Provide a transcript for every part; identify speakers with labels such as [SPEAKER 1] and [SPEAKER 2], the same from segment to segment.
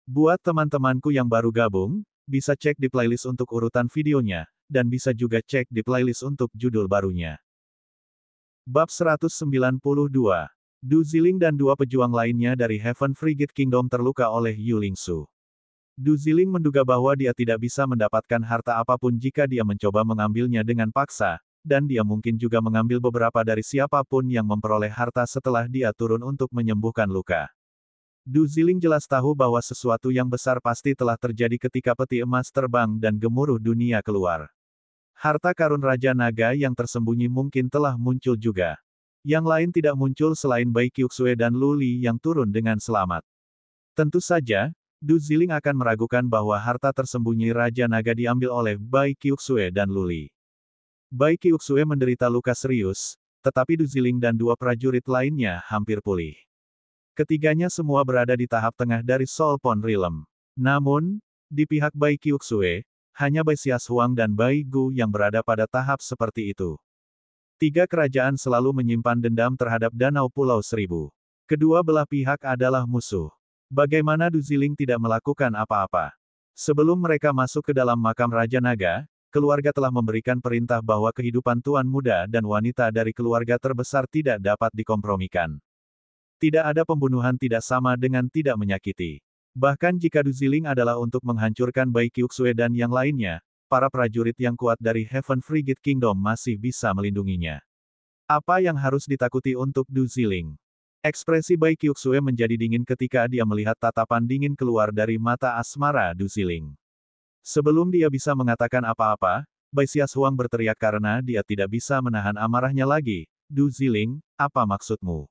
[SPEAKER 1] Buat teman-temanku yang baru gabung, bisa cek di playlist untuk urutan videonya, dan bisa juga cek di playlist untuk judul barunya. Bab 192. Du Ziling dan dua pejuang lainnya dari Heaven Frigate Kingdom terluka oleh Yu Lingsu. Du Ziling menduga bahwa dia tidak bisa mendapatkan harta apapun jika dia mencoba mengambilnya dengan paksa, dan dia mungkin juga mengambil beberapa dari siapapun yang memperoleh harta setelah dia turun untuk menyembuhkan luka. Du Ziling jelas tahu bahwa sesuatu yang besar pasti telah terjadi ketika peti emas terbang dan gemuruh dunia keluar. Harta karun Raja Naga yang tersembunyi mungkin telah muncul juga. Yang lain tidak muncul selain Bai Qiuxue dan Lu Li yang turun dengan selamat. Tentu saja, Du Ziling akan meragukan bahwa harta tersembunyi Raja Naga diambil oleh Bai Qiuxue dan Lu Li. Bai Qiuxue menderita luka serius, tetapi Du Ziling dan dua prajurit lainnya hampir pulih. Ketiganya semua berada di tahap tengah dari Soul Pond Realm. Namun, di pihak Bai Qiuxue, hanya Bai Xiashuang dan Bai Gu yang berada pada tahap seperti itu. Tiga kerajaan selalu menyimpan dendam terhadap Danau Pulau Seribu. Kedua belah pihak adalah musuh. Bagaimana Du Ziling tidak melakukan apa-apa? Sebelum mereka masuk ke dalam makam Raja Naga, keluarga telah memberikan perintah bahwa kehidupan tuan muda dan wanita dari keluarga terbesar tidak dapat dikompromikan. Tidak ada pembunuhan tidak sama dengan tidak menyakiti. Bahkan jika Du Ziling adalah untuk menghancurkan Bai Qiuxue dan yang lainnya, para prajurit yang kuat dari Heaven Frigate Kingdom masih bisa melindunginya. Apa yang harus ditakuti untuk Du Ziling? Ekspresi Bai Qiuxue menjadi dingin ketika dia melihat tatapan dingin keluar dari mata asmara Du Ziling. Sebelum dia bisa mengatakan apa-apa, Bai Xiashuang berteriak karena dia tidak bisa menahan amarahnya lagi. Du Ziling, apa maksudmu?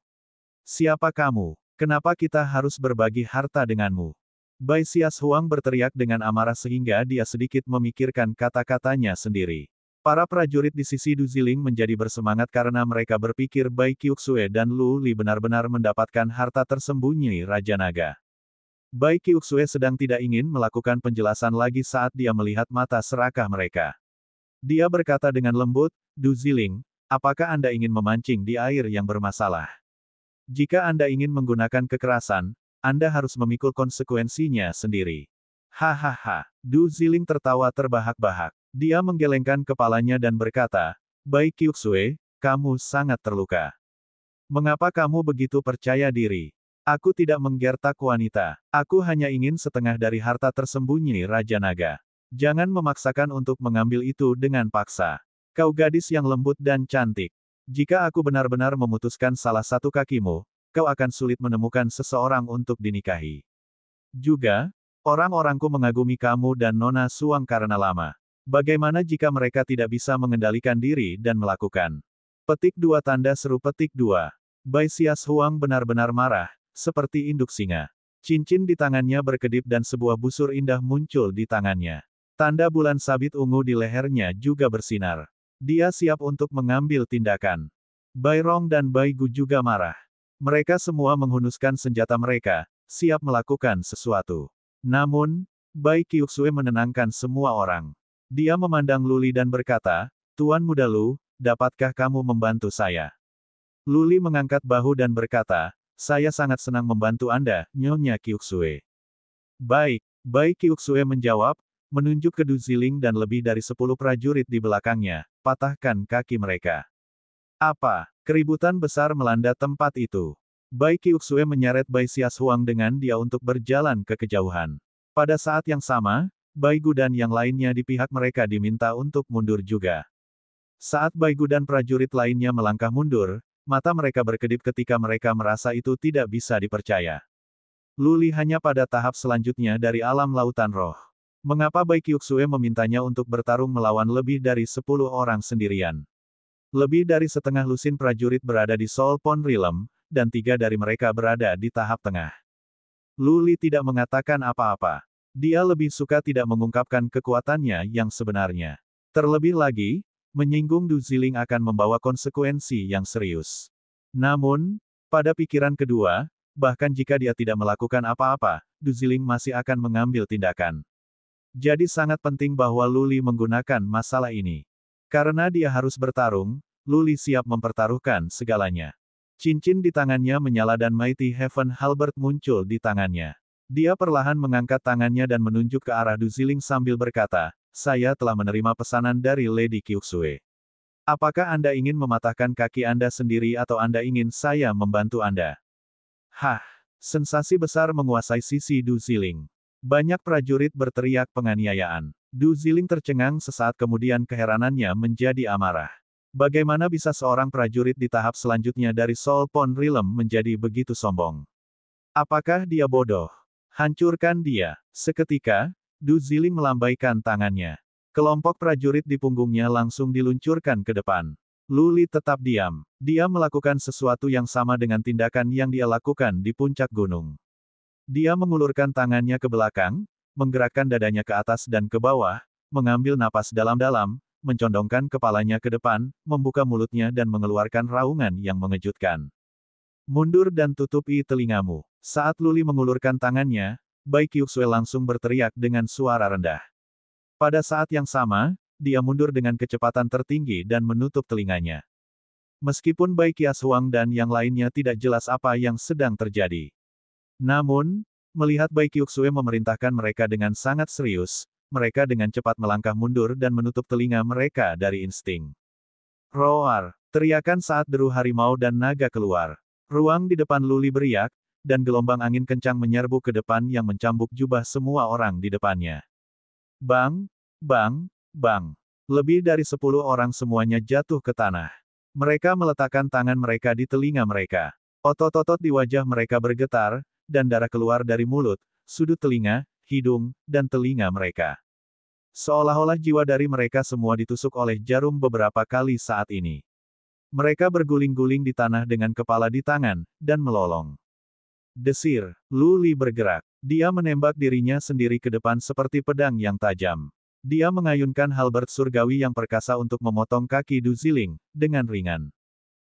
[SPEAKER 1] Siapa kamu? Kenapa kita harus berbagi harta denganmu? Bai Xiashuang berteriak dengan amarah sehingga dia sedikit memikirkan kata-katanya sendiri. Para prajurit di sisi Du Ziling menjadi bersemangat karena mereka berpikir Bai Qiuxue dan Lu Li benar-benar mendapatkan harta tersembunyi Raja Naga. Bai Qiuxue sedang tidak ingin melakukan penjelasan lagi saat dia melihat mata serakah mereka. Dia berkata dengan lembut, Du Ziling, apakah Anda ingin memancing di air yang bermasalah? Jika Anda ingin menggunakan kekerasan, Anda harus memikul konsekuensinya sendiri. Hahaha. Du Ziling tertawa terbahak-bahak. Dia menggelengkan kepalanya dan berkata, Bai Qiuxue, kamu sangat terluka. Mengapa kamu begitu percaya diri? Aku tidak menggertak wanita. Aku hanya ingin setengah dari harta tersembunyi Raja Naga. Jangan memaksakan untuk mengambil itu dengan paksa. Kau gadis yang lembut dan cantik. Jika aku benar-benar memutuskan salah satu kakimu, kau akan sulit menemukan seseorang untuk dinikahi. Juga, orang-orangku mengagumi kamu dan Nona Suang karena lama. Bagaimana jika mereka tidak bisa mengendalikan diri dan melakukan? Petik 2 tanda seru petik 2. Bai Xiashuang benar-benar marah, seperti induk singa. Cincin di tangannya berkedip dan sebuah busur indah muncul di tangannya. Tanda bulan sabit ungu di lehernya juga bersinar. Dia siap untuk mengambil tindakan. Bai Rong dan Bai Gu juga marah. Mereka semua menghunuskan senjata mereka, siap melakukan sesuatu. Namun, Bai Qiuxue menenangkan semua orang. Dia memandang Lu Li dan berkata, Tuan Muda Lu, dapatkah kamu membantu saya? Lu Li mengangkat bahu dan berkata, saya sangat senang membantu Anda, Nyonya Qiuxue. Baik, Bai Qiuxue menjawab, menunjuk ke Du Ziling dan lebih dari 10 prajurit di belakangnya, patahkan kaki mereka. Apa? Keributan besar melanda tempat itu. Bai Qiuxue menyeret Bai Xiashuang dengan dia untuk berjalan ke kejauhan. Pada saat yang sama, Bai Gu dan yang lainnya di pihak mereka diminta untuk mundur juga. Saat Bai Gu dan prajurit lainnya melangkah mundur, mata mereka berkedip ketika mereka merasa itu tidak bisa dipercaya. Lu Li hanya pada tahap selanjutnya dari alam lautan roh. Mengapa Bai Qiuxue memintanya untuk bertarung melawan lebih dari 10 orang sendirian? Lebih dari setengah lusin prajurit berada di Soul Pond Realm, dan 3 dari mereka berada di tahap tengah. Lu Li tidak mengatakan apa-apa. Dia lebih suka tidak mengungkapkan kekuatannya yang sebenarnya. Terlebih lagi, menyinggung Du Ziling akan membawa konsekuensi yang serius. Namun, pada pikiran kedua, bahkan jika dia tidak melakukan apa-apa, Du Ziling masih akan mengambil tindakan. Jadi sangat penting bahwa Lu Li menggunakan masalah ini. Karena dia harus bertarung, Lu Li siap mempertaruhkan segalanya. Cincin di tangannya menyala dan Mighty Heaven Halberd muncul di tangannya. Dia perlahan mengangkat tangannya dan menunjuk ke arah Du Ziling sambil berkata, saya telah menerima pesanan dari Lady Kyuxue. Apakah Anda ingin mematahkan kaki Anda sendiri atau Anda ingin saya membantu Anda? Hah! Sensasi besar menguasai sisi Du Ziling. Banyak prajurit berteriak penganiayaan. Du Ziling tercengang sesaat kemudian keheranannya menjadi amarah. Bagaimana bisa seorang prajurit di tahap selanjutnya dari Soul Pond Realm menjadi begitu sombong? Apakah dia bodoh? Hancurkan dia. Seketika, Du Ziling melambaikan tangannya. Kelompok prajurit di punggungnya langsung diluncurkan ke depan. Luli tetap diam. Dia melakukan sesuatu yang sama dengan tindakan yang dia lakukan di puncak gunung. Dia mengulurkan tangannya ke belakang, menggerakkan dadanya ke atas dan ke bawah, mengambil napas dalam-dalam, mencondongkan kepalanya ke depan, membuka mulutnya dan mengeluarkan raungan yang mengejutkan. Mundur dan tutupi telingamu. Saat Luli mengulurkan tangannya, Bai Kyuxue langsung berteriak dengan suara rendah. Pada saat yang sama, dia mundur dengan kecepatan tertinggi dan menutup telinganya. Meskipun Bai Kiashuang dan yang lainnya tidak jelas apa yang sedang terjadi. Namun, melihat Bai Kyuxue memerintahkan mereka dengan sangat serius, mereka dengan cepat melangkah mundur dan menutup telinga mereka dari insting. Roar! Teriakan saat deru harimau dan naga keluar. Ruang di depan Luli beriak, dan gelombang angin kencang menyerbu ke depan yang mencambuk jubah semua orang di depannya. Bang! Bang! Bang! Lebih dari 10 orang semuanya jatuh ke tanah. Mereka meletakkan tangan mereka di telinga mereka. Otot-otot di wajah mereka bergetar, dan darah keluar dari mulut, sudut telinga, hidung, dan telinga mereka. Seolah-olah jiwa dari mereka semua ditusuk oleh jarum beberapa kali saat ini. Mereka berguling-guling di tanah dengan kepala di tangan, dan melolong. Desir, Luli bergerak. Dia menembak dirinya sendiri ke depan seperti pedang yang tajam. Dia mengayunkan halberd surgawi yang perkasa untuk memotong kaki Du Ziling, dengan ringan.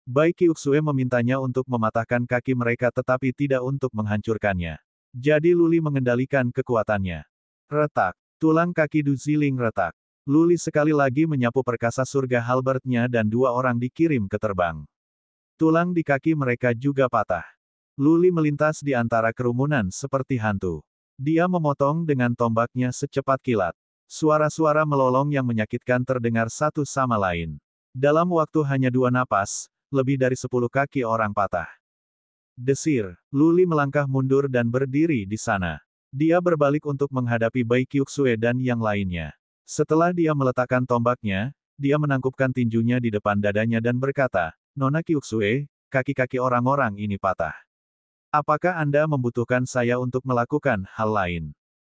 [SPEAKER 1] Bai Kyuxue memintanya untuk mematahkan kaki mereka tetapi tidak untuk menghancurkannya. Jadi Luli mengendalikan kekuatannya. Retak. Tulang kaki Du Ziling retak. Luli sekali lagi menyapu perkasa surga halberdnya dan 2 orang dikirim ke terbang. Tulang di kaki mereka juga patah. Luli melintas di antara kerumunan seperti hantu. Dia memotong dengan tombaknya secepat kilat. Suara-suara melolong yang menyakitkan terdengar satu sama lain. Dalam waktu hanya 2 napas, lebih dari 10 kaki orang patah. Desir, Luli melangkah mundur dan berdiri di sana. Dia berbalik untuk menghadapi Bai Kyuxue dan yang lainnya. Setelah dia meletakkan tombaknya, dia menangkupkan tinjunya di depan dadanya dan berkata, Nona Kyuxue, kaki-kaki orang-orang ini patah. Apakah Anda membutuhkan saya untuk melakukan hal lain?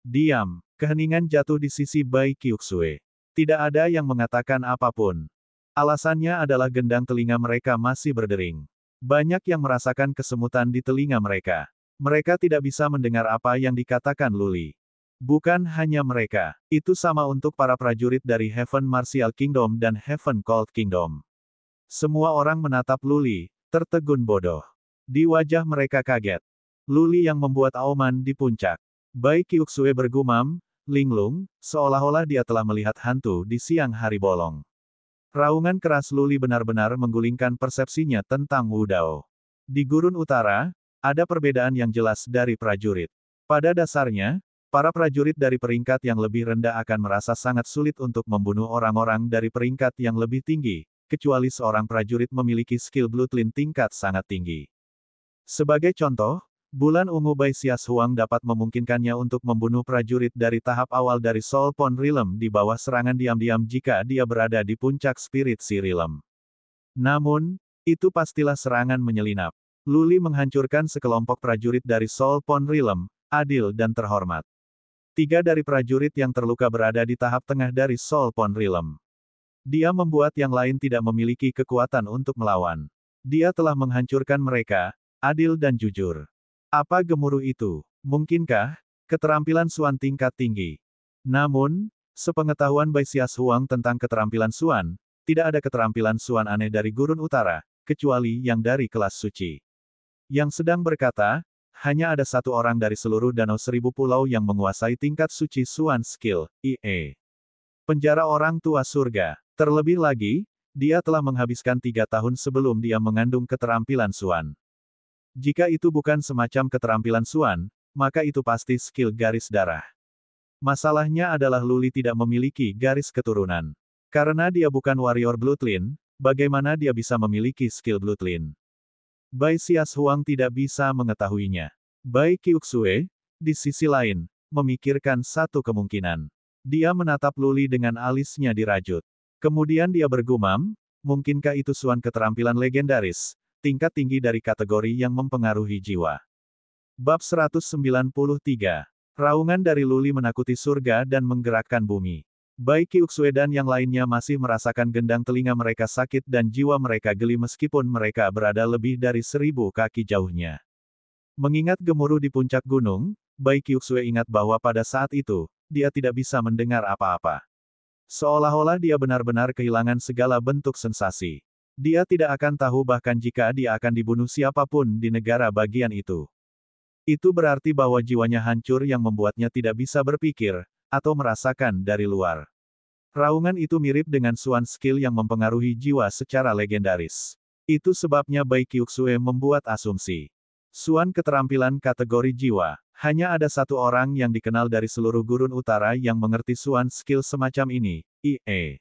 [SPEAKER 1] Diam. Keheningan jatuh di sisi Bai Kyuxue. Tidak ada yang mengatakan apapun. Alasannya adalah gendang telinga mereka masih berdering. Banyak yang merasakan kesemutan di telinga mereka. Mereka tidak bisa mendengar apa yang dikatakan Luli. Bukan hanya mereka. Itu sama untuk para prajurit dari Heaven Martial Kingdom dan Heaven Cold Kingdom. Semua orang menatap Luli, tertegun bodoh. Di wajah mereka kaget. Luli yang membuat auman di puncak. Bai Kyuxue bergumam, linglung, seolah-olah dia telah melihat hantu di siang hari bolong. Raungan keras Luli benar-benar menggulingkan persepsinya tentang Wu Dao. Di Gurun Utara, ada perbedaan yang jelas dari prajurit. Pada dasarnya, para prajurit dari peringkat yang lebih rendah akan merasa sangat sulit untuk membunuh orang-orang dari peringkat yang lebih tinggi, kecuali seorang prajurit memiliki skill bloodline tingkat sangat tinggi. Sebagai contoh, bulan ungu Bai Siashuang dapat memungkinkannya untuk membunuh prajurit dari tahap awal dari Soul Pond Realm di bawah serangan diam-diam jika dia berada di puncak Spirit Sea Realm. Namun, itu pastilah serangan menyelinap. Luli menghancurkan sekelompok prajurit dari Soul Pond Realm, adil dan terhormat. 3 dari prajurit yang terluka berada di tahap tengah dari Soul Pond Realm. Dia membuat yang lain tidak memiliki kekuatan untuk melawan. Dia telah menghancurkan mereka, adil dan jujur. Apa gemuruh itu? Mungkinkah keterampilan Suan tingkat tinggi? Namun, sepengetahuan Bai Siashuang tentang keterampilan Suan, tidak ada keterampilan Suan aneh dari Gurun Utara, kecuali yang dari kelas suci. Yang sedang berkata, hanya ada 1 orang dari seluruh Danau 1000 Pulau yang menguasai tingkat suci Suan Skill, IE. Penjara orang tua surga. Terlebih lagi, dia telah menghabiskan 3 tahun sebelum dia mengandung keterampilan Suan. Jika itu bukan semacam keterampilan Suan, maka itu pasti skill garis darah. Masalahnya adalah Luli tidak memiliki garis keturunan. Karena dia bukan warrior bloodline, bagaimana dia bisa memiliki skill bloodline? Bai Xiaohuang tidak bisa mengetahuinya. Bai Qiuxue, di sisi lain, memikirkan satu kemungkinan. Dia menatap Luli dengan alisnya dirajut. Kemudian dia bergumam, mungkinkah itu suan keterampilan legendaris, tingkat tinggi dari kategori yang mempengaruhi jiwa. Bab 193. Raungan dari Luli menakuti surga dan menggerakkan bumi. Bai Qiuxue dan yang lainnya masih merasakan gendang telinga mereka sakit dan jiwa mereka geli meskipun mereka berada lebih dari 1000 kaki jauhnya. Mengingat gemuruh di puncak gunung, Bai Qiuxue ingat bahwa pada saat itu, dia tidak bisa mendengar apa-apa. Seolah-olah dia benar-benar kehilangan segala bentuk sensasi. Dia tidak akan tahu bahkan jika dia akan dibunuh siapapun di negara bagian itu. Itu berarti bahwa jiwanya hancur yang membuatnya tidak bisa berpikir, atau merasakan dari luar. Raungan itu mirip dengan suan skill yang mempengaruhi jiwa secara legendaris. Itu sebabnya Bai Qiuxue membuat asumsi. Suan keterampilan kategori jiwa. Hanya ada satu orang yang dikenal dari seluruh gurun utara yang mengerti suan skill semacam ini, Ie.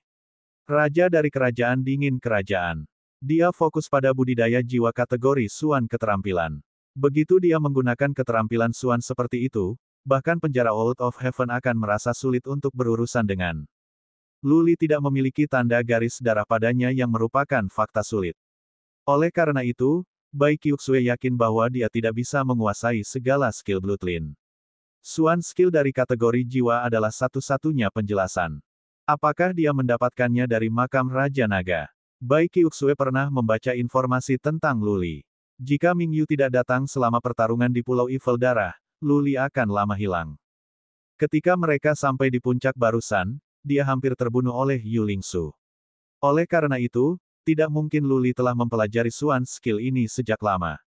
[SPEAKER 1] Raja dari kerajaan dingin kerajaan. Dia fokus pada budidaya jiwa kategori suan keterampilan. Begitu dia menggunakan keterampilan suan seperti itu, bahkan penjara Out of Heaven akan merasa sulit untuk berurusan dengan. Luli tidak memiliki tanda garis darah padanya yang merupakan fakta sulit. Oleh karena itu, Bai Qiuxue yakin bahwa dia tidak bisa menguasai segala skill bloodline. Suan skill dari kategori jiwa adalah satu-satunya penjelasan. Apakah dia mendapatkannya dari makam Raja Naga? Bai Qiuxue pernah membaca informasi tentang Luli. Jika Mingyu tidak datang selama pertarungan di Pulau Evil Darah, Luli akan lama hilang. Ketika mereka sampai di puncak barusan, dia hampir terbunuh oleh Yu Lingsu. Oleh karena itu, tidak mungkin Luli telah mempelajari suan skill ini sejak lama.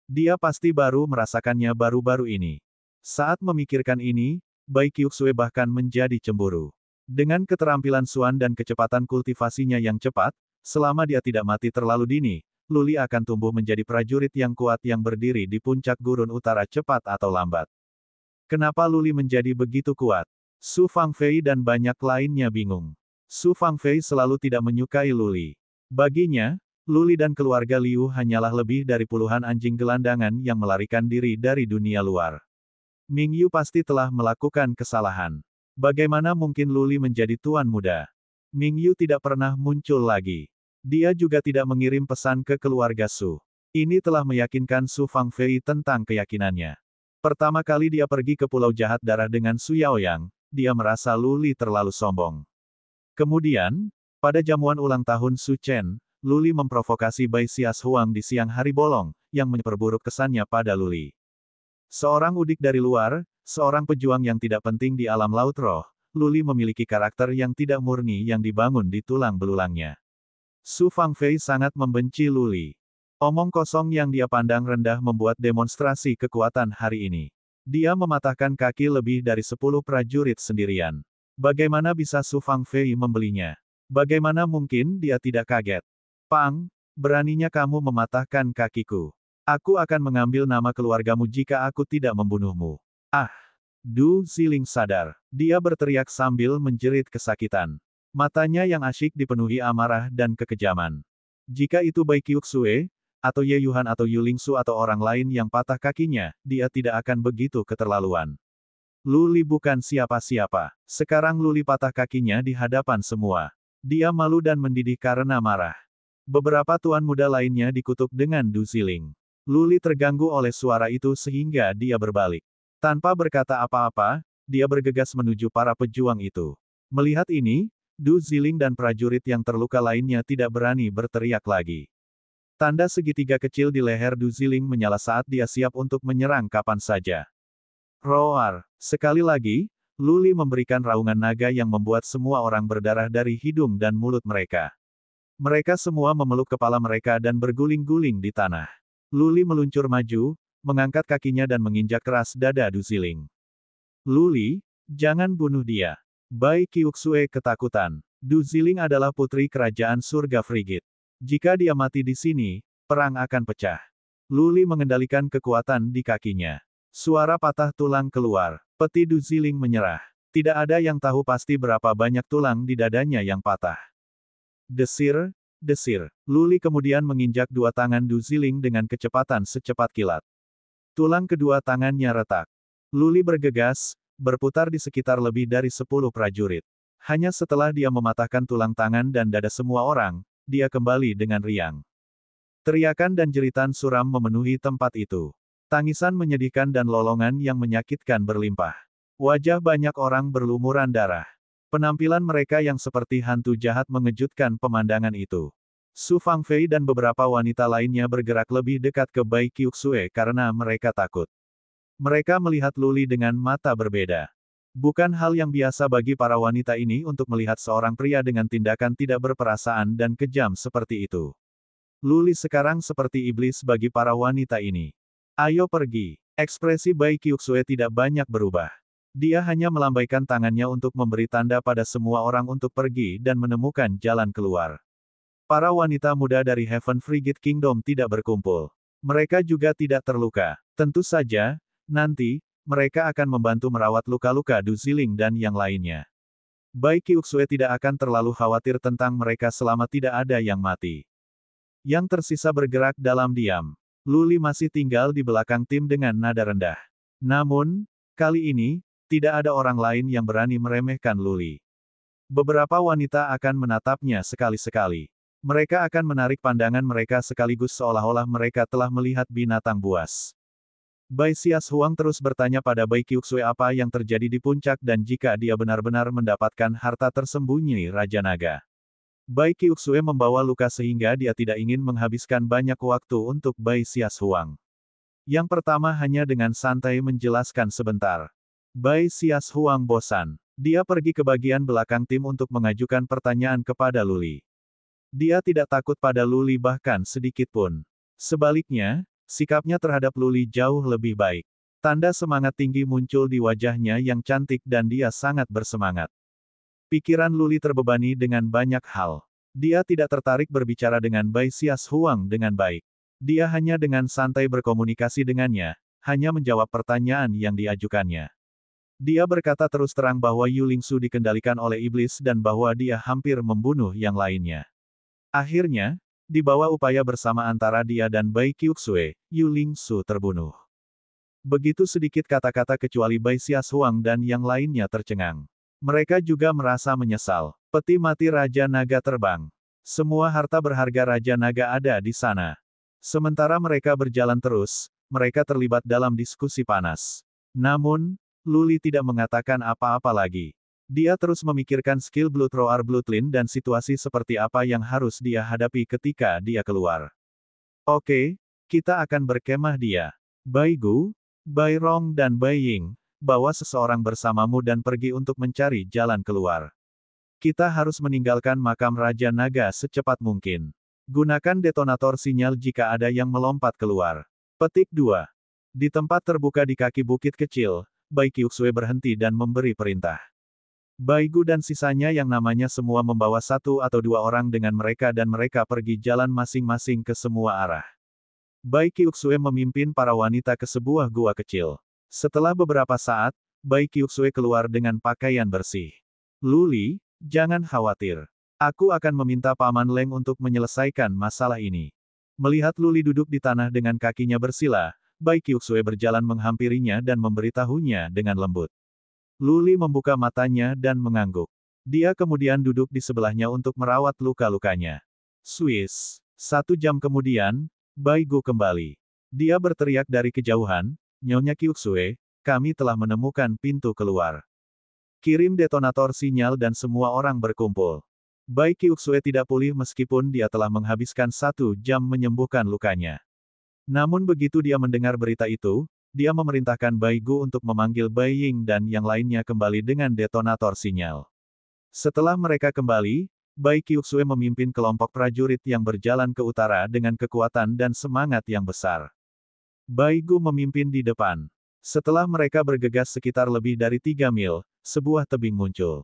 [SPEAKER 1] Dia pasti baru merasakannya baru-baru ini. Saat memikirkan ini, Bai Qiuxue bahkan menjadi cemburu. Dengan keterampilan suan dan kecepatan kultivasinya yang cepat, selama dia tidak mati terlalu dini, Luli akan tumbuh menjadi prajurit yang kuat yang berdiri di puncak gurun utara cepat atau lambat. Kenapa Luli menjadi begitu kuat? Su Fangfei dan banyak lainnya bingung. Su Fangfei selalu tidak menyukai Luli. Baginya, Luli dan keluarga Liu hanyalah lebih dari puluhan anjing gelandangan yang melarikan diri dari dunia luar. Mingyu pasti telah melakukan kesalahan. Bagaimana mungkin Luli menjadi tuan muda? Mingyu tidak pernah muncul lagi. Dia juga tidak mengirim pesan ke keluarga Su. Ini telah meyakinkan Su Fangfei tentang keyakinannya. Pertama kali dia pergi ke Pulau Jahat Darah dengan Su Yaoyang, dia merasa Luli terlalu sombong. Kemudian, pada jamuan ulang tahun Su Chen, Luli memprovokasi Bai Xiaohuang di siang hari bolong, yang memperburuk kesannya pada Luli. Seorang udik dari luar, seorang pejuang yang tidak penting di alam laut roh, Luli memiliki karakter yang tidak murni yang dibangun di tulang belulangnya. Su Fangfei sangat membenci Luli. Omong kosong yang dia pandang rendah membuat demonstrasi kekuatan hari ini. Dia mematahkan kaki lebih dari 10 prajurit sendirian. Bagaimana bisa Su Fangfei membelinya? Bagaimana mungkin dia tidak kaget? Pang, beraninya kamu mematahkan kakiku. Aku akan mengambil nama keluargamu jika aku tidak membunuhmu. Ah! Du Ziling sadar. Dia berteriak sambil menjerit kesakitan. Matanya yang asyik dipenuhi amarah dan kekejaman. Jika itu Bai Qiuxue, atau Ye Yuhan atau Yu Lingsu atau orang lain yang patah kakinya, dia tidak akan begitu keterlaluan. Luli bukan siapa-siapa. Sekarang Luli patah kakinya di hadapan semua. Dia malu dan mendidih karena marah. Beberapa tuan muda lainnya dikutuk dengan Du Ziling. Luli terganggu oleh suara itu sehingga dia berbalik. Tanpa berkata apa-apa, dia bergegas menuju para pejuang itu. Melihat ini, Du Ziling dan prajurit yang terluka lainnya tidak berani berteriak lagi. Tanda segitiga kecil di leher Du Ziling menyala saat dia siap untuk menyerang kapan saja. Roar! Sekali lagi, Luli memberikan raungan naga yang membuat semua orang berdarah dari hidung dan mulut mereka. Mereka semua memeluk kepala mereka dan berguling-guling di tanah. Luli meluncur maju, mengangkat kakinya dan menginjak keras dada Du Ziling. Luli, jangan bunuh dia. Bai Qiuxue ketakutan. Du Ziling adalah putri kerajaan surga Frigid. Jika dia mati di sini, perang akan pecah. Luli mengendalikan kekuatan di kakinya. Suara patah tulang keluar. Peti Du Ziling menyerah. Tidak ada yang tahu pasti berapa banyak tulang di dadanya yang patah. Desir, desir. Luli kemudian menginjak dua tangan Du Ziling dengan kecepatan secepat kilat. Tulang kedua tangannya retak. Luli bergegas, berputar di sekitar lebih dari 10 prajurit. Hanya setelah dia mematahkan tulang tangan dan dada semua orang, dia kembali dengan riang. Teriakan dan jeritan suram memenuhi tempat itu. Tangisan menyedihkan dan lolongan yang menyakitkan berlimpah. Wajah banyak orang berlumuran darah. Penampilan mereka yang seperti hantu jahat mengejutkan pemandangan itu. Su Fangfei dan beberapa wanita lainnya bergerak lebih dekat ke Bai Qiuxue karena mereka takut. Mereka melihat Luli dengan mata berbeda. Bukan hal yang biasa bagi para wanita ini untuk melihat seorang pria dengan tindakan tidak berperasaan dan kejam seperti itu. Luli sekarang seperti iblis bagi para wanita ini. Ayo pergi. Ekspresi Bai Qiuxue tidak banyak berubah. Dia hanya melambaikan tangannya untuk memberi tanda pada semua orang untuk pergi dan menemukan jalan keluar. Para wanita muda dari Heaven Frigid Kingdom tidak berkumpul. Mereka juga tidak terluka. Tentu saja, nanti, mereka akan membantu merawat luka-luka Du Ziling dan yang lainnya. Bai Qiuxue tidak akan terlalu khawatir tentang mereka selama tidak ada yang mati. Yang tersisa bergerak dalam diam. Luli masih tinggal di belakang tim dengan nada rendah. Namun, kali ini, tidak ada orang lain yang berani meremehkan Luli. Beberapa wanita akan menatapnya sekali-sekali. Mereka akan menarik pandangan mereka sekaligus seolah-olah mereka telah melihat binatang buas. Bai Xias Huang terus bertanya pada Bai Qiuxue apa yang terjadi di puncak dan jika dia benar-benar mendapatkan harta tersembunyi Raja Naga. Bai Qiuxue membawa luka sehingga dia tidak ingin menghabiskan banyak waktu untuk Bai Xias Huang. Yang pertama hanya dengan santai menjelaskan sebentar. Bai Xias Huang bosan. Dia pergi ke bagian belakang tim untuk mengajukan pertanyaan kepada Luli. Dia tidak takut pada Luli bahkan sedikit pun. Sebaliknya, sikapnya terhadap Luli jauh lebih baik. Tanda semangat tinggi muncul di wajahnya yang cantik dan dia sangat bersemangat. Pikiran Luli terbebani dengan banyak hal. Dia tidak tertarik berbicara dengan Bai Xias Huang dengan baik. Dia hanya dengan santai berkomunikasi dengannya, hanya menjawab pertanyaan yang diajukannya. Dia berkata terus terang bahwa Yu Lingsu dikendalikan oleh iblis dan bahwa dia hampir membunuh yang lainnya. Akhirnya, di bawah upaya bersama antara dia dan Bai Qiuxue, Yu Lingsu terbunuh. Begitu sedikit kata-kata kecuali Bai Xias Huang dan yang lainnya tercengang. Mereka juga merasa menyesal. Peti mati Raja Naga terbang. Semua harta berharga Raja Naga ada di sana. Sementara mereka berjalan terus, mereka terlibat dalam diskusi panas. Namun, Luli tidak mengatakan apa-apa lagi. Dia terus memikirkan skill Blood Roar Bloodline dan situasi seperti apa yang harus dia hadapi ketika dia keluar. Oke, kita akan berkemah dia. Bai Gu, Bai Rong dan Bai Ying, bawa seseorang bersamamu dan pergi untuk mencari jalan keluar. Kita harus meninggalkan makam Raja Naga secepat mungkin. Gunakan detonator sinyal jika ada yang melompat keluar. Petik 2. Di tempat terbuka di kaki bukit kecil, Bai Qiuxue berhenti dan memberi perintah. Bai Gu dan sisanya yang namanya semua membawa satu atau dua orang dengan mereka dan mereka pergi jalan masing-masing ke semua arah. Bai Qiuxue memimpin para wanita ke sebuah gua kecil. Setelah beberapa saat, Bai Qiuxue keluar dengan pakaian bersih. Luli, jangan khawatir. Aku akan meminta Paman Leng untuk menyelesaikan masalah ini. Melihat Luli duduk di tanah dengan kakinya bersila, Bai Qiuxue berjalan menghampirinya dan memberitahunya dengan lembut. Luli membuka matanya dan mengangguk. Dia kemudian duduk di sebelahnya untuk merawat luka-lukanya. Swiss. 1 jam kemudian, Bai Gu kembali. Dia berteriak dari kejauhan, Nyonya Qiuxue, kami telah menemukan pintu keluar. Kirim detonator sinyal dan semua orang berkumpul. Bai Qiuxue tidak pulih meskipun dia telah menghabiskan 1 jam menyembuhkan lukanya. Namun begitu dia mendengar berita itu, dia memerintahkan Bai Gu untuk memanggil Bai Ying dan yang lainnya kembali dengan detonator sinyal. Setelah mereka kembali, Bai Qiuxue memimpin kelompok prajurit yang berjalan ke utara dengan kekuatan dan semangat yang besar. Bai Gu memimpin di depan. Setelah mereka bergegas sekitar lebih dari 3 mil, sebuah tebing muncul.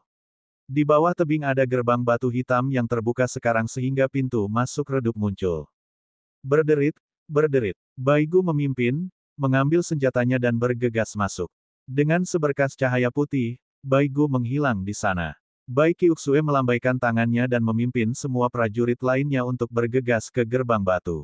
[SPEAKER 1] Di bawah tebing ada gerbang batu hitam yang terbuka sekarang sehingga pintu masuk redup muncul. Berderit, berderit. Bai Gu memimpin, mengambil senjatanya dan bergegas masuk. Dengan seberkas cahaya putih, Bai Gu menghilang di sana. Bai Qiuxue melambaikan tangannya dan memimpin semua prajurit lainnya untuk bergegas ke gerbang batu.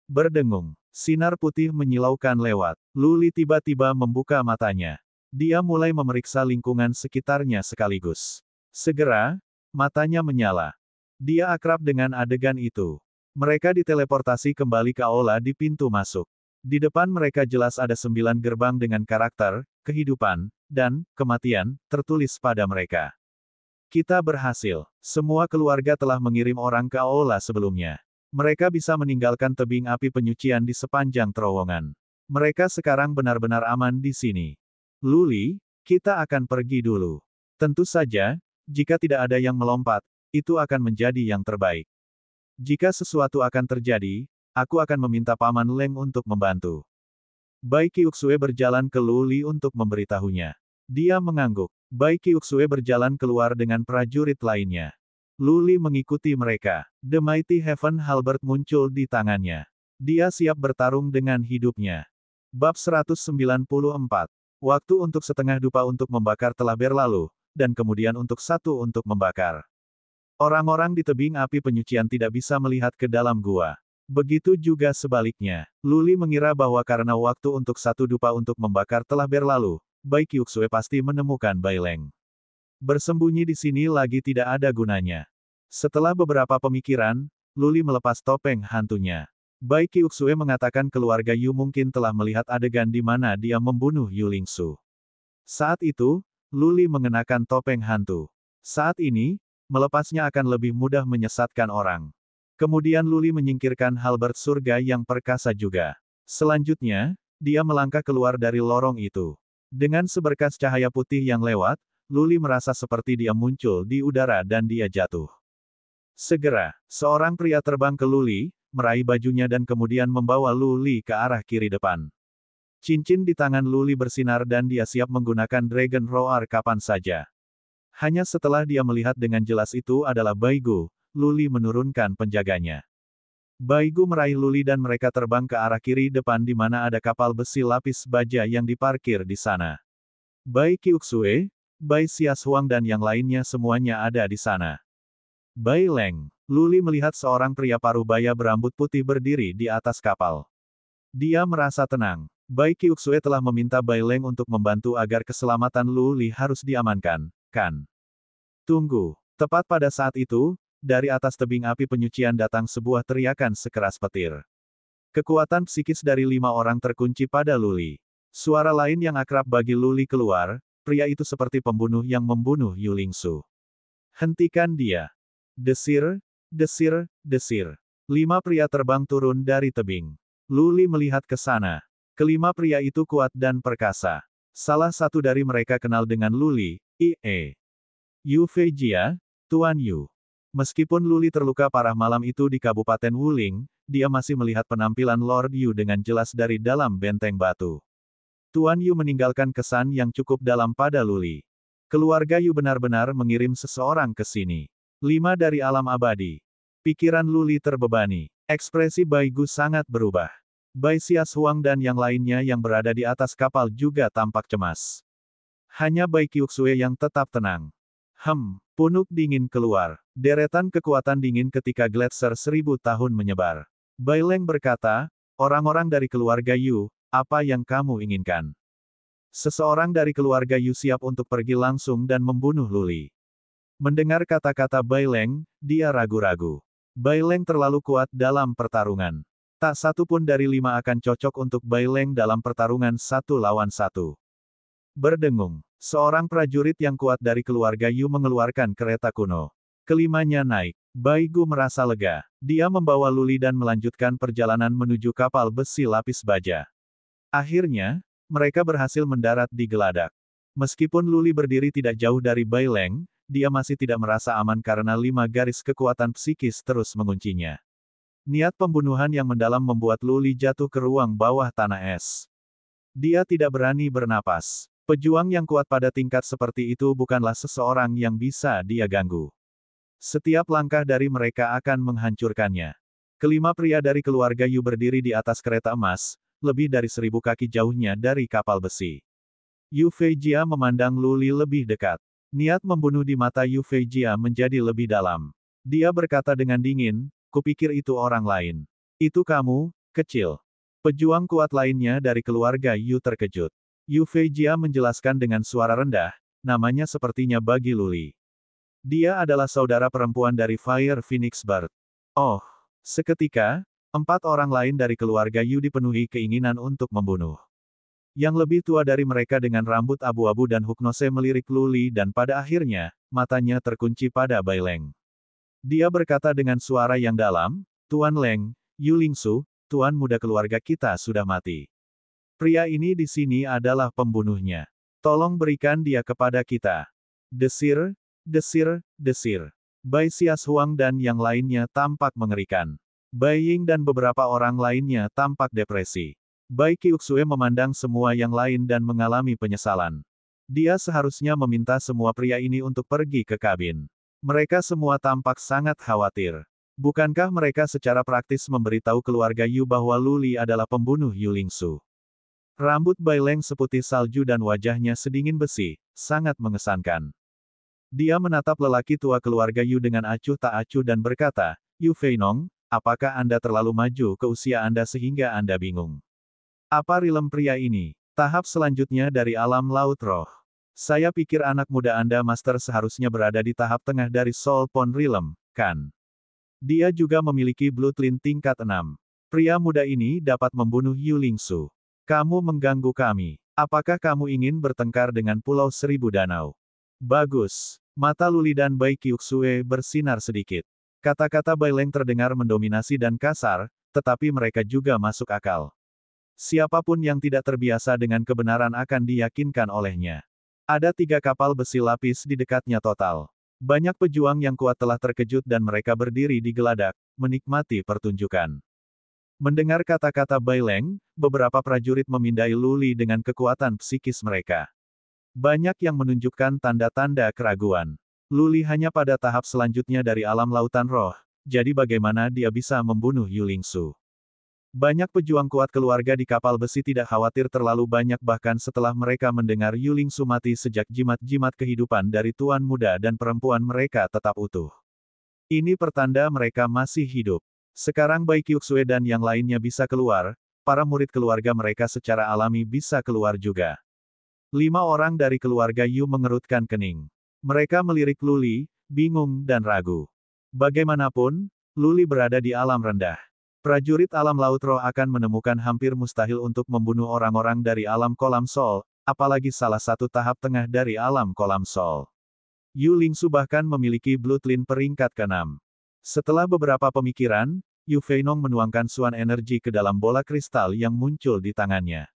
[SPEAKER 1] Berdengung, sinar putih menyilaukan lewat. Lu Li tiba-tiba membuka matanya. Dia mulai memeriksa lingkungan sekitarnya sekaligus. Segera, matanya menyala. Dia akrab dengan adegan itu. Mereka diteleportasi kembali ke aula di pintu masuk. Di depan mereka jelas ada 9 gerbang dengan karakter, kehidupan, dan kematian tertulis pada mereka. Kita berhasil. Semua keluarga telah mengirim orang ke aula sebelumnya. Mereka bisa meninggalkan tebing api penyucian di sepanjang terowongan. Mereka sekarang benar-benar aman di sini. Lu Li, kita akan pergi dulu. Tentu saja, jika tidak ada yang melompat, itu akan menjadi yang terbaik. Jika sesuatu akan terjadi, aku akan meminta Paman Leng untuk membantu. Bai Qiuxue berjalan ke Lu Li untuk memberitahunya. Dia mengangguk. Bai Qiuxue berjalan keluar dengan prajurit lainnya. Lu Li mengikuti mereka. The Mighty Heaven Halberd muncul di tangannya. Dia siap bertarung dengan hidupnya. Bab 194. Waktu untuk setengah dupa untuk membakar telah berlalu, dan kemudian untuk satu untuk membakar. Orang-orang di tebing api penyucian tidak bisa melihat ke dalam gua. Begitu juga sebaliknya. Lu Li mengira bahwa karena waktu untuk satu dupa untuk membakar telah berlalu, Bai Qiuxue pasti menemukan Bai Leng. Bersembunyi di sini lagi tidak ada gunanya. Setelah beberapa pemikiran, Lu Li melepas topeng hantunya. Bai Qiuxue mengatakan keluarga Yu mungkin telah melihat adegan di mana dia membunuh Yu Lingsu. Saat itu, Lu Li mengenakan topeng hantu. Saat ini, melepasnya akan lebih mudah menyesatkan orang. Kemudian Lu Li menyingkirkan halberd surga yang perkasa juga. Selanjutnya, dia melangkah keluar dari lorong itu. Dengan seberkas cahaya putih yang lewat, Lu Li merasa seperti dia muncul di udara dan dia jatuh. Segera, seorang pria terbang ke Lu Li, meraih bajunya dan kemudian membawa Lu Li ke arah kiri depan. Cincin di tangan Lu Li bersinar dan dia siap menggunakan Dragon Roar kapan saja. Hanya setelah dia melihat dengan jelas itu adalah Bai Gu, Lu Li menurunkan penjaganya. Bai Gu meraih Lu Li dan mereka terbang ke arah kiri depan di mana ada kapal besi lapis baja yang diparkir di sana. Bai Qiuxue, Bai Xiaohuang dan yang lainnya semuanya ada di sana. Bai Leng, Lu Li melihat seorang pria parubaya berambut putih berdiri di atas kapal. Dia merasa tenang. Bai Qiuxue telah meminta Bai Leng untuk membantu agar keselamatan Lu Li harus diamankan, kan? Tunggu. Tepat pada saat itu, dari atas tebing api penyucian datang sebuah teriakan sekeras petir. Kekuatan psikis dari 5 orang terkunci pada Lu Li. Suara lain yang akrab bagi Lu Li keluar, pria itu seperti pembunuh yang membunuh Yu Lingsu. Hentikan dia. Desir, desir, desir. 5 pria terbang turun dari tebing. Lu Li melihat ke sana. Kelima pria itu kuat dan perkasa. Salah satu dari mereka kenal dengan Lu Li, Yu Feijia, Tuan Yu. Meskipun Lu Li terluka parah malam itu di Kabupaten Wuling, dia masih melihat penampilan Lord Yu dengan jelas dari dalam benteng batu. Tuan Yu meninggalkan kesan yang cukup dalam pada Lu Li. Keluarga Yu benar-benar mengirim seseorang ke sini. 5 dari alam abadi. Pikiran Lu Li terbebani. Ekspresi Bai Gu sangat berubah. Bai Xiaohuang dan yang lainnya yang berada di atas kapal juga tampak cemas. Hanya Bai Qiuxue yang tetap tenang. Punuk dingin keluar. Deretan kekuatan dingin ketika gletser 1000 tahun menyebar. Bai Leng berkata, orang-orang dari keluarga Yu, apa yang kamu inginkan? Seseorang dari keluarga Yu siap untuk pergi langsung dan membunuh Lu Li. Mendengar kata-kata Bai Leng, dia ragu-ragu. Bai Leng terlalu kuat dalam pertarungan. Tak satu pun dari 5 akan cocok untuk Bai Leng dalam pertarungan 1 lawan 1. Berdengung. Seorang prajurit yang kuat dari keluarga Yu mengeluarkan kereta kuno. Kelimanya naik. Bai Gu merasa lega. Dia membawa Lu Li dan melanjutkan perjalanan menuju kapal besi lapis baja. Akhirnya, mereka berhasil mendarat di Geladak. Meskipun Lu Li berdiri tidak jauh dari Bai Leng, dia masih tidak merasa aman karena 5 garis kekuatan psikis terus menguncinya. Niat pembunuhan yang mendalam membuat Lu Li jatuh ke ruang bawah tanah es. Dia tidak berani bernapas. Pejuang yang kuat pada tingkat seperti itu bukanlah seseorang yang bisa dia ganggu. Setiap langkah dari mereka akan menghancurkannya. Kelima pria dari keluarga Yu berdiri di atas kereta emas, lebih dari 1000 kaki jauhnya dari kapal besi. Yu Feijia memandang Luli lebih dekat. Niat membunuh di mata Yu Feijia menjadi lebih dalam. Dia berkata dengan dingin, kupikir itu orang lain. Itu kamu, kecil. Pejuang kuat lainnya dari keluarga Yu terkejut. Yu Feijia menjelaskan dengan suara rendah, namanya sepertinya bagi Luli. Dia adalah saudara perempuan dari Fire Phoenix Bird. Oh, seketika, 4 orang lain dari keluarga Yu dipenuhi keinginan untuk membunuh. Yang lebih tua dari mereka dengan rambut abu-abu dan huknose melirik Luli dan pada akhirnya, matanya terkunci pada Bai Leng. Dia berkata dengan suara yang dalam, Tuan Leng, Yu Lingsu, tuan muda keluarga kita sudah mati. Pria ini di sini adalah pembunuhnya. Tolong berikan dia kepada kita. Desir, desir, desir. Bai Xiashuang dan yang lainnya tampak mengerikan. Bai Ying dan beberapa orang lainnya tampak depresi. Bai Qiuxue memandang semua yang lain dan mengalami penyesalan. Dia seharusnya meminta semua pria ini untuk pergi ke kabin. Mereka semua tampak sangat khawatir. Bukankah mereka secara praktis memberitahu keluarga Yu bahwa Luli adalah pembunuh Yu Lingsu? Rambut Bai Leng seputih salju dan wajahnya sedingin besi, sangat mengesankan. Dia menatap lelaki tua keluarga Yu dengan acuh tak acuh dan berkata, Yu Feinong, apakah Anda terlalu maju ke usia Anda sehingga Anda bingung? Apa rilem pria ini? Tahap selanjutnya dari alam laut roh. Saya pikir anak muda Anda Master seharusnya berada di tahap tengah dari Soul Pond Realm, kan? Dia juga memiliki Bloodline tingkat 6. Pria muda ini dapat membunuh Yu Lingsu. Kamu mengganggu kami. Apakah kamu ingin bertengkar dengan Pulau Seribu Danau? Bagus. Mata Luli dan Bai Qiuxue bersinar sedikit. Kata-kata Bai Leng terdengar mendominasi dan kasar, tetapi mereka juga masuk akal. Siapapun yang tidak terbiasa dengan kebenaran akan diyakinkan olehnya. Ada 3 kapal besi lapis di dekatnya total. Banyak pejuang yang kuat telah terkejut dan mereka berdiri di geladak, menikmati pertunjukan. Mendengar kata-kata Bai Leng, beberapa prajurit memindai Luli dengan kekuatan psikis mereka. Banyak yang menunjukkan tanda-tanda keraguan. Luli hanya pada tahap selanjutnya dari alam lautan roh, jadi bagaimana dia bisa membunuh Yu Lingsu? Banyak pejuang kuat keluarga di kapal besi tidak khawatir terlalu banyak bahkan setelah mereka mendengar Yu Lingsu mati sejak jimat-jimat kehidupan dari tuan muda dan perempuan mereka tetap utuh. Ini pertanda mereka masih hidup. Sekarang Bai Qiuxue dan yang lainnya bisa keluar, para murid keluarga mereka secara alami bisa keluar juga. 5 orang dari keluarga Yu mengerutkan kening. Mereka melirik Luli, bingung dan ragu. Bagaimanapun, Luli berada di alam rendah. Prajurit alam laut roh akan menemukan hampir mustahil untuk membunuh orang-orang dari alam kolam Sol, apalagi salah satu tahap tengah dari alam kolam Sol. Yu Lingsu bahkan memiliki Bloodline peringkat ke-6. Setelah beberapa pemikiran, Yu Feinong menuangkan suan energi ke dalam bola kristal yang muncul di tangannya.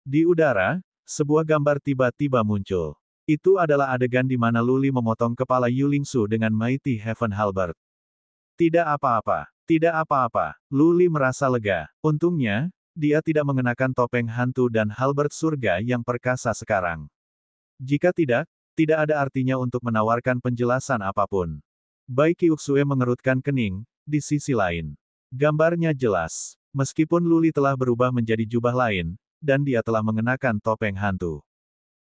[SPEAKER 1] Di udara, sebuah gambar tiba-tiba muncul. Itu adalah adegan di mana Luli memotong kepala Yu Lingsu dengan Mighty Heaven Halberd. Tidak apa-apa. Tidak apa-apa. Luli merasa lega. Untungnya, dia tidak mengenakan topeng hantu dan halberd surga yang perkasa sekarang. Jika tidak, tidak ada artinya untuk menawarkan penjelasan apapun. Bai Qiuxue mengerutkan kening, di sisi lain. Gambarnya jelas. Meskipun Luli telah berubah menjadi jubah lain, dan dia telah mengenakan topeng hantu.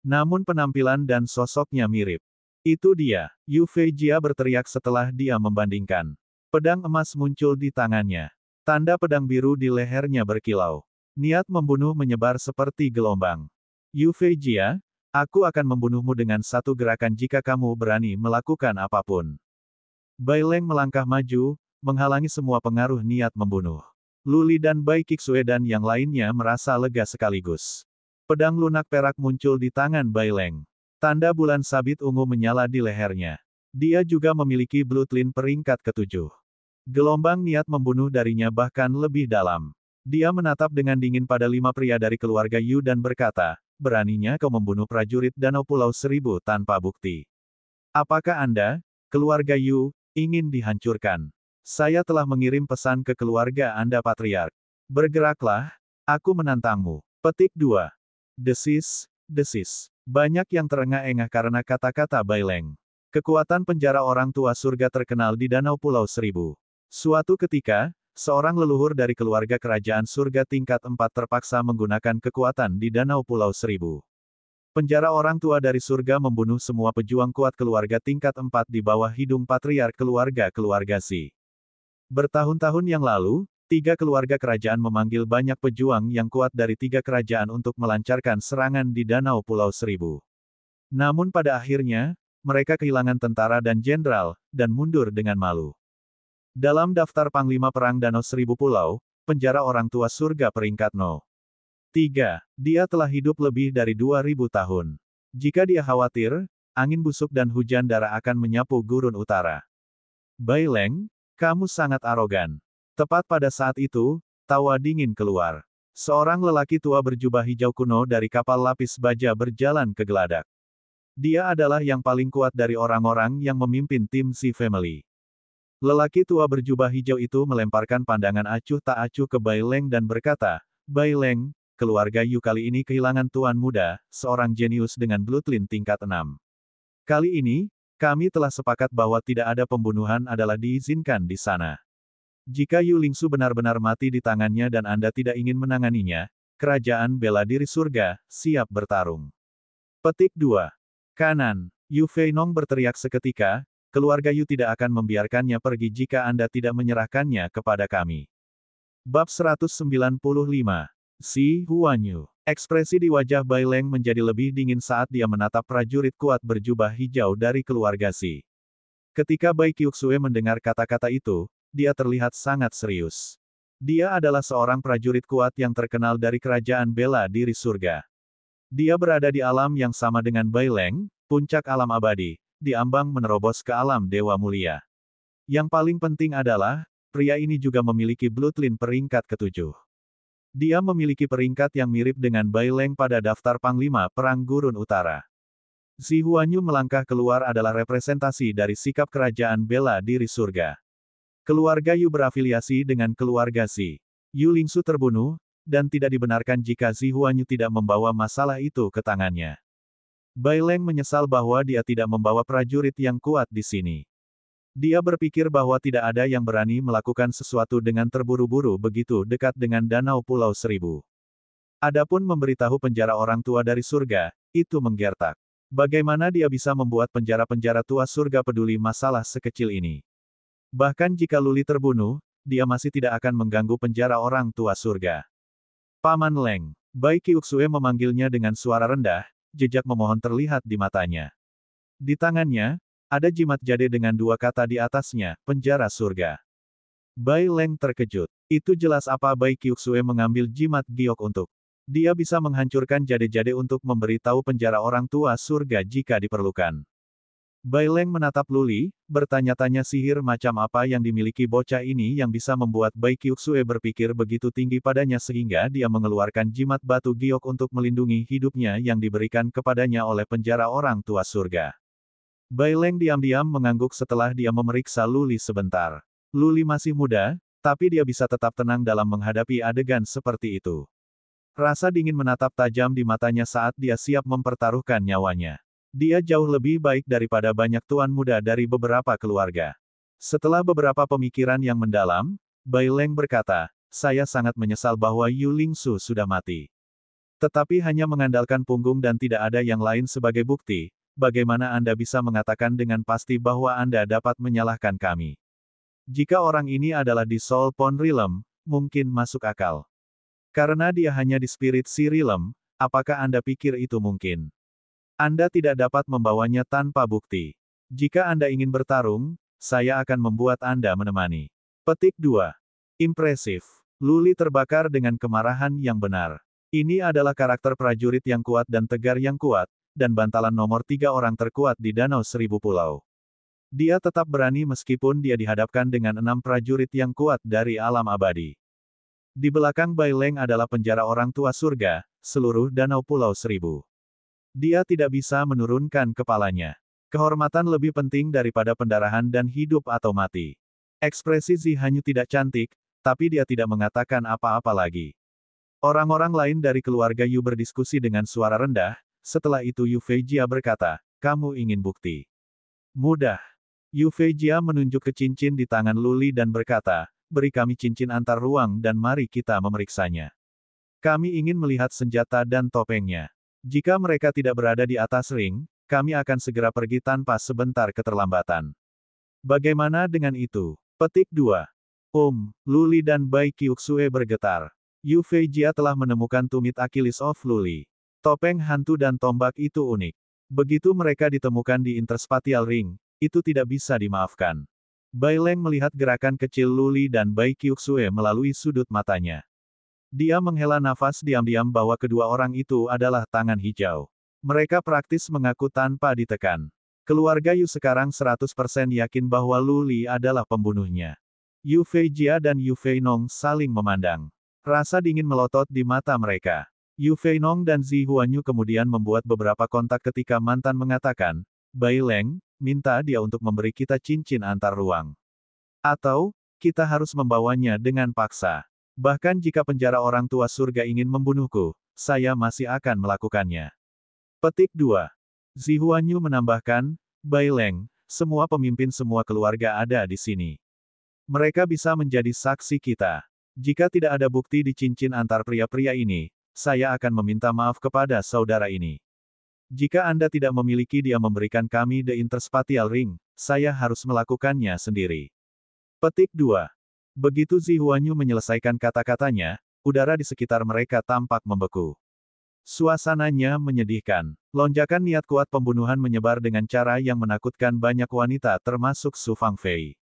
[SPEAKER 1] Namun penampilan dan sosoknya mirip. Itu dia. Yu Feijia berteriak setelah dia membandingkan. Pedang emas muncul di tangannya. Tanda pedang biru di lehernya berkilau. Niat membunuh menyebar seperti gelombang. Yu Feijia, aku akan membunuhmu dengan satu gerakan jika kamu berani melakukan apapun. Bai Leng melangkah maju, menghalangi semua pengaruh niat membunuh. Luli dan Bai Qiuxue dan yang lainnya merasa lega sekaligus. Pedang lunak perak muncul di tangan Bai Leng. Tanda bulan sabit ungu menyala di lehernya. Dia juga memiliki Bloodline peringkat ke-7. Gelombang niat membunuh darinya bahkan lebih dalam. Dia menatap dengan dingin pada 5 pria dari keluarga Yu dan berkata, beraninya kau membunuh prajurit Danau Pulau Seribu tanpa bukti. Apakah Anda, keluarga Yu, ingin dihancurkan? Saya telah mengirim pesan ke keluarga Anda Patriark. Bergeraklah, aku menantangmu. Petik 2. Desis, desis. Banyak yang terengah-engah karena kata-kata Bai Leng. Kekuatan penjara orang tua surga terkenal di Danau Pulau Seribu. Suatu ketika, Seorang leluhur dari keluarga kerajaan surga tingkat 4 terpaksa menggunakan kekuatan di Danau Pulau Seribu. Penjara orang tua dari surga membunuh semua pejuang kuat keluarga tingkat 4 di bawah hidung patriark keluarga-keluarga Si. Bertahun-tahun yang lalu, 3 keluarga kerajaan memanggil banyak pejuang yang kuat dari 3 kerajaan untuk melancarkan serangan di Danau Pulau Seribu. Namun pada akhirnya, mereka kehilangan tentara dan jenderal, dan mundur dengan malu. Dalam daftar Panglima Perang Danau Seribu Pulau, penjara orang tua surga peringkat No. 3. Dia telah hidup lebih dari 2000 tahun. Jika dia khawatir, angin busuk dan hujan darah akan menyapu gurun utara. Bai Leng, kamu sangat arogan. Tepat pada saat itu, tawa dingin keluar. Seorang lelaki tua berjubah hijau kuno dari kapal lapis baja berjalan ke geladak. Dia adalah yang paling kuat dari orang-orang yang memimpin tim Si Family. Lelaki tua berjubah hijau itu melemparkan pandangan acuh tak acuh ke Bai Leng dan berkata, Bai Leng, keluarga Yu kali ini kehilangan tuan muda, seorang jenius dengan bloodline tingkat 6. Kali ini, kami telah sepakat bahwa tidak ada pembunuhan adalah diizinkan di sana. Jika Yu Lingsu benar-benar mati di tangannya dan Anda tidak ingin menanganinya, kerajaan bela diri surga, siap bertarung. Petik 2. Kanan, Yu Feinong berteriak seketika, keluarga Yu tidak akan membiarkannya pergi jika Anda tidak menyerahkannya kepada kami. Bab 195. Si Huanyu. Ekspresi di wajah Bai Leng menjadi lebih dingin saat dia menatap prajurit kuat berjubah hijau dari keluarga Si. Ketika Bai Qiuxue mendengar kata-kata itu, dia terlihat sangat serius. Dia adalah seorang prajurit kuat yang terkenal dari kerajaan bela diri surga. Dia berada di alam yang sama dengan Bai Leng, puncak alam abadi, diambang menerobos ke alam dewa mulia. Yang paling penting adalah, pria ini juga memiliki bloodline peringkat ke-7. Dia memiliki peringkat yang mirip dengan Bai Leng pada daftar Panglima Perang Gurun Utara. Zi Huanyu melangkah keluar adalah representasi dari sikap kerajaan bela diri surga. Keluarga Yu berafiliasi dengan keluarga Si. Yu Lingsu terbunuh, dan tidak dibenarkan jika Zi Huanyu tidak membawa masalah itu ke tangannya. Bai Leng menyesal bahwa dia tidak membawa prajurit yang kuat di sini. Dia berpikir bahwa tidak ada yang berani melakukan sesuatu dengan terburu-buru begitu dekat dengan Danau Pulau Seribu. Adapun memberitahu penjara orang tua dari surga, itu menggertak. Bagaimana dia bisa membuat penjara-penjara tua surga peduli masalah sekecil ini? Bahkan jika Luli terbunuh, dia masih tidak akan mengganggu penjara orang tua surga. Paman Leng, Bai Qiuxue memanggilnya dengan suara rendah, jejak memohon terlihat di matanya. Di tangannya, ada jimat jade dengan 2 kata di atasnya, penjara surga. Bai Leng terkejut. Itu jelas apa Bai Qiuxue mengambil jimat giok untuk. Dia bisa menghancurkan jade-jade untuk memberi tahu penjara orang tua surga jika diperlukan. Bai Leng menatap Luli, bertanya-tanya sihir macam apa yang dimiliki bocah ini yang bisa membuat Bai Qiuxue berpikir begitu tinggi padanya sehingga dia mengeluarkan jimat batu giok untuk melindungi hidupnya yang diberikan kepadanya oleh penjara orang tua surga. Bai Leng diam-diam mengangguk setelah dia memeriksa Luli sebentar. Luli masih muda, tapi dia bisa tetap tenang dalam menghadapi adegan seperti itu. Rasa dingin menatap tajam di matanya saat dia siap mempertaruhkan nyawanya. Dia jauh lebih baik daripada banyak tuan muda dari beberapa keluarga. Setelah beberapa pemikiran yang mendalam, Bai Leng berkata, saya sangat menyesal bahwa Yu Lingsu sudah mati. Tetapi hanya mengandalkan punggung dan tidak ada yang lain sebagai bukti, bagaimana Anda bisa mengatakan dengan pasti bahwa Anda dapat menyalahkan kami? Jika orang ini adalah di Soul Pond Realm, mungkin masuk akal. Karena dia hanya di Spirit Sea Realm, apakah Anda pikir itu mungkin? Anda tidak dapat membawanya tanpa bukti. Jika Anda ingin bertarung, saya akan membuat Anda menemani. Petik 2. Impresif. Luli terbakar dengan kemarahan yang benar. Ini adalah karakter prajurit yang kuat dan tegar yang kuat, dan bantalan nomor 3 orang terkuat di Danau Seribu Pulau. Dia tetap berani meskipun dia dihadapkan dengan 6 prajurit yang kuat dari alam abadi. Di belakang Bai Leng adalah penjara orang tua surga, seluruh Danau Pulau Seribu. Dia tidak bisa menurunkan kepalanya. Kehormatan lebih penting daripada pendarahan dan hidup atau mati. Ekspresi Zi Hanyu tidak cantik, tapi dia tidak mengatakan apa-apa lagi. Orang-orang lain dari keluarga Yu berdiskusi dengan suara rendah, setelah itu Yu Feijia berkata, kamu ingin bukti? Mudah. Yu Feijia menunjuk ke cincin di tangan Luli dan berkata, beri kami cincin antar ruang dan mari kita memeriksanya. Kami ingin melihat senjata dan topengnya. Jika mereka tidak berada di atas ring, kami akan segera pergi tanpa sebentar keterlambatan. Bagaimana dengan itu? Petik 2. Luli dan Bai Qiuxue bergetar. Yu Feijia telah menemukan tumit Achilles of Luli. Topeng hantu dan tombak itu unik. Begitu mereka ditemukan di Interspatial Ring, itu tidak bisa dimaafkan. Bai Leng melihat gerakan kecil Luli dan Bai Qiuxue melalui sudut matanya. Dia menghela nafas diam-diam bahwa kedua orang itu adalah tangan hijau. Mereka praktis mengaku tanpa ditekan. Keluarga Yu sekarang 100% yakin bahwa Luli adalah pembunuhnya. Yu Feijia dan Yu Feinong saling memandang. Rasa dingin melotot di mata mereka. Yu Feinong dan Zi Huanyu kemudian membuat beberapa kontak ketika mantan mengatakan, Bai Leng, minta dia untuk memberi kita cincin antar ruang. Atau, kita harus membawanya dengan paksa. Bahkan jika penjara orang tua surga ingin membunuhku, saya masih akan melakukannya. Petik 2. Zi Huanyu menambahkan, Bai Leng, semua pemimpin semua keluarga ada di sini. Mereka bisa menjadi saksi kita. Jika tidak ada bukti di cincin antar pria-pria ini, saya akan meminta maaf kepada saudara ini. Jika Anda tidak memiliki dia memberikan kami The Interspatial Ring, saya harus melakukannya sendiri. Petik 2. Begitu Zi Huanyu menyelesaikan kata-katanya, udara di sekitar mereka tampak membeku. Suasananya menyedihkan. Lonjakan niat kuat pembunuhan menyebar dengan cara yang menakutkan banyak wanita termasuk Su Fangfei.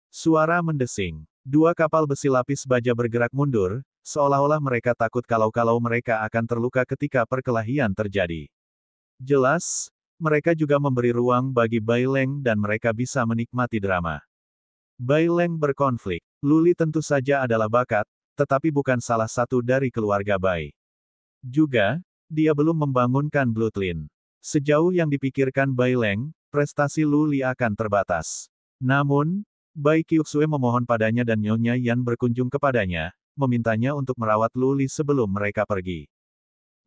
[SPEAKER 1] Suara mendesing. Dua kapal besi lapis baja bergerak mundur, seolah-olah mereka takut kalau mereka akan terluka ketika perkelahian terjadi. Jelas, mereka juga memberi ruang bagi Bai Leng dan mereka bisa menikmati drama. Bai Leng berkonflik. Luli tentu saja adalah bakat, tetapi bukan salah satu dari keluarga Bai. Juga, dia belum membangunkan Bloodline. Sejauh yang dipikirkan Bai Leng, prestasi Luli akan terbatas. Namun, Bai Qiuxue memohon padanya dan Nyonya Yan berkunjung kepadanya, memintanya untuk merawat Luli sebelum mereka pergi.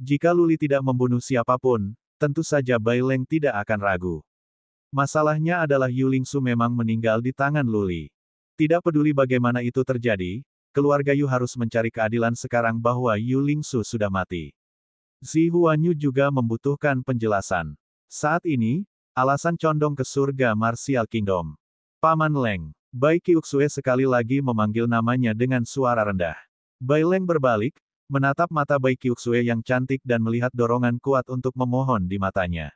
[SPEAKER 1] Jika Luli tidak membunuh siapapun, tentu saja Bai Leng tidak akan ragu. Masalahnya adalah Yu Lingsu memang meninggal di tangan Luli. Tidak peduli bagaimana itu terjadi, keluarga Yu harus mencari keadilan sekarang bahwa Yu Lingsu sudah mati. Zi Huanyu juga membutuhkan penjelasan. Saat ini, alasan condong ke surga Martial Kingdom. Paman Leng. Bai Qiuxue sekali lagi memanggil namanya dengan suara rendah. Bai Leng berbalik, menatap mata Bai Qiuxue yang cantik dan melihat dorongan kuat untuk memohon di matanya.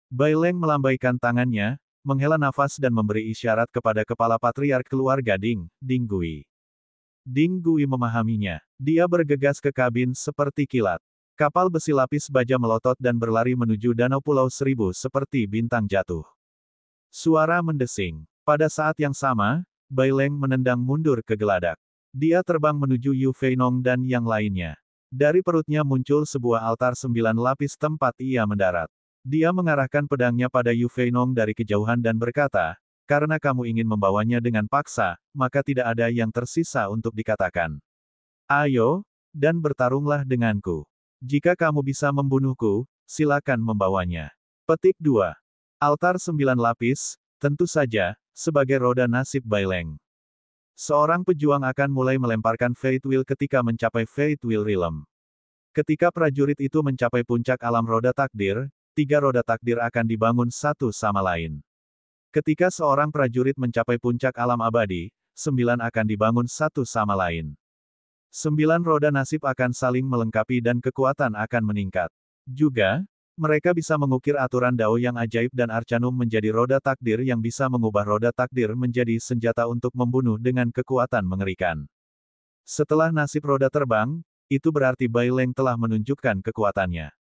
[SPEAKER 1] Bai Leng melambaikan tangannya, menghela nafas dan memberi isyarat kepada kepala patriark keluarga Ding Gui. Ding Gui memahaminya. Dia bergegas ke kabin seperti kilat. Kapal besi lapis baja melotot dan berlari menuju Danau Pulau Seribu seperti bintang jatuh. Suara mendesing. Pada saat yang sama, Bai Leng menendang mundur ke geladak. Dia terbang menuju Yu Feinong dan yang lainnya. Dari perutnya muncul sebuah altar 9 lapis tempat ia mendarat. Dia mengarahkan pedangnya pada Yu Feinong dari kejauhan dan berkata, karena kamu ingin membawanya dengan paksa, maka tidak ada yang tersisa untuk dikatakan. Ayo, dan bertarunglah denganku. Jika kamu bisa membunuhku, silakan membawanya. Petik 2. Altar 9 lapis, tentu saja, sebagai roda nasib Bai Leng. Seorang pejuang akan mulai melemparkan Fate Wheel ketika mencapai Fate Wheel Realm. Ketika prajurit itu mencapai puncak alam roda takdir, 3 roda takdir akan dibangun satu sama lain. Ketika seorang prajurit mencapai puncak alam abadi, 9 akan dibangun satu sama lain. 9 roda nasib akan saling melengkapi dan kekuatan akan meningkat. Juga, mereka bisa mengukir aturan Dao yang ajaib dan Arcanum menjadi roda takdir yang bisa mengubah roda takdir menjadi senjata untuk membunuh dengan kekuatan mengerikan. Setelah nasib roda terbang, itu berarti Bai Leng telah menunjukkan kekuatannya.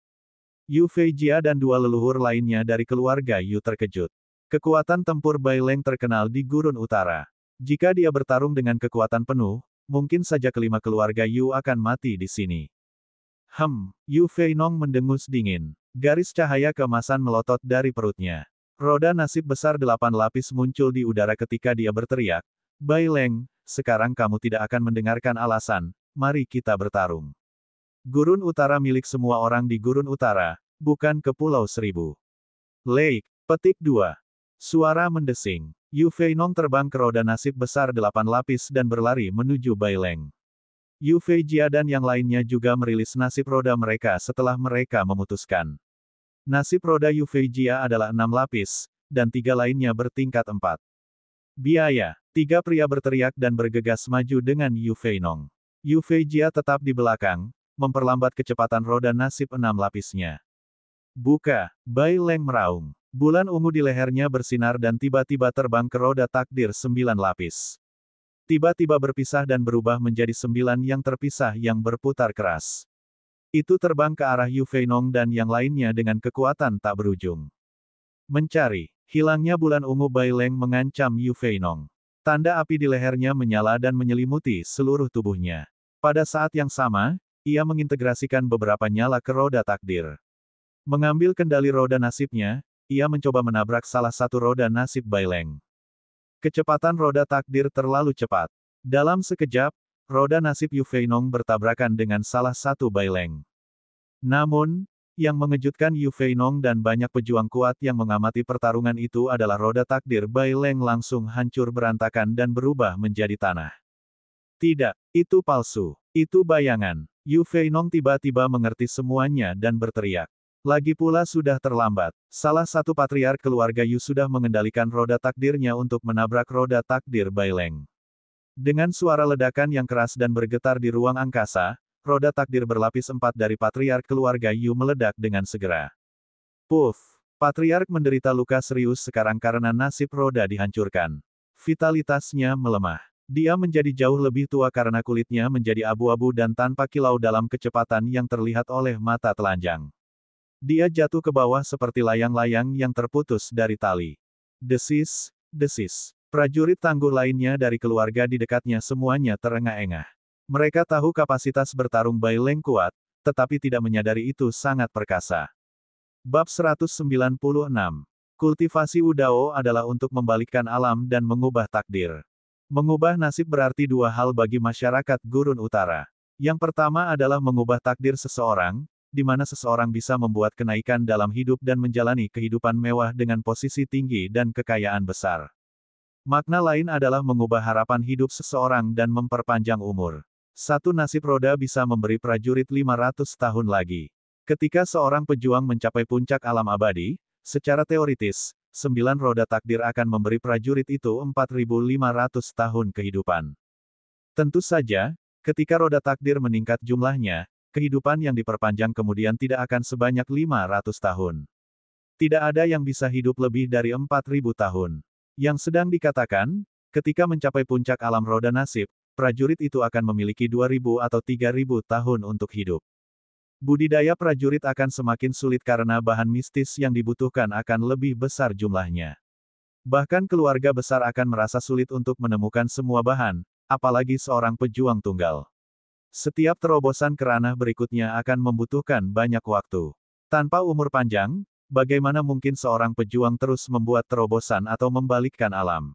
[SPEAKER 1] Yu Feijia dan 2 leluhur lainnya dari keluarga Yu terkejut. Kekuatan tempur Bai Leng terkenal di Gurun Utara. Jika dia bertarung dengan kekuatan penuh, mungkin saja kelima keluarga Yu akan mati di sini. Yu Feinong mendengus dingin. Garis cahaya keemasan melotot dari perutnya. Roda nasib besar 8 lapis muncul di udara ketika dia berteriak, Bai Leng, sekarang kamu tidak akan mendengarkan alasan, mari kita bertarung. Gurun Utara milik semua orang di Gurun Utara, bukan ke Pulau Seribu. Lake, petik 2. Suara mendesing. Yu Feinong terbang ke roda nasib besar 8 lapis dan berlari menuju Baileng. Yu Feijia dan yang lainnya juga merilis nasib roda mereka setelah mereka memutuskan. Nasib roda Yu Feijia adalah 6 lapis, dan 3 lainnya bertingkat 4. Biaya. 3 pria berteriak dan bergegas maju dengan Yu Feinong. Yu Feijia tetap di belakang, memperlambat kecepatan roda nasib 6 lapisnya. Buka. Baileng meraung. Bulan ungu di lehernya bersinar dan tiba-tiba terbang ke roda takdir 9 lapis. Tiba-tiba berpisah dan berubah menjadi 9 yang terpisah yang berputar keras. Itu terbang ke arah Yu Feinong dan yang lainnya dengan kekuatan tak berujung. Mencari. Hilangnya bulan ungu Baileng mengancam Yu Feinong. Tanda api di lehernya menyala dan menyelimuti seluruh tubuhnya. Pada saat yang sama, ia mengintegrasikan beberapa nyala ke roda takdir. Mengambil kendali roda nasibnya, ia mencoba menabrak salah satu roda nasib Baileng. Kecepatan roda takdir terlalu cepat. Dalam sekejap, roda nasib Yu Feinong bertabrakan dengan salah satu Baileng. Namun, yang mengejutkan Yu Feinong dan banyak pejuang kuat yang mengamati pertarungan itu adalah roda takdir Baileng langsung hancur berantakan dan berubah menjadi tanah. Tidak, itu palsu. Itu bayangan. Yu Feinong tiba-tiba mengerti semuanya dan berteriak. Lagi pula sudah terlambat. Salah satu patriark keluarga Yu sudah mengendalikan roda takdirnya untuk menabrak roda takdir Baileng. Dengan suara ledakan yang keras dan bergetar di ruang angkasa, roda takdir berlapis 4 dari patriark keluarga Yu meledak dengan segera. Puff! Patriark menderita luka serius sekarang karena nasib roda dihancurkan. Vitalitasnya melemah. Dia menjadi jauh lebih tua karena kulitnya menjadi abu-abu dan tanpa kilau dalam kecepatan yang terlihat oleh mata telanjang. Dia jatuh ke bawah seperti layang-layang yang terputus dari tali. Desis, desis. Prajurit tangguh lainnya dari keluarga di dekatnya semuanya terengah-engah. Mereka tahu kapasitas bertarung Baileng kuat, tetapi tidak menyadari itu sangat perkasa. Bab 196. Kultivasi Wudao adalah untuk membalikkan alam dan mengubah takdir. Mengubah nasib berarti dua hal bagi masyarakat Gurun Utara. Yang pertama adalah mengubah takdir seseorang, di mana seseorang bisa membuat kenaikan dalam hidup dan menjalani kehidupan mewah dengan posisi tinggi dan kekayaan besar. Makna lain adalah mengubah harapan hidup seseorang dan memperpanjang umur. Satu nasib roda bisa memberi prajurit 500 tahun lagi. Ketika seorang pejuang mencapai puncak alam abadi, secara teoritis, 9 roda takdir akan memberi prajurit itu 4.500 tahun kehidupan. Tentu saja, ketika roda takdir meningkat jumlahnya, kehidupan yang diperpanjang kemudian tidak akan sebanyak 500 tahun. Tidak ada yang bisa hidup lebih dari 4.000 tahun. Yang sedang dikatakan, ketika mencapai puncak alam roda nasib, prajurit itu akan memiliki 2.000 atau 3.000 tahun untuk hidup. Budidaya prajurit akan semakin sulit karena bahan mistis yang dibutuhkan akan lebih besar jumlahnya. Bahkan keluarga besar akan merasa sulit untuk menemukan semua bahan, apalagi seorang pejuang tunggal. Setiap terobosan ke ranah berikutnya akan membutuhkan banyak waktu. Tanpa umur panjang, bagaimana mungkin seorang pejuang terus membuat terobosan atau membalikkan alam?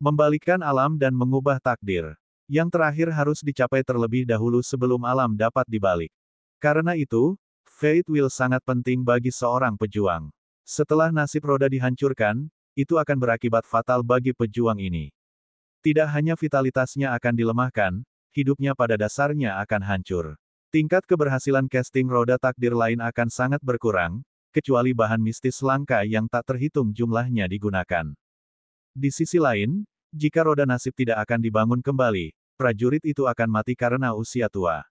[SPEAKER 1] Membalikkan alam dan mengubah takdir. Yang terakhir harus dicapai terlebih dahulu sebelum alam dapat dibalik. Karena itu, fate will sangat penting bagi seorang pejuang. Setelah nasib roda dihancurkan, itu akan berakibat fatal bagi pejuang ini. Tidak hanya vitalitasnya akan dilemahkan, hidupnya pada dasarnya akan hancur. Tingkat keberhasilan casting roda takdir lain akan sangat berkurang, kecuali bahan mistis langka yang tak terhitung jumlahnya digunakan. Di sisi lain, jika roda nasib tidak akan dibangun kembali, prajurit itu akan mati karena usia tua.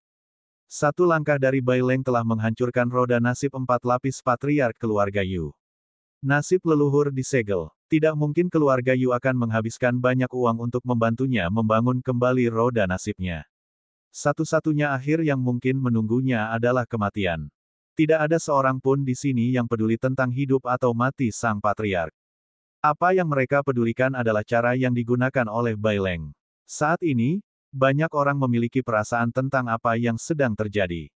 [SPEAKER 1] Satu langkah dari Baileng telah menghancurkan roda nasib 4 lapis patriark keluarga Yu. Nasib leluhur disegel. Tidak mungkin keluarga Yu akan menghabiskan banyak uang untuk membantunya membangun kembali roda nasibnya. Satu-satunya akhir yang mungkin menunggunya adalah kematian. Tidak ada seorang pun di sini yang peduli tentang hidup atau mati sang patriark. Apa yang mereka pedulikan adalah cara yang digunakan oleh Baileng. Saat ini, banyak orang memiliki perasaan tentang apa yang sedang terjadi.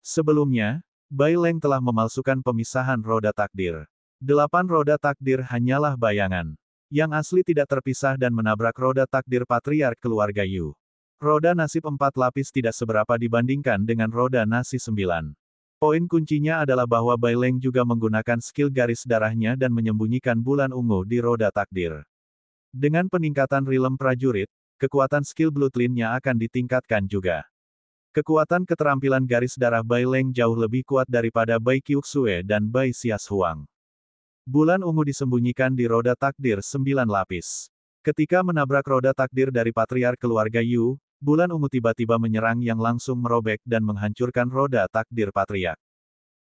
[SPEAKER 1] Sebelumnya, Baileng telah memalsukan pemisahan roda takdir. 8 roda takdir hanyalah bayangan. Yang asli tidak terpisah dan menabrak roda takdir patriark keluarga Yu. Roda nasib 4 lapis tidak seberapa dibandingkan dengan roda nasib 9. Poin kuncinya adalah bahwa Baileng juga menggunakan skill garis darahnya dan menyembunyikan bulan ungu di roda takdir. Dengan peningkatan rilem prajurit, kekuatan skill bloodline-nya akan ditingkatkan juga. Kekuatan keterampilan garis darah Bai Leng jauh lebih kuat daripada Bai Qiuxue dan Bai Xias Huang. Bulan ungu disembunyikan di roda takdir 9 lapis. Ketika menabrak roda takdir dari patriark keluarga Yu, bulan ungu tiba-tiba menyerang yang langsung merobek dan menghancurkan roda takdir patriark.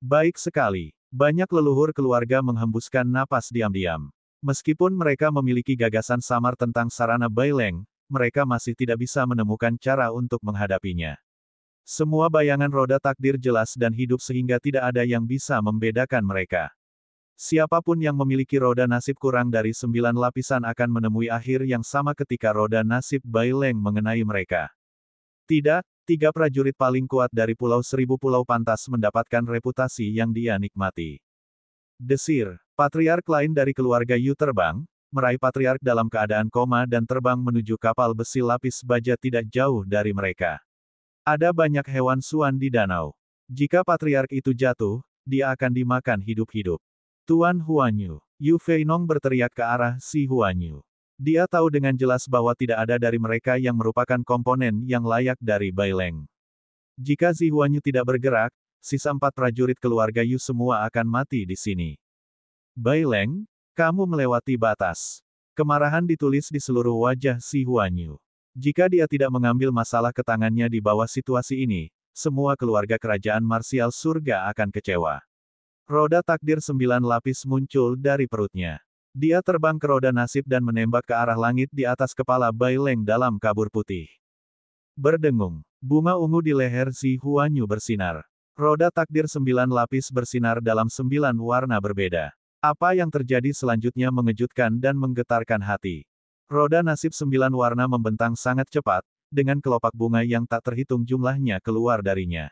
[SPEAKER 1] Baik sekali. Banyak leluhur keluarga menghembuskan napas diam-diam. Meskipun mereka memiliki gagasan samar tentang sarana Bai Leng, mereka masih tidak bisa menemukan cara untuk menghadapinya. Semua bayangan roda takdir jelas dan hidup sehingga tidak ada yang bisa membedakan mereka. Siapapun yang memiliki roda nasib kurang dari 9 lapisan akan menemui akhir yang sama ketika roda nasib Bai Leng mengenai mereka. Tidak, 3 prajurit paling kuat dari Pulau Seribu Pulau pantas mendapatkan reputasi yang dia nikmati. Desir, patriark lain dari keluarga Yu terbang, meraih patriark dalam keadaan koma dan terbang menuju kapal besi lapis baja tidak jauh dari mereka. Ada banyak hewan suan di danau. Jika patriark itu jatuh, dia akan dimakan hidup-hidup. Tuan Huanyu, Yu Feinong berteriak ke arah si Huanyu. Dia tahu dengan jelas bahwa tidak ada dari mereka yang merupakan komponen yang layak dari Bai Leng. Jika Zi Huanyu tidak bergerak, sisa 4 prajurit keluarga Yu semua akan mati di sini. Bai Leng, kamu melewati batas. Kemarahan ditulis di seluruh wajah si Huanyu. Jika dia tidak mengambil masalah ke tangannya di bawah situasi ini, semua keluarga kerajaan marsial surga akan kecewa. Roda takdir 9 lapis muncul dari perutnya. Dia terbang ke roda nasib dan menembak ke arah langit di atas kepala Bai Leng dalam kabur putih. Berdengung, bunga ungu di leher si Huanyu bersinar. Roda takdir 9 lapis bersinar dalam 9 warna berbeda. Apa yang terjadi selanjutnya mengejutkan dan menggetarkan hati. Roda nasib 9 warna membentang sangat cepat, dengan kelopak bunga yang tak terhitung jumlahnya keluar darinya.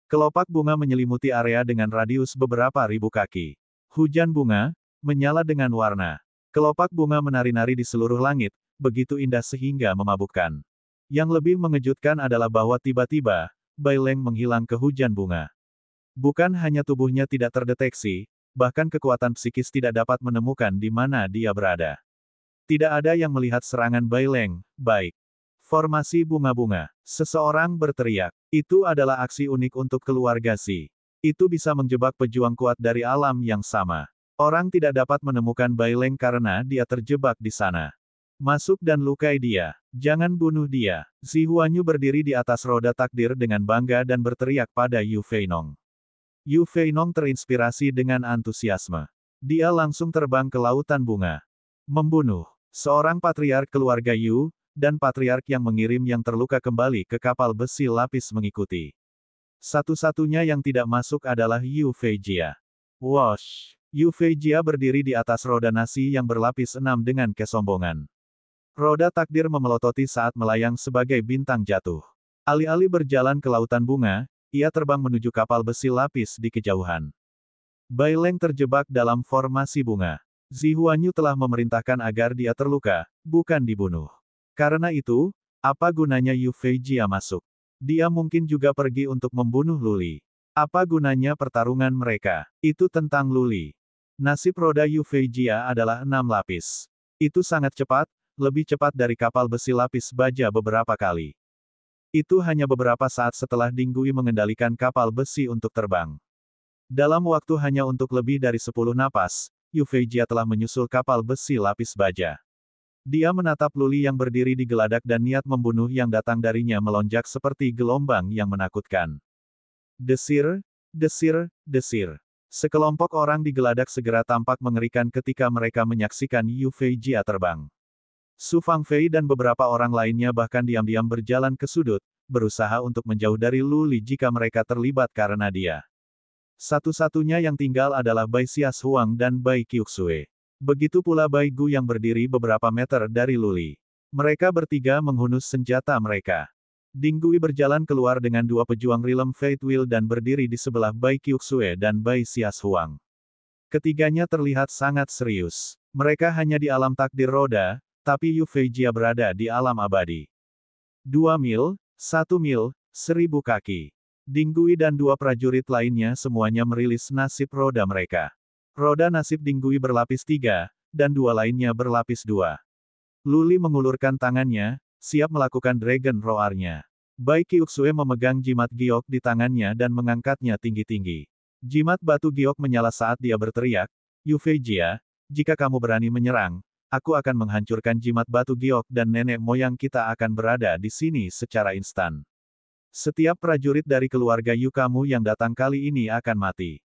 [SPEAKER 1] Kelopak bunga menyelimuti area dengan radius beberapa ribu kaki. Hujan bunga, menyala dengan warna. Kelopak bunga menari-nari di seluruh langit, begitu indah sehingga memabukkan. Yang lebih mengejutkan adalah bahwa tiba-tiba, Bai Leng menghilang ke hujan bunga. Bukan hanya tubuhnya tidak terdeteksi, bahkan kekuatan psikis tidak dapat menemukan di mana dia berada. Tidak ada yang melihat serangan Bai Leng, baik. Formasi bunga-bunga. Seseorang berteriak. Itu adalah aksi unik untuk keluarga Si. Itu bisa menjebak pejuang kuat dari alam yang sama. Orang tidak dapat menemukan Bai Leng karena dia terjebak di sana. Masuk dan lukai dia. Jangan bunuh dia. Zi Huanyu berdiri di atas roda takdir dengan bangga dan berteriak pada Yu Feinong. Yu Feinong terinspirasi dengan antusiasme. Dia langsung terbang ke lautan bunga. Membunuh. Seorang patriark keluarga Yu, dan patriark yang mengirim yang terluka kembali ke kapal besi lapis mengikuti. Satu-satunya yang tidak masuk adalah Yu Feijia. Wosh! Yu Feijia berdiri di atas roda nasi yang berlapis 6 dengan kesombongan. Roda takdir memelototi saat melayang sebagai bintang jatuh. Alih-alih berjalan ke lautan bunga, ia terbang menuju kapal besi lapis di kejauhan. Bai Leng terjebak dalam formasi bunga. Zi Huanyu telah memerintahkan agar dia terluka, bukan dibunuh. Karena itu, apa gunanya Yu Feijia masuk? Dia mungkin juga pergi untuk membunuh Luli. Apa gunanya pertarungan mereka? Itu tentang Luli. Nasib roda Yu Feijia adalah 6 lapis. Itu sangat cepat, lebih cepat dari kapal besi lapis baja beberapa kali. Itu hanya beberapa saat setelah Ding Gui mengendalikan kapal besi untuk terbang. Dalam waktu hanya untuk lebih dari 10 napas, Yu Feijia telah menyusul kapal besi lapis baja. Dia menatap Luli yang berdiri di geladak dan niat membunuh yang datang darinya melonjak seperti gelombang yang menakutkan. Desir, desir, desir. Sekelompok orang di geladak segera tampak mengerikan ketika mereka menyaksikan Yu Feijia terbang. Su Fangfei dan beberapa orang lainnya bahkan diam-diam berjalan ke sudut, berusaha untuk menjauh dari Luli jika mereka terlibat karena dia. Satu-satunya yang tinggal adalah Bai Xias Huang dan Bai Qiuxue. Begitu pula Bai Gu yang berdiri beberapa meter dari Luli. Mereka bertiga menghunus senjata mereka. Ding Gui berjalan keluar dengan 2 pejuang rilem Fate Wheel dan berdiri di sebelah Bai Qiuxue dan Bai Xias Huang. Ketiganya terlihat sangat serius. Mereka hanya di alam takdir roda, tapi Yu Feijia berada di alam abadi. 2 mil, 1 mil, 1000 kaki. Ding Gui dan 2 prajurit lainnya semuanya merilis nasib roda mereka. Roda nasib Ding Gui berlapis 3, dan 2 lainnya berlapis 2. Luli mengulurkan tangannya, siap melakukan Dragon Roar-nya. Bai Qiuxue memegang jimat giok di tangannya dan mengangkatnya tinggi-tinggi. Jimat batu giok menyala saat dia berteriak, Yu Feijia, jika kamu berani menyerang, aku akan menghancurkan jimat batu giok dan nenek moyang kita akan berada di sini secara instan. Setiap prajurit dari keluarga Yu kamu yang datang kali ini akan mati.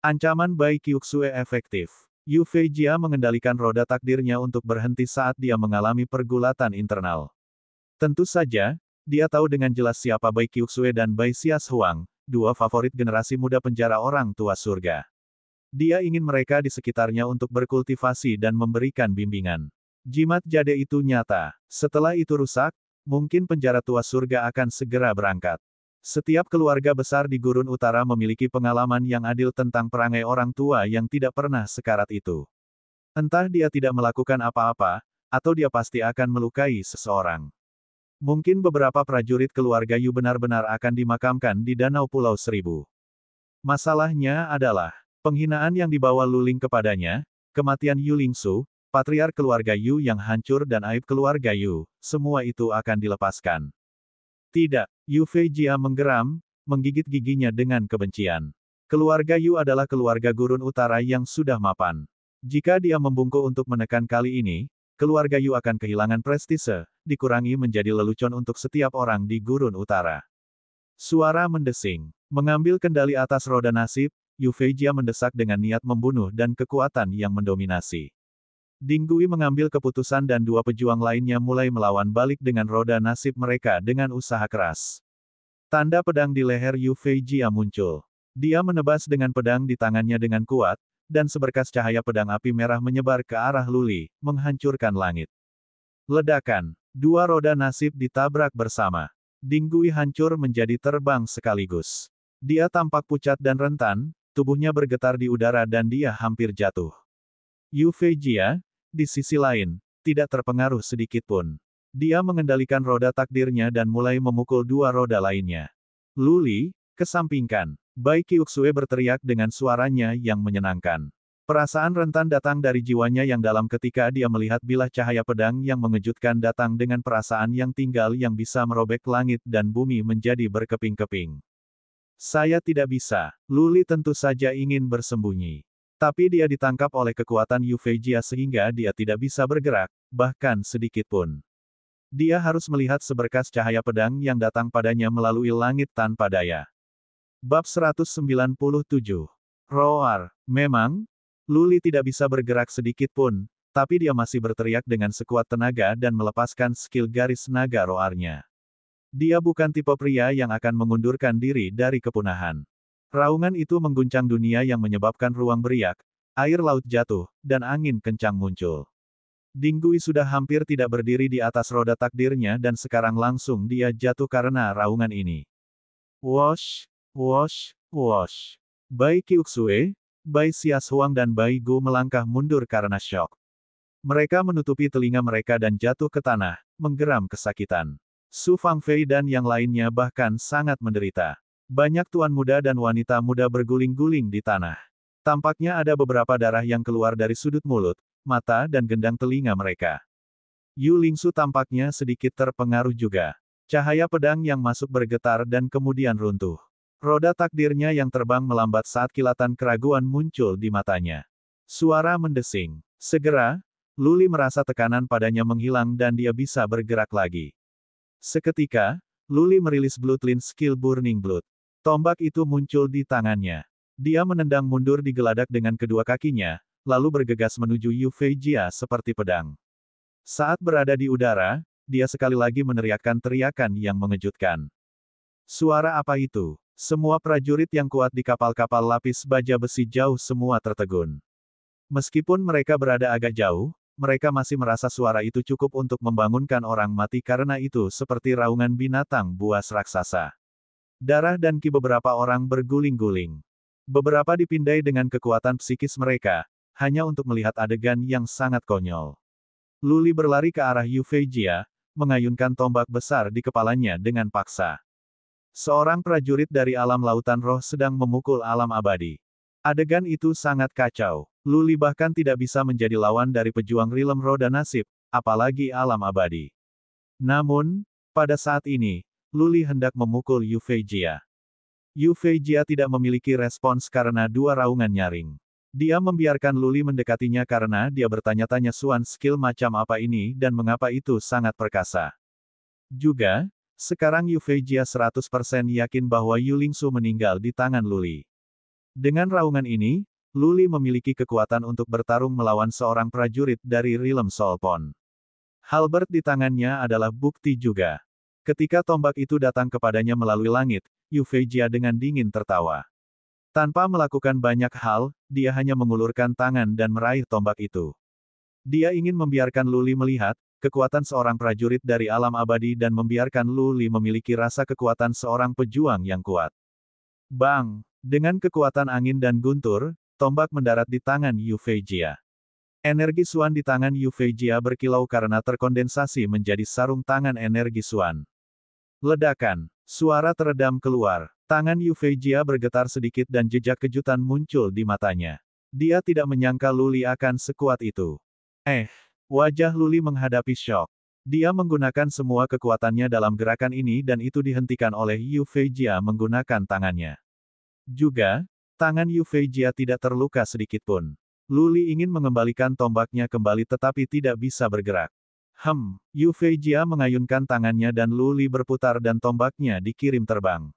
[SPEAKER 1] Ancaman Bai Qiuxue efektif. Yu Feijia mengendalikan roda takdirnya untuk berhenti saat dia mengalami pergulatan internal. Tentu saja, dia tahu dengan jelas siapa Bai Qiuxue dan Bai Xias Huang, dua favorit generasi muda penjara orang tua surga. Dia ingin mereka di sekitarnya untuk berkultivasi dan memberikan bimbingan. Jimat jade itu nyata. Setelah itu rusak, mungkin penjara tua surga akan segera berangkat. Setiap keluarga besar di Gurun Utara memiliki pengalaman yang adil tentang perangai orang tua yang tidak pernah sekarat itu. Entah dia tidak melakukan apa-apa, atau dia pasti akan melukai seseorang. Mungkin beberapa prajurit keluarga Yu benar-benar akan dimakamkan di Danau Pulau Seribu. Masalahnya adalah, penghinaan yang dibawa Luling kepadanya, kematian Yu Lingsu, patriark keluarga Yu yang hancur dan aib keluarga Yu, semua itu akan dilepaskan. Tidak, Yu Feijia menggeram, menggigit giginya dengan kebencian. Keluarga Yu adalah keluarga Gurun Utara yang sudah mapan. Jika dia membungkuk untuk menekan kali ini, keluarga Yu akan kehilangan prestise, dikurangi menjadi lelucon untuk setiap orang di Gurun Utara. Suara mendesing. Mengambil kendali atas roda nasib, Yu Feijia mendesak dengan niat membunuh dan kekuatan yang mendominasi. Ding Gui mengambil keputusan dan dua pejuang lainnya mulai melawan balik dengan roda nasib mereka dengan usaha keras. Tanda pedang di leher Yu Feijia muncul. Dia menebas dengan pedang di tangannya dengan kuat, dan seberkas cahaya pedang api merah menyebar ke arah Luli, menghancurkan langit. Ledakan. Dua roda nasib ditabrak bersama. Ding Gui hancur menjadi terbang sekaligus. Dia tampak pucat dan rentan, tubuhnya bergetar di udara dan dia hampir jatuh. Yu Feijia, di sisi lain, tidak terpengaruh sedikitpun. Dia mengendalikan roda takdirnya dan mulai memukul dua roda lainnya. Luli, kesampingkan. Bai Qiuxue berteriak dengan suaranya yang menyenangkan. Perasaan rentan datang dari jiwanya yang dalam ketika dia melihat bilah cahaya pedang yang mengejutkan datang dengan perasaan yang tinggal yang bisa merobek langit dan bumi menjadi berkeping-keping. Saya tidak bisa. Luli tentu saja ingin bersembunyi. Tapi dia ditangkap oleh kekuatan Yu Feijia sehingga dia tidak bisa bergerak, bahkan sedikit pun. Dia harus melihat seberkas cahaya pedang yang datang padanya melalui langit tanpa daya. Bab 197. Roar. Memang, Luli tidak bisa bergerak sedikit pun, tapi dia masih berteriak dengan sekuat tenaga dan melepaskan skill garis naga roarnya. Dia bukan tipe pria yang akan mengundurkan diri dari kepunahan. Raungan itu mengguncang dunia yang menyebabkan ruang beriak, air laut jatuh, dan angin kencang muncul. Ding Gui sudah hampir tidak berdiri di atas roda takdirnya dan sekarang langsung dia jatuh karena raungan ini. Wosh, wosh, wosh. Bai Qiuxue, Bai Xias Huang dan Bai Gu melangkah mundur karena syok. Mereka menutupi telinga mereka dan jatuh ke tanah, menggeram kesakitan. Su Fangfei dan yang lainnya bahkan sangat menderita. Banyak tuan muda dan wanita muda berguling-guling di tanah. Tampaknya ada beberapa darah yang keluar dari sudut mulut, mata dan gendang telinga mereka. Yu Lingsu tampaknya sedikit terpengaruh juga. Cahaya pedang yang masuk bergetar dan kemudian runtuh. Roda takdirnya yang terbang melambat saat kilatan keraguan muncul di matanya. Suara mendesing. Segera, Luli merasa tekanan padanya menghilang dan dia bisa bergerak lagi. Seketika, Luli merilis Bloodline skill Burning Blood. Tombak itu muncul di tangannya. Dia menendang mundur di geladak dengan kedua kakinya, lalu bergegas menuju Yu Feijia seperti pedang. Saat berada di udara, dia sekali lagi meneriakkan teriakan yang mengejutkan. Suara apa itu? Semua prajurit yang kuat di kapal-kapal lapis baja besi jauh semua tertegun. Meskipun mereka berada agak jauh, mereka masih merasa suara itu cukup untuk membangunkan orang mati karena itu seperti raungan binatang buas raksasa. Darah dan ki beberapa orang berguling-guling. Beberapa dipindai dengan kekuatan psikis mereka, hanya untuk melihat adegan yang sangat konyol. Luli berlari ke arah Yu Feijia, mengayunkan tombak besar di kepalanya dengan paksa. Seorang prajurit dari alam lautan roh sedang memukul alam abadi. Adegan itu sangat kacau. Luli bahkan tidak bisa menjadi lawan dari pejuang Rilem Roda Nasib, apalagi alam abadi. Namun, pada saat ini, Luli hendak memukul Yufei-Jia. Yufei-Jia tidak memiliki respons karena dua raungan nyaring. Dia membiarkan Luli mendekatinya karena dia bertanya-tanya Suan skill macam apa ini dan mengapa itu sangat perkasa. Juga, sekarang Yufei-Jia 100% yakin bahwa Yulingsu meninggal di tangan Luli. Dengan raungan ini, Luli memiliki kekuatan untuk bertarung melawan seorang prajurit dari Realm Soulpon. Halberd di tangannya adalah bukti juga. Ketika tombak itu datang kepadanya melalui langit, Yufei-Jia dengan dingin tertawa. Tanpa melakukan banyak hal, dia hanya mengulurkan tangan dan meraih tombak itu. Dia ingin membiarkan Luli melihat kekuatan seorang prajurit dari alam abadi dan membiarkan Luli memiliki rasa kekuatan seorang pejuang yang kuat. Bang! Dengan kekuatan angin dan guntur, tombak mendarat di tangan Yufei-Jia. Energi Suan di tangan Yufei-Jia berkilau karena terkondensasi menjadi sarung tangan energi Suan. Ledakan! Suara teredam keluar. Tangan Yufei-Jia bergetar sedikit dan jejak kejutan muncul di matanya. Dia tidak menyangka Luli akan sekuat itu. Wajah Luli menghadapi syok. Dia menggunakan semua kekuatannya dalam gerakan ini dan itu dihentikan oleh Yufei-Jia menggunakan tangannya. Juga, tangan Yufei-Jia tidak terluka sedikitpun. Luli ingin mengembalikan tombaknya kembali tetapi tidak bisa bergerak. Yufei-Jia mengayunkan tangannya dan Luli berputar dan tombaknya dikirim terbang.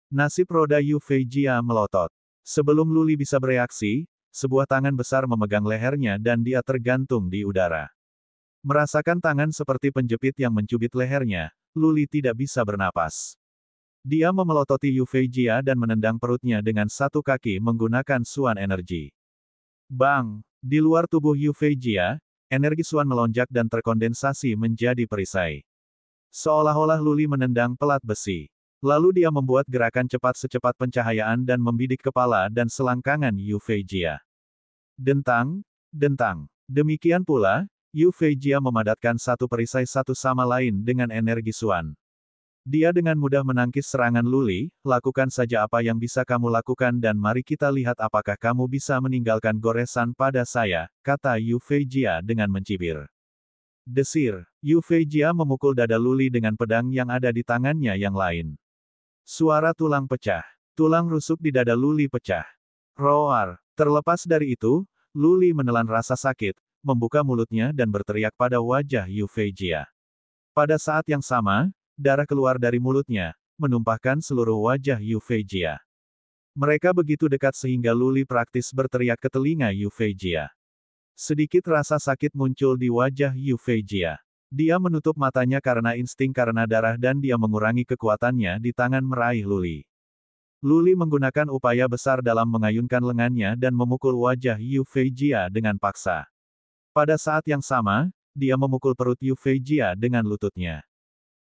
[SPEAKER 1] Nasib roda Yufei-Jia melotot. Sebelum Luli bisa bereaksi, sebuah tangan besar memegang lehernya dan dia tergantung di udara. Merasakan tangan seperti penjepit yang mencubit lehernya, Luli tidak bisa bernapas. Dia memelototi Yufei-Jia dan menendang perutnya dengan satu kaki menggunakan Suan energi. Bang! Di luar tubuh Yufei-Jia, energi Suan melonjak dan terkondensasi menjadi perisai. Seolah-olah Luli menendang pelat besi. Lalu dia membuat gerakan cepat secepat pencahayaan dan membidik kepala dan selangkangan Yufei-Jia. Dentang, dentang. Demikian pula, Yufei-Jia memadatkan satu perisai satu sama lain dengan energi Suan. Dia dengan mudah menangkis serangan Luli, lakukan saja apa yang bisa kamu lakukan dan mari kita lihat apakah kamu bisa meninggalkan goresan pada saya, kata Yufei-Jia dengan mencibir. Desir, Yufei-Jia memukul dada Luli dengan pedang yang ada di tangannya yang lain. Suara tulang pecah. Tulang rusuk di dada Luli pecah. Roar. Terlepas dari itu, Luli menelan rasa sakit, membuka mulutnya dan berteriak pada wajah Yufei-Jia. Pada saat yang sama, darah keluar dari mulutnya, menumpahkan seluruh wajah Yufei-Jia. Mereka begitu dekat sehingga Luli praktis berteriak ke telinga Yufei-Jia. Sedikit rasa sakit muncul di wajah Yufei-Jia. Dia menutup matanya karena insting karena darah dan dia mengurangi kekuatannya di tangan meraih Luli. Luli menggunakan upaya besar dalam mengayunkan lengannya dan memukul wajah Yufei-Jia dengan paksa. Pada saat yang sama, dia memukul perut Yufei-Jia dengan lututnya.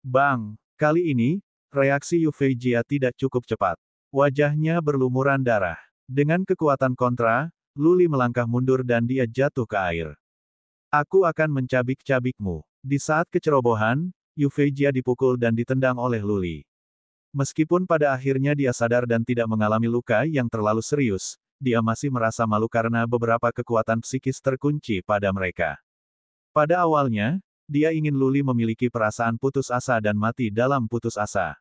[SPEAKER 1] Bang! Kali ini, reaksi Yufei-Jia tidak cukup cepat. Wajahnya berlumuran darah. Dengan kekuatan kontra, Luli melangkah mundur dan dia jatuh ke air. Aku akan mencabik-cabikmu. Di saat kecerobohan, Yufei-Jia dipukul dan ditendang oleh Luli. Meskipun pada akhirnya dia sadar dan tidak mengalami luka yang terlalu serius, dia masih merasa malu karena beberapa kekuatan psikis terkunci pada mereka. Pada awalnya, dia ingin Luli memiliki perasaan putus asa dan mati dalam putus asa.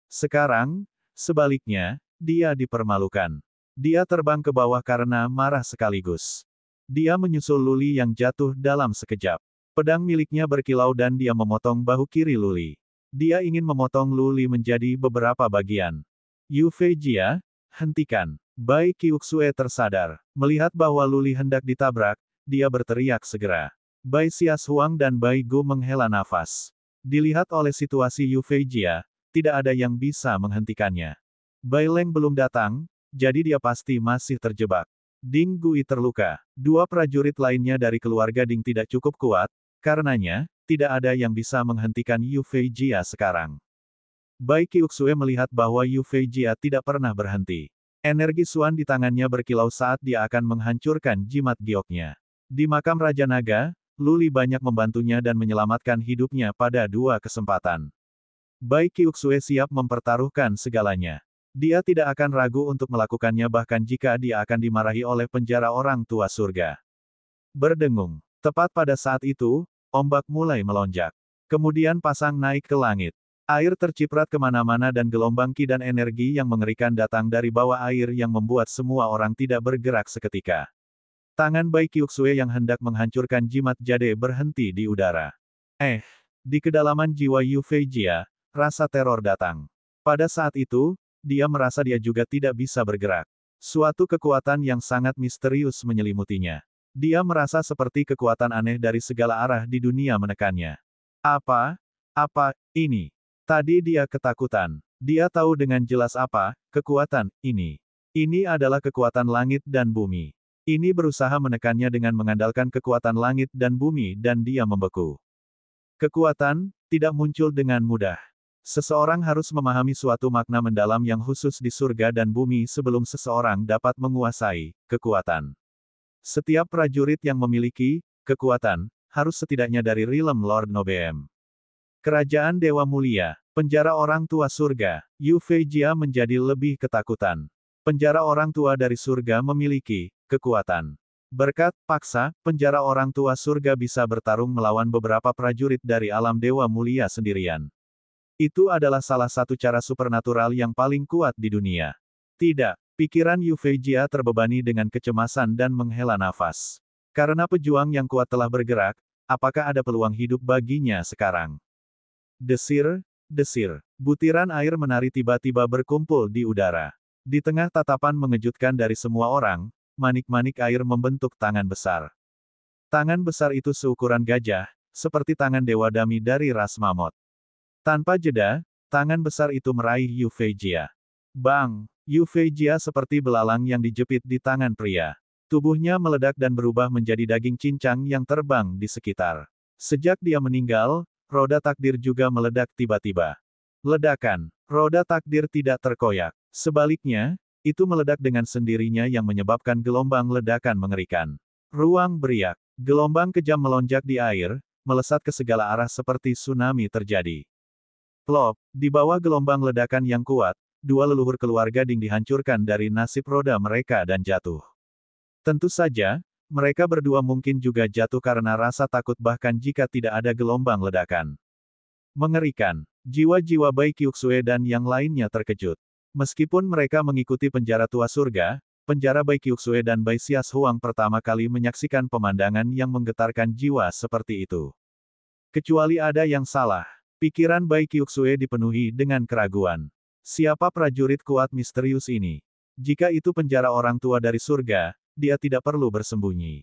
[SPEAKER 1] Sekarang, sebaliknya, dia dipermalukan. Dia terbang ke bawah karena marah sekaligus. Dia menyusul Luli yang jatuh dalam sekejap. Pedang miliknya berkilau dan dia memotong bahu kiri Luli. Dia ingin memotong Luli menjadi beberapa bagian. Yufei-Jia, hentikan. Bai Qiuxue tersadar. Melihat bahwa Luli hendak ditabrak, dia berteriak segera. Bai Xiaohuang dan Bai Gu menghela nafas. Dilihat oleh situasi Yufei-Jia, tidak ada yang bisa menghentikannya. Bai Leng belum datang, jadi dia pasti masih terjebak. Ding Gui terluka. Dua prajurit lainnya dari keluarga Ding tidak cukup kuat, karenanya, tidak ada yang bisa menghentikan Yufei-Jia sekarang. Bai Qiuxue melihat bahwa Yufei-Jia tidak pernah berhenti. Energi Suan di tangannya berkilau saat dia akan menghancurkan jimat gioknya. Di makam Raja Naga, Luli banyak membantunya dan menyelamatkan hidupnya pada dua kesempatan. Bai Qiuxue siap mempertaruhkan segalanya. Dia tidak akan ragu untuk melakukannya bahkan jika dia akan dimarahi oleh penjara orang tua surga. Berdengung. Tepat pada saat itu, ombak mulai melonjak. Kemudian pasang naik ke langit. Air terciprat kemana-mana dan gelombang ki dan energi yang mengerikan datang dari bawah air yang membuat semua orang tidak bergerak seketika. Tangan Bai Qiuxue yang hendak menghancurkan jimat jade berhenti di udara. Di kedalaman jiwa Yu Feijia, rasa teror datang. Pada saat itu, dia merasa dia juga tidak bisa bergerak. Suatu kekuatan yang sangat misterius menyelimutinya. Dia merasa seperti kekuatan aneh dari segala arah di dunia menekannya. Apa ini? Tadi dia ketakutan. Dia tahu dengan jelas apa kekuatan ini. Ini adalah kekuatan langit dan bumi. Ini berusaha menekannya dengan mengandalkan kekuatan langit dan bumi dan dia membeku. Kekuatan tidak muncul dengan mudah. Seseorang harus memahami suatu makna mendalam yang khusus di surga dan bumi sebelum seseorang dapat menguasai kekuatan. Setiap prajurit yang memiliki kekuatan harus setidaknya dari realm Lord Nobeem. Kerajaan Dewa Mulia, penjara orang tua surga, Yu Feijia menjadi lebih ketakutan. Penjara orang tua dari surga memiliki kekuatan. Berkat paksa, penjara orang tua surga bisa bertarung melawan beberapa prajurit dari alam Dewa Mulia sendirian. Itu adalah salah satu cara supernatural yang paling kuat di dunia. Tidak, pikiran Yu Feijia terbebani dengan kecemasan dan menghela nafas. Karena pejuang yang kuat telah bergerak, apakah ada peluang hidup baginya sekarang? Desir, butiran air menari tiba-tiba berkumpul di udara. Di tengah tatapan mengejutkan dari semua orang, manik-manik air membentuk tangan besar. Tangan besar itu seukuran gajah, seperti tangan Dewa Dami dari ras mamut. Tanpa jeda, tangan besar itu meraih Yu Feijia. Bang! Yu Feijia seperti belalang yang dijepit di tangan pria. Tubuhnya meledak dan berubah menjadi daging cincang yang terbang di sekitar. Sejak dia meninggal, roda takdir juga meledak tiba-tiba. Ledakan. Roda takdir tidak terkoyak. Sebaliknya, itu meledak dengan sendirinya yang menyebabkan gelombang ledakan mengerikan. Ruang beriak. Gelombang kejam melonjak di air, melesat ke segala arah seperti tsunami terjadi. Plop, di bawah gelombang ledakan yang kuat, dua leluhur keluarga Ding dihancurkan dari nasib roda mereka dan jatuh. Tentu saja, mereka berdua mungkin juga jatuh karena rasa takut bahkan jika tidak ada gelombang ledakan. Mengerikan. Jiwa-jiwa Bai Qiuxue dan yang lainnya terkejut. Meskipun mereka mengikuti penjara tua surga, penjara Bai Qiuxue dan Bai Xias Huang pertama kali menyaksikan pemandangan yang menggetarkan jiwa seperti itu. Kecuali ada yang salah. Pikiran Bai Qiuxue dipenuhi dengan keraguan. Siapa prajurit kuat misterius ini? Jika itu penjara orang tua dari surga, dia tidak perlu bersembunyi.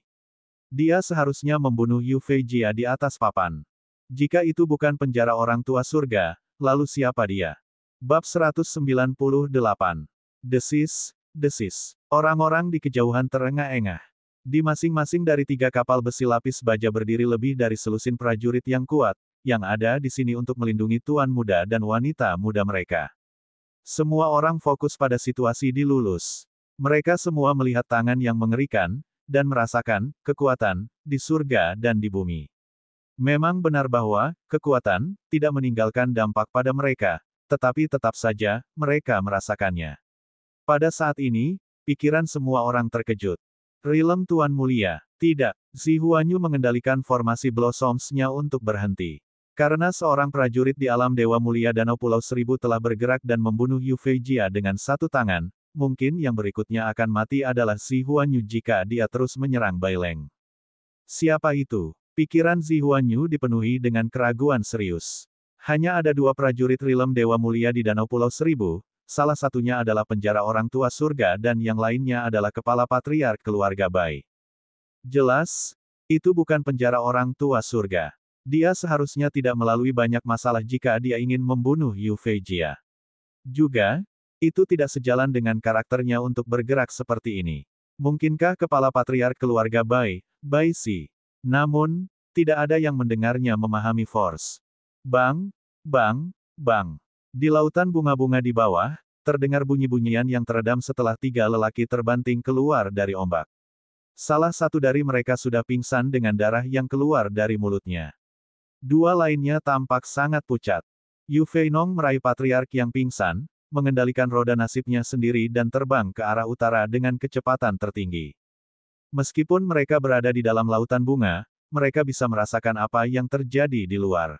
[SPEAKER 1] Dia seharusnya membunuh Yu Feijia di atas papan. Jika itu bukan penjara orang tua surga, lalu siapa dia? Bab 198. Desis. Orang-orang di kejauhan terengah-engah. Di masing-masing dari 3 kapal besi lapis baja berdiri lebih dari selusin prajurit yang kuat, yang ada di sini untuk melindungi tuan muda dan wanita muda mereka. Semua orang fokus pada situasi di Lulus. Mereka semua melihat tangan yang mengerikan, dan merasakan kekuatan di surga dan di bumi. Memang benar bahwa kekuatan tidak meninggalkan dampak pada mereka, tetapi tetap saja mereka merasakannya. Pada saat ini, pikiran semua orang terkejut. Realm Tuan Mulia, tidak. Zi Huanyu mengendalikan formasi Blossoms-nya untuk berhenti. Karena seorang prajurit di alam Dewa Mulia Danau Pulau Seribu telah bergerak dan membunuh Yu Feijia dengan satu tangan, mungkin yang berikutnya akan mati adalah Zi Huanyu jika dia terus menyerang Bai Leng. Siapa itu? Pikiran Zi Huanyu dipenuhi dengan keraguan serius. Hanya ada 2 prajurit realm Dewa Mulia di Danau Pulau Seribu, salah satunya adalah penjara orang tua surga dan yang lainnya adalah kepala patriark keluarga Bai. Jelas, itu bukan penjara orang tua surga. Dia seharusnya tidak melalui banyak masalah jika dia ingin membunuh Yu Feijia. Juga, itu tidak sejalan dengan karakternya untuk bergerak seperti ini. Mungkinkah kepala patriark keluarga Bai, Bai Si? Namun, tidak ada yang mendengarnya memahami force. Bang. Di lautan bunga-bunga di bawah, terdengar bunyi-bunyian yang teredam setelah 3 lelaki terbanting keluar dari ombak. Salah satu dari mereka sudah pingsan dengan darah yang keluar dari mulutnya. 2 lainnya tampak sangat pucat. Yu Feinong meraih patriark yang pingsan, mengendalikan roda nasibnya sendiri dan terbang ke arah utara dengan kecepatan tertinggi. Meskipun mereka berada di dalam lautan bunga, mereka bisa merasakan apa yang terjadi di luar.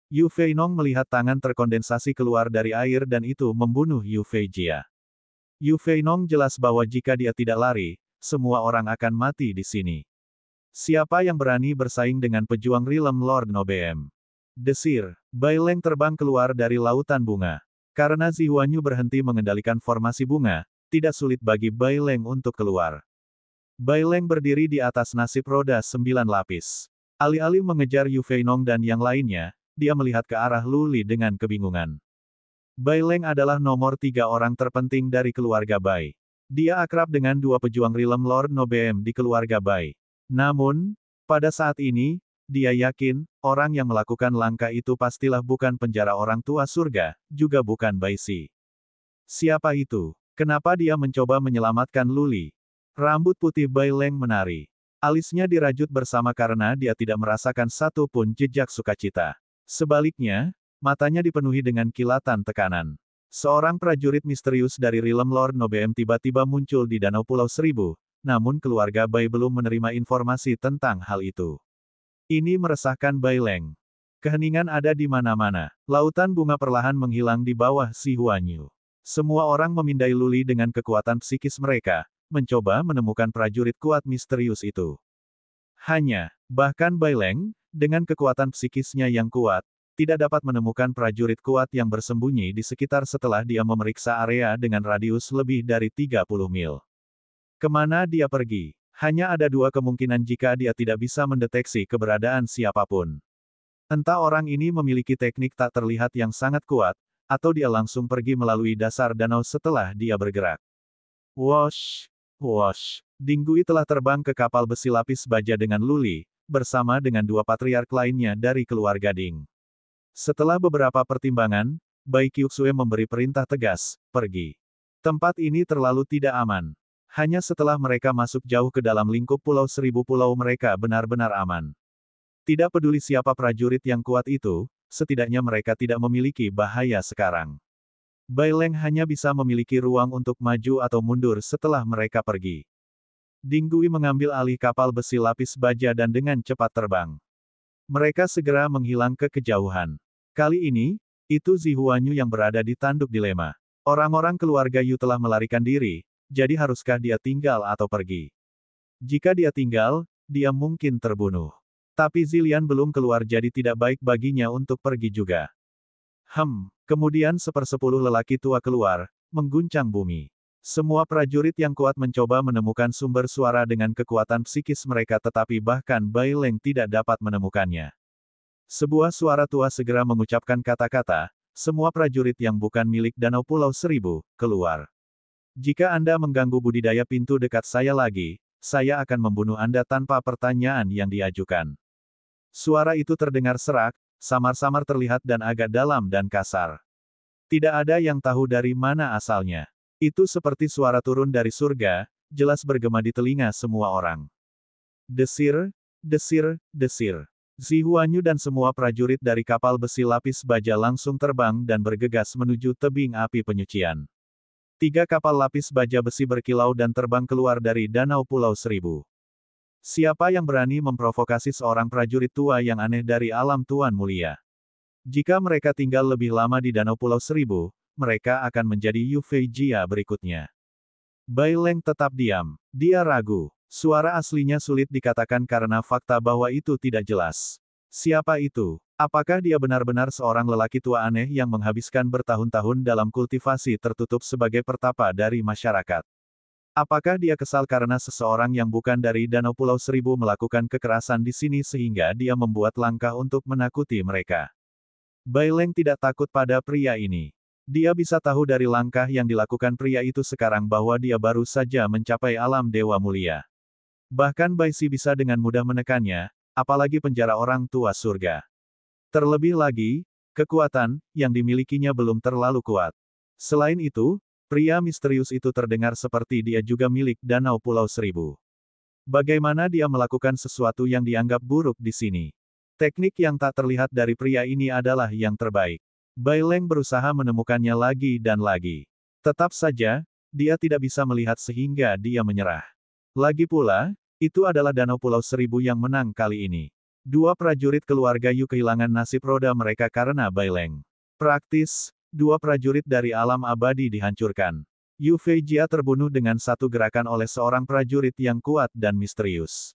[SPEAKER 1] Yu Feinong melihat tangan terkondensasi keluar dari air dan itu membunuh Yu Feijia. Yu Feinong jelas bahwa jika dia tidak lari, semua orang akan mati di sini. Siapa yang berani bersaing dengan pejuang Rilem Lord Nobem? Desir, Bai Leng terbang keluar dari lautan bunga. Karena Zi Huanyu berhenti mengendalikan formasi bunga, tidak sulit bagi Bai Leng untuk keluar. Bai Leng berdiri di atas nasib roda 9 lapis. Alih-alih mengejar Yu Feinong dan yang lainnya, dia melihat ke arah Lu Li dengan kebingungan. Bai Leng adalah nomor 3 orang terpenting dari keluarga Bai. Dia akrab dengan dua pejuang Rilem Lord Nobem di keluarga Bai. Namun, pada saat ini, dia yakin, orang yang melakukan langkah itu pastilah bukan penjara orang tua surga, juga bukan Bai Si. Siapa itu? Kenapa dia mencoba menyelamatkan Lu Li? Rambut putih Bai Leng menari. Alisnya dirajut bersama karena dia tidak merasakan satu pun jejak sukacita. Sebaliknya, matanya dipenuhi dengan kilatan tekanan. Seorang prajurit misterius dari Rilem Lord Nobem tiba-tiba muncul di Danau Pulau Seribu, namun keluarga Bai belum menerima informasi tentang hal itu. Ini meresahkan Bai Leng. Keheningan ada di mana-mana. Lautan bunga perlahan menghilang di bawah Zi Huanyu. Semua orang memindai Lu Li dengan kekuatan psikis mereka, mencoba menemukan prajurit kuat misterius itu. Bahkan Bai Leng, dengan kekuatan psikisnya yang kuat, tidak dapat menemukan prajurit kuat yang bersembunyi di sekitar setelah dia memeriksa area dengan radius lebih dari 30 mil. Kemana dia pergi? Hanya ada dua kemungkinan jika dia tidak bisa mendeteksi keberadaan siapapun. Entah orang ini memiliki teknik tak terlihat yang sangat kuat, atau dia langsung pergi melalui dasar danau setelah dia bergerak. Wosh! Wosh! Dinggui telah terbang ke kapal besi lapis baja dengan Lu Li, bersama dengan dua patriark lainnya dari keluarga Ding. Setelah beberapa pertimbangan, Bai Qiuxue memberi perintah tegas, pergi. Tempat ini terlalu tidak aman. Hanya setelah mereka masuk jauh ke dalam lingkup Pulau Seribu Pulau mereka benar-benar aman. Tidak peduli siapa prajurit yang kuat itu, setidaknya mereka tidak memiliki bahaya sekarang. Bai Leng hanya bisa memiliki ruang untuk maju atau mundur setelah mereka pergi. Dinggui mengambil alih kapal besi lapis baja dan dengan cepat terbang. Mereka segera menghilang ke kejauhan. Kali ini, itu Zi Huanyu yang berada di tanduk dilema. Orang-orang keluarga Yu telah melarikan diri, jadi haruskah dia tinggal atau pergi? Jika dia tinggal, dia mungkin terbunuh. Tapi Zilian belum keluar jadi tidak baik baginya untuk pergi juga. Kemudian 1/10 lelaki tua keluar, mengguncang bumi. Semua prajurit yang kuat mencoba menemukan sumber suara dengan kekuatan psikis mereka tetapi bahkan Bai Leng tidak dapat menemukannya. Sebuah suara tua segera mengucapkan kata-kata, semua prajurit yang bukan milik Danau Pulau Seribu, keluar. Jika Anda mengganggu budidaya pintu dekat saya lagi, saya akan membunuh Anda tanpa pertanyaan yang diajukan. Suara itu terdengar serak, samar-samar terlihat dan agak dalam dan kasar. Tidak ada yang tahu dari mana asalnya. Itu seperti suara turun dari surga, jelas bergema di telinga semua orang. Desir, desir, desir. Zi Huanyu dan semua prajurit dari kapal besi lapis baja langsung terbang dan bergegas menuju tebing api penyucian. 3 kapal lapis baja besi berkilau dan terbang keluar dari Danau Pulau Seribu. Siapa yang berani memprovokasi seorang prajurit tua yang aneh dari alam Tuan Mulia? Jika mereka tinggal lebih lama di Danau Pulau Seribu, mereka akan menjadi Yu Feijia berikutnya. Bai Leng tetap diam. Dia ragu. Suara aslinya sulit dikatakan karena fakta bahwa itu tidak jelas. Siapa itu? Apakah dia benar-benar seorang lelaki tua aneh yang menghabiskan bertahun-tahun dalam kultivasi tertutup sebagai pertapa dari masyarakat? Apakah dia kesal karena seseorang yang bukan dari Danau Pulau Seribu melakukan kekerasan di sini sehingga dia membuat langkah untuk menakuti mereka? Bai Leng tidak takut pada pria ini. Dia bisa tahu dari langkah yang dilakukan pria itu sekarang bahwa dia baru saja mencapai alam dewa mulia. Bahkan Bai Si bisa dengan mudah menekannya, apalagi penjara orang tua surga. Terlebih lagi, kekuatan yang dimilikinya belum terlalu kuat. Selain itu, pria misterius itu terdengar seperti dia juga milik Danau Pulau Seribu. Bagaimana dia melakukan sesuatu yang dianggap buruk di sini? Teknik yang tak terlihat dari pria ini adalah yang terbaik. Bai Leng berusaha menemukannya lagi dan lagi. Tetap saja, dia tidak bisa melihat sehingga dia menyerah. Lagi pula, Itu adalah Danau Pulau Seribu yang menang kali ini. Dua prajurit keluarga Yu kehilangan nasib roda mereka karena Bai Leng. Praktis, dua prajurit dari alam abadi dihancurkan. Yu Feijia terbunuh dengan satu gerakan oleh seorang prajurit yang kuat dan misterius.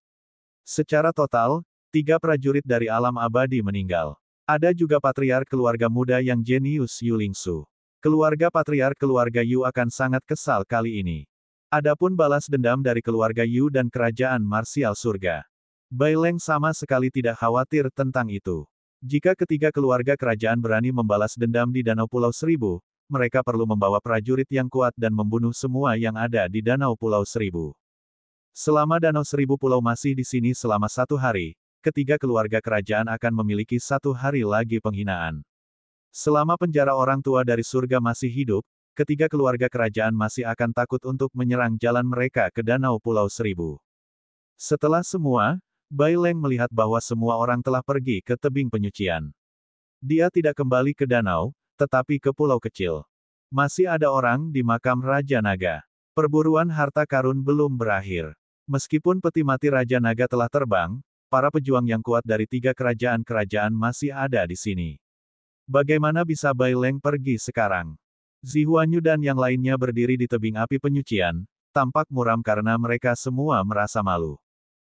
[SPEAKER 1] Secara total, 3 prajurit dari alam abadi meninggal. Ada juga patriark keluarga muda yang jenius Yu Lingsu. Keluarga patriark keluarga Yu akan sangat kesal kali ini. Adapun balas dendam dari keluarga Yu dan kerajaan marsial surga. Bai Leng sama sekali tidak khawatir tentang itu. Jika ketiga keluarga kerajaan berani membalas dendam di Danau Pulau Seribu, mereka perlu membawa prajurit yang kuat dan membunuh semua yang ada di Danau Pulau Seribu. Selama Danau Seribu Pulau masih di sini selama 1 hari, ketiga keluarga kerajaan akan memiliki 1 hari lagi penghinaan. Selama penjara orang tua dari surga masih hidup, ketiga keluarga kerajaan masih akan takut untuk menyerang jalan mereka ke Danau Pulau Seribu. Setelah semua, Bai Leng melihat bahwa semua orang telah pergi ke tebing penyucian. Dia tidak kembali ke danau, tetapi ke pulau kecil. Masih ada orang di makam Raja Naga. Perburuan harta karun belum berakhir. Meskipun peti mati Raja Naga telah terbang, para pejuang yang kuat dari 3 kerajaan-kerajaan masih ada di sini. Bagaimana bisa Bai Leng pergi sekarang? Zihuanyu dan yang lainnya berdiri di tebing api penyucian, tampak muram karena mereka semua merasa malu.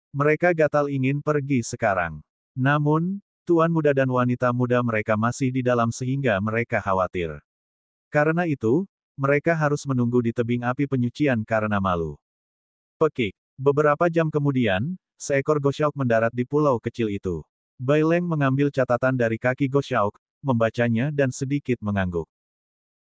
[SPEAKER 1] Mereka gatal ingin pergi sekarang. Namun, tuan muda dan wanita muda mereka masih di dalam sehingga mereka khawatir. Karena itu, mereka harus menunggu di tebing api penyucian karena malu. Pekik. Beberapa jam kemudian, seekor Goshaok mendarat di pulau kecil itu. Bai Leng mengambil catatan dari kaki Goshaok, membacanya dan sedikit mengangguk.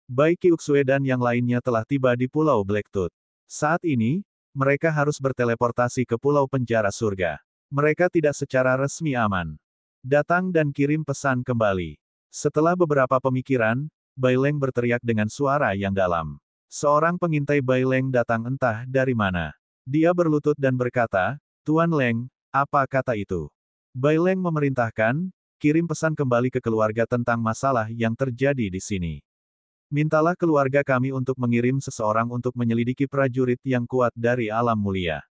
[SPEAKER 1] Bai Qiuxue dan yang lainnya telah tiba di Pulau Blacktooth. Saat ini, mereka harus berteleportasi ke Pulau Penjara Surga. Mereka tidak secara resmi aman. Datang dan kirim pesan kembali. Setelah beberapa pemikiran, Bai Leng berteriak dengan suara yang dalam. Seorang pengintai Bai Leng datang entah dari mana. Dia berlutut dan berkata, "Tuan Leng, apa kata itu?" Bai Leng memerintahkan, kirim pesan kembali ke keluarga tentang masalah yang terjadi di sini. Mintalah keluarga kami untuk mengirim seseorang untuk menyelidiki prajurit yang kuat dari alam mulia.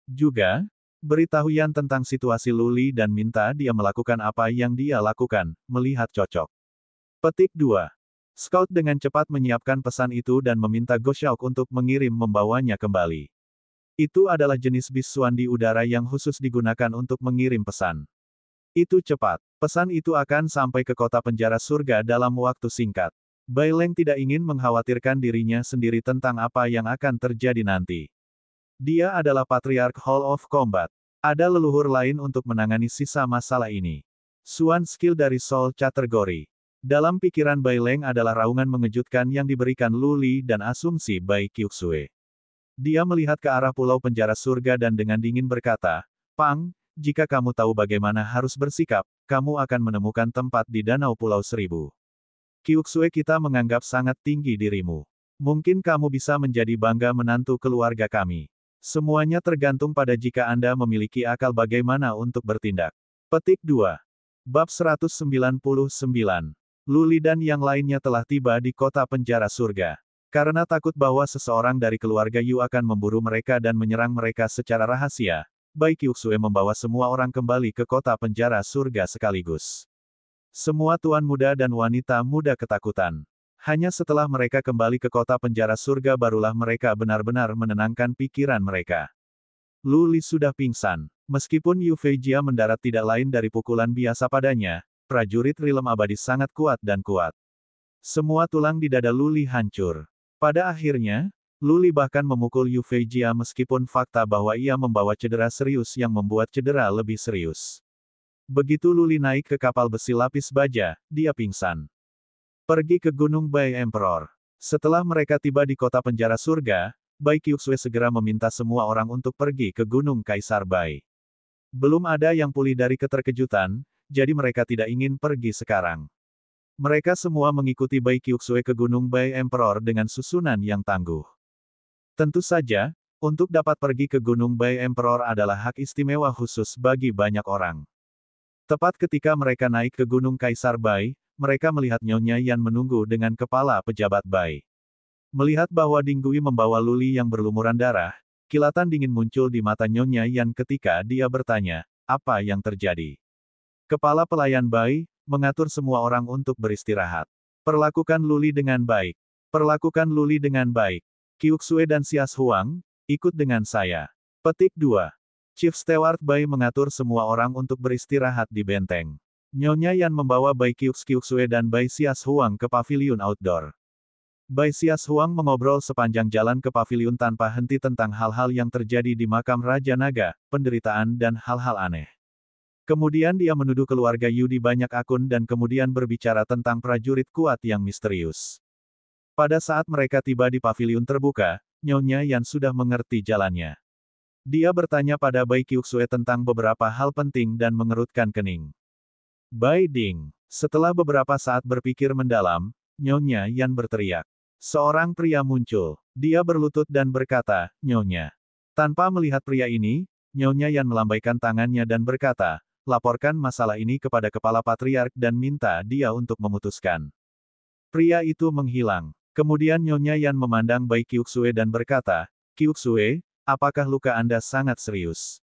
[SPEAKER 1] Juga, beritahu Yan tentang situasi Luli dan minta dia melakukan apa yang dia lakukan, melihat cocok. Petik 2. Scout dengan cepat menyiapkan pesan itu dan meminta Goshaok untuk mengirim membawanya kembali. Itu adalah jenis bis Suan di udara yang khusus digunakan untuk mengirim pesan. Itu cepat. Pesan itu akan sampai ke kota penjara surga dalam waktu singkat. Bai Leng tidak ingin mengkhawatirkan dirinya sendiri tentang apa yang akan terjadi nanti. Dia adalah Patriark Hall of Combat. Ada leluhur lain untuk menangani sisa masalah ini. Suan skill dari Soul kategori. Dalam pikiran Bai Leng adalah raungan mengejutkan yang diberikan Luli dan asumsi Bai Qiuxue. Dia melihat ke arah pulau penjara surga dan dengan dingin berkata, "Pang, jika kamu tahu bagaimana harus bersikap, kamu akan menemukan tempat di Danau Pulau Seribu. Qiuxue kita menganggap sangat tinggi dirimu. Mungkin kamu bisa menjadi bangga menantu keluarga kami. Semuanya tergantung pada jika Anda memiliki akal bagaimana untuk bertindak." Petik 2. Bab 199. Luli dan yang lainnya telah tiba di kota penjara surga. Karena takut bahwa seseorang dari keluarga Yu akan memburu mereka dan menyerang mereka secara rahasia, Bai Qiuxue membawa semua orang kembali ke kota penjara surga sekaligus. Semua tuan muda dan wanita muda ketakutan. Hanya setelah mereka kembali ke kota penjara surga barulah mereka benar-benar menenangkan pikiran mereka. Luli sudah pingsan. Meskipun Yu Feijia mendarat tidak lain dari pukulan biasa padanya, prajurit rilem abadi sangat kuat dan kuat. Semua tulang di dada Luli hancur. Pada akhirnya, Luli bahkan memukul Yu Feijia meskipun fakta bahwa ia membawa cedera serius yang membuat cedera lebih serius. Begitu Luli naik ke kapal besi lapis baja, dia pingsan. Pergi ke Gunung Bai Emperor. Setelah mereka tiba di kota penjara surga, Bai Qiuxue segera meminta semua orang untuk pergi ke Gunung Kaisar Bai. Belum ada yang pulih dari keterkejutan, jadi mereka tidak ingin pergi sekarang. Mereka semua mengikuti Bai Qiuxue ke Gunung Bai Emperor dengan susunan yang tangguh. Tentu saja, untuk dapat pergi ke Gunung Bai Emperor adalah hak istimewa khusus bagi banyak orang. Tepat ketika mereka naik ke Gunung Kaisar Bai, mereka melihat Nyonya Yan menunggu dengan kepala pejabat Bai. Melihat bahwa Ding Gui membawa Luli yang berlumuran darah, Kilatan dingin muncul di mata Nyonya Yan ketika dia bertanya, apa yang terjadi? Kepala pelayan Bai, mengatur semua orang untuk beristirahat. Perlakukan Luli dengan baik. Perlakukan Luli dengan baik. Qiuxue dan Xias Huang, ikut dengan saya. Petik 2. Chief Steward Bai mengatur semua orang untuk beristirahat di benteng. Nyonya Yan membawa Bai Qiuxue dan Bai Xias Huang ke paviliun outdoor. Bai Xias Huang mengobrol sepanjang jalan ke paviliun tanpa henti tentang hal-hal yang terjadi di makam Raja Naga, penderitaan dan hal-hal aneh. Kemudian dia menuduh keluarga Yu di banyak akun dan kemudian berbicara tentang prajurit kuat yang misterius. Pada saat mereka tiba di paviliun terbuka, Nyonya Yan sudah mengerti jalannya. Dia bertanya pada Bai Qiuxue tentang beberapa hal penting dan mengerutkan kening. Bai Ding. Setelah beberapa saat berpikir mendalam, Nyonya Yan berteriak. Seorang pria muncul. Dia berlutut dan berkata, Nyonya. Tanpa melihat pria ini, Nyonya Yan melambaikan tangannya dan berkata, laporkan masalah ini kepada kepala patriark dan minta dia untuk memutuskan. Pria itu menghilang. Kemudian Nyonya Yan memandang Bai Qiuxue dan berkata, Qiuxue, apakah luka Anda sangat serius?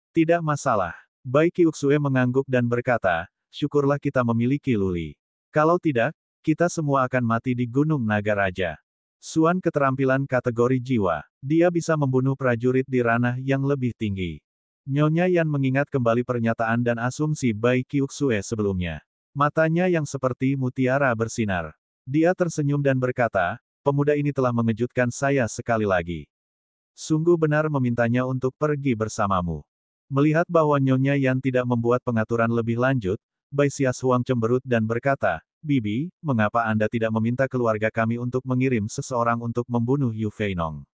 [SPEAKER 1] Tidak masalah. Bai Qiuxue mengangguk dan berkata, syukurlah kita memiliki Luli. Kalau tidak, kita semua akan mati di Gunung Naga Raja. Suan keterampilan kategori jiwa. Dia bisa membunuh prajurit di ranah yang lebih tinggi. Nyonya Yan mengingat kembali pernyataan dan asumsi Bai Qiuxue sebelumnya. Matanya yang seperti mutiara bersinar. Dia tersenyum dan berkata, pemuda ini telah mengejutkan saya sekali lagi. Sungguh benar memintanya untuk pergi bersamamu. Melihat bahwa Nyonya Yan tidak membuat pengaturan lebih lanjut, Bai Xias Huang cemberut dan berkata, Bibi, mengapa Anda tidak meminta keluarga kami untuk mengirim seseorang untuk membunuh Yu Feinong?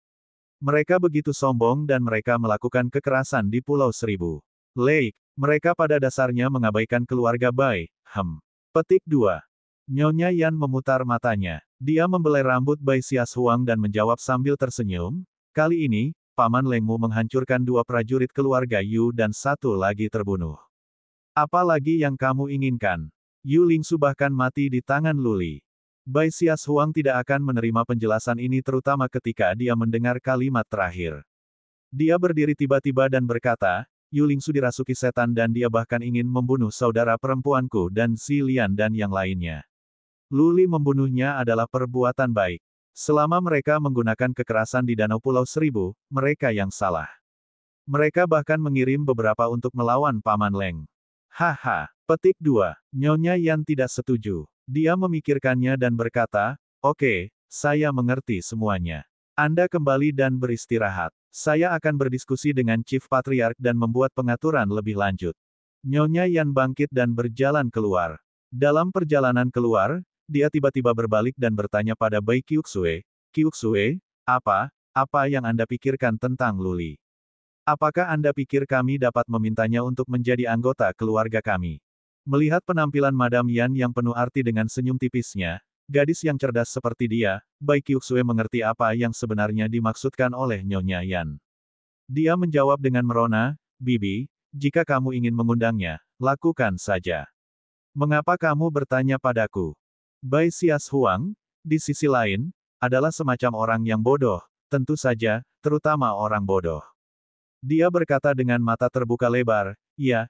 [SPEAKER 1] Mereka begitu sombong dan mereka melakukan kekerasan di Pulau Seribu. Lake, mereka pada dasarnya mengabaikan keluarga Bai. Petik 2. Nyonya Yan memutar matanya. Dia membelai rambut Bai Xias Huang dan menjawab sambil tersenyum, kali ini, Paman Lengmu menghancurkan 2 prajurit keluarga Yu dan 1 lagi terbunuh. Apa lagi yang kamu inginkan? Yu Lingsu bahkan mati di tangan Luli. Bai Xias Huang tidak akan menerima penjelasan ini terutama ketika dia mendengar kalimat terakhir. Dia berdiri tiba-tiba dan berkata, Yu Lingsu dirasuki setan dan dia bahkan ingin membunuh saudara perempuanku dan Si Lian dan yang lainnya. Luli membunuhnya adalah perbuatan baik. Selama mereka menggunakan kekerasan di Danau Pulau Seribu, mereka yang salah. Mereka bahkan mengirim beberapa untuk melawan Paman Leng. Haha. Petik 2. Nyonya Yan tidak setuju. Dia memikirkannya dan berkata, oke, saya mengerti semuanya. Anda kembali dan beristirahat. Saya akan berdiskusi dengan Chief Patriark dan membuat pengaturan lebih lanjut. Nyonya Yan bangkit dan berjalan keluar. Dalam perjalanan keluar, dia tiba-tiba berbalik dan bertanya pada Bai Qiuxue, Qiuxue, apa yang Anda pikirkan tentang Luli? Apakah Anda pikir kami dapat memintanya untuk menjadi anggota keluarga kami? Melihat penampilan Madam Yan yang penuh arti dengan senyum tipisnya, gadis yang cerdas seperti dia, Bai Qiuxue mengerti apa yang sebenarnya dimaksudkan oleh Nyonya Yan. Dia menjawab dengan merona, Bibi, jika kamu ingin mengundangnya, lakukan saja. Mengapa kamu bertanya padaku? Bai Xias Huang, di sisi lain, adalah semacam orang yang bodoh, tentu saja, terutama orang bodoh. Dia berkata dengan mata terbuka lebar, iya.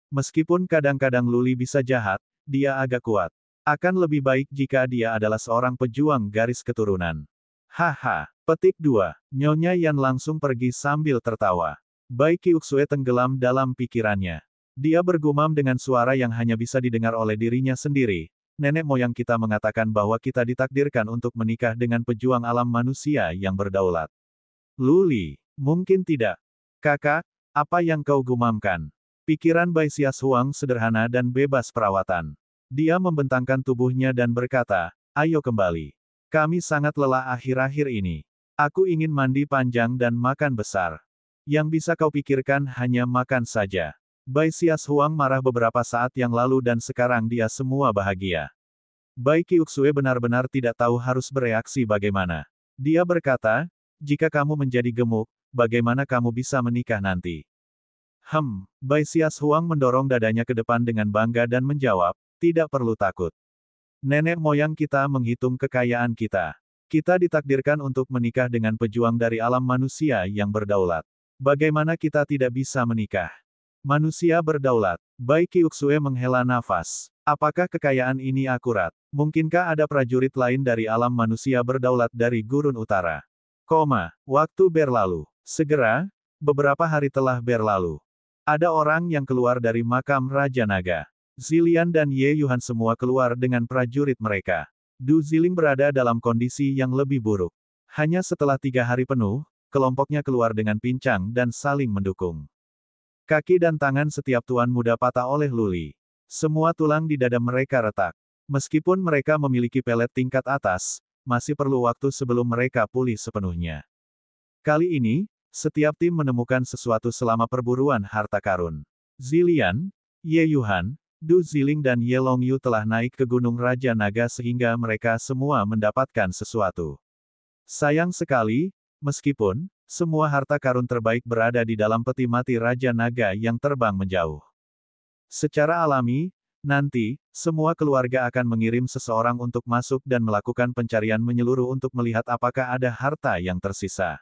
[SPEAKER 1] Meskipun kadang-kadang Luli bisa jahat, dia agak kuat. Akan lebih baik jika dia adalah seorang pejuang garis keturunan. Haha. Petik 2. Nyonya Yan langsung pergi sambil tertawa. Bai Qiuxue tenggelam dalam pikirannya. Dia bergumam dengan suara yang hanya bisa didengar oleh dirinya sendiri. Nenek moyang kita mengatakan bahwa kita ditakdirkan untuk menikah dengan pejuang alam manusia yang berdaulat. Luli, mungkin tidak. Kakak, apa yang kau gumamkan? Pikiran Bai Xias Huang sederhana dan bebas perawatan. Dia membentangkan tubuhnya dan berkata, ayo kembali. Kami sangat lelah akhir-akhir ini. Aku ingin mandi panjang dan makan besar. Yang bisa kau pikirkan hanya makan saja. Bai Xias Huang marah beberapa saat yang lalu dan sekarang dia semua bahagia. Bai Qiuxue benar-benar tidak tahu harus bereaksi bagaimana. Dia berkata, jika kamu menjadi gemuk, bagaimana kamu bisa menikah nanti? Bai Xias Huang mendorong dadanya ke depan dengan bangga dan menjawab, tidak perlu takut. Nenek moyang kita menghitung kekayaan kita. Kita ditakdirkan untuk menikah dengan pejuang dari alam manusia yang berdaulat. Bagaimana kita tidak bisa menikah? Manusia berdaulat. Bai Qiuxue menghela nafas. Apakah kekayaan ini akurat? Mungkinkah ada prajurit lain dari alam manusia berdaulat dari gurun utara? Waktu berlalu. Segera, beberapa hari telah berlalu. Ada orang yang keluar dari makam Raja Naga. Zilian dan Ye Yuhan semua keluar dengan prajurit mereka. Du Ziling berada dalam kondisi yang lebih buruk. Hanya setelah 3 hari penuh, kelompoknya keluar dengan pincang dan saling mendukung. Kaki dan tangan setiap tuan muda patah oleh Luli. Semua tulang di dada mereka retak. Meskipun mereka memiliki pelet tingkat atas, masih perlu waktu sebelum mereka pulih sepenuhnya. Kali ini, setiap tim menemukan sesuatu selama perburuan harta karun. Zilian, Ye Yuhan, Du Ziling dan Ye Longyu telah naik ke Gunung Raja Naga sehingga mereka semua mendapatkan sesuatu. Sayang sekali, meskipun semua harta karun terbaik berada di dalam peti mati Raja Naga yang terbang menjauh. Secara alami, nanti, semua keluarga akan mengirim seseorang untuk masuk dan melakukan pencarian menyeluruh untuk melihat apakah ada harta yang tersisa.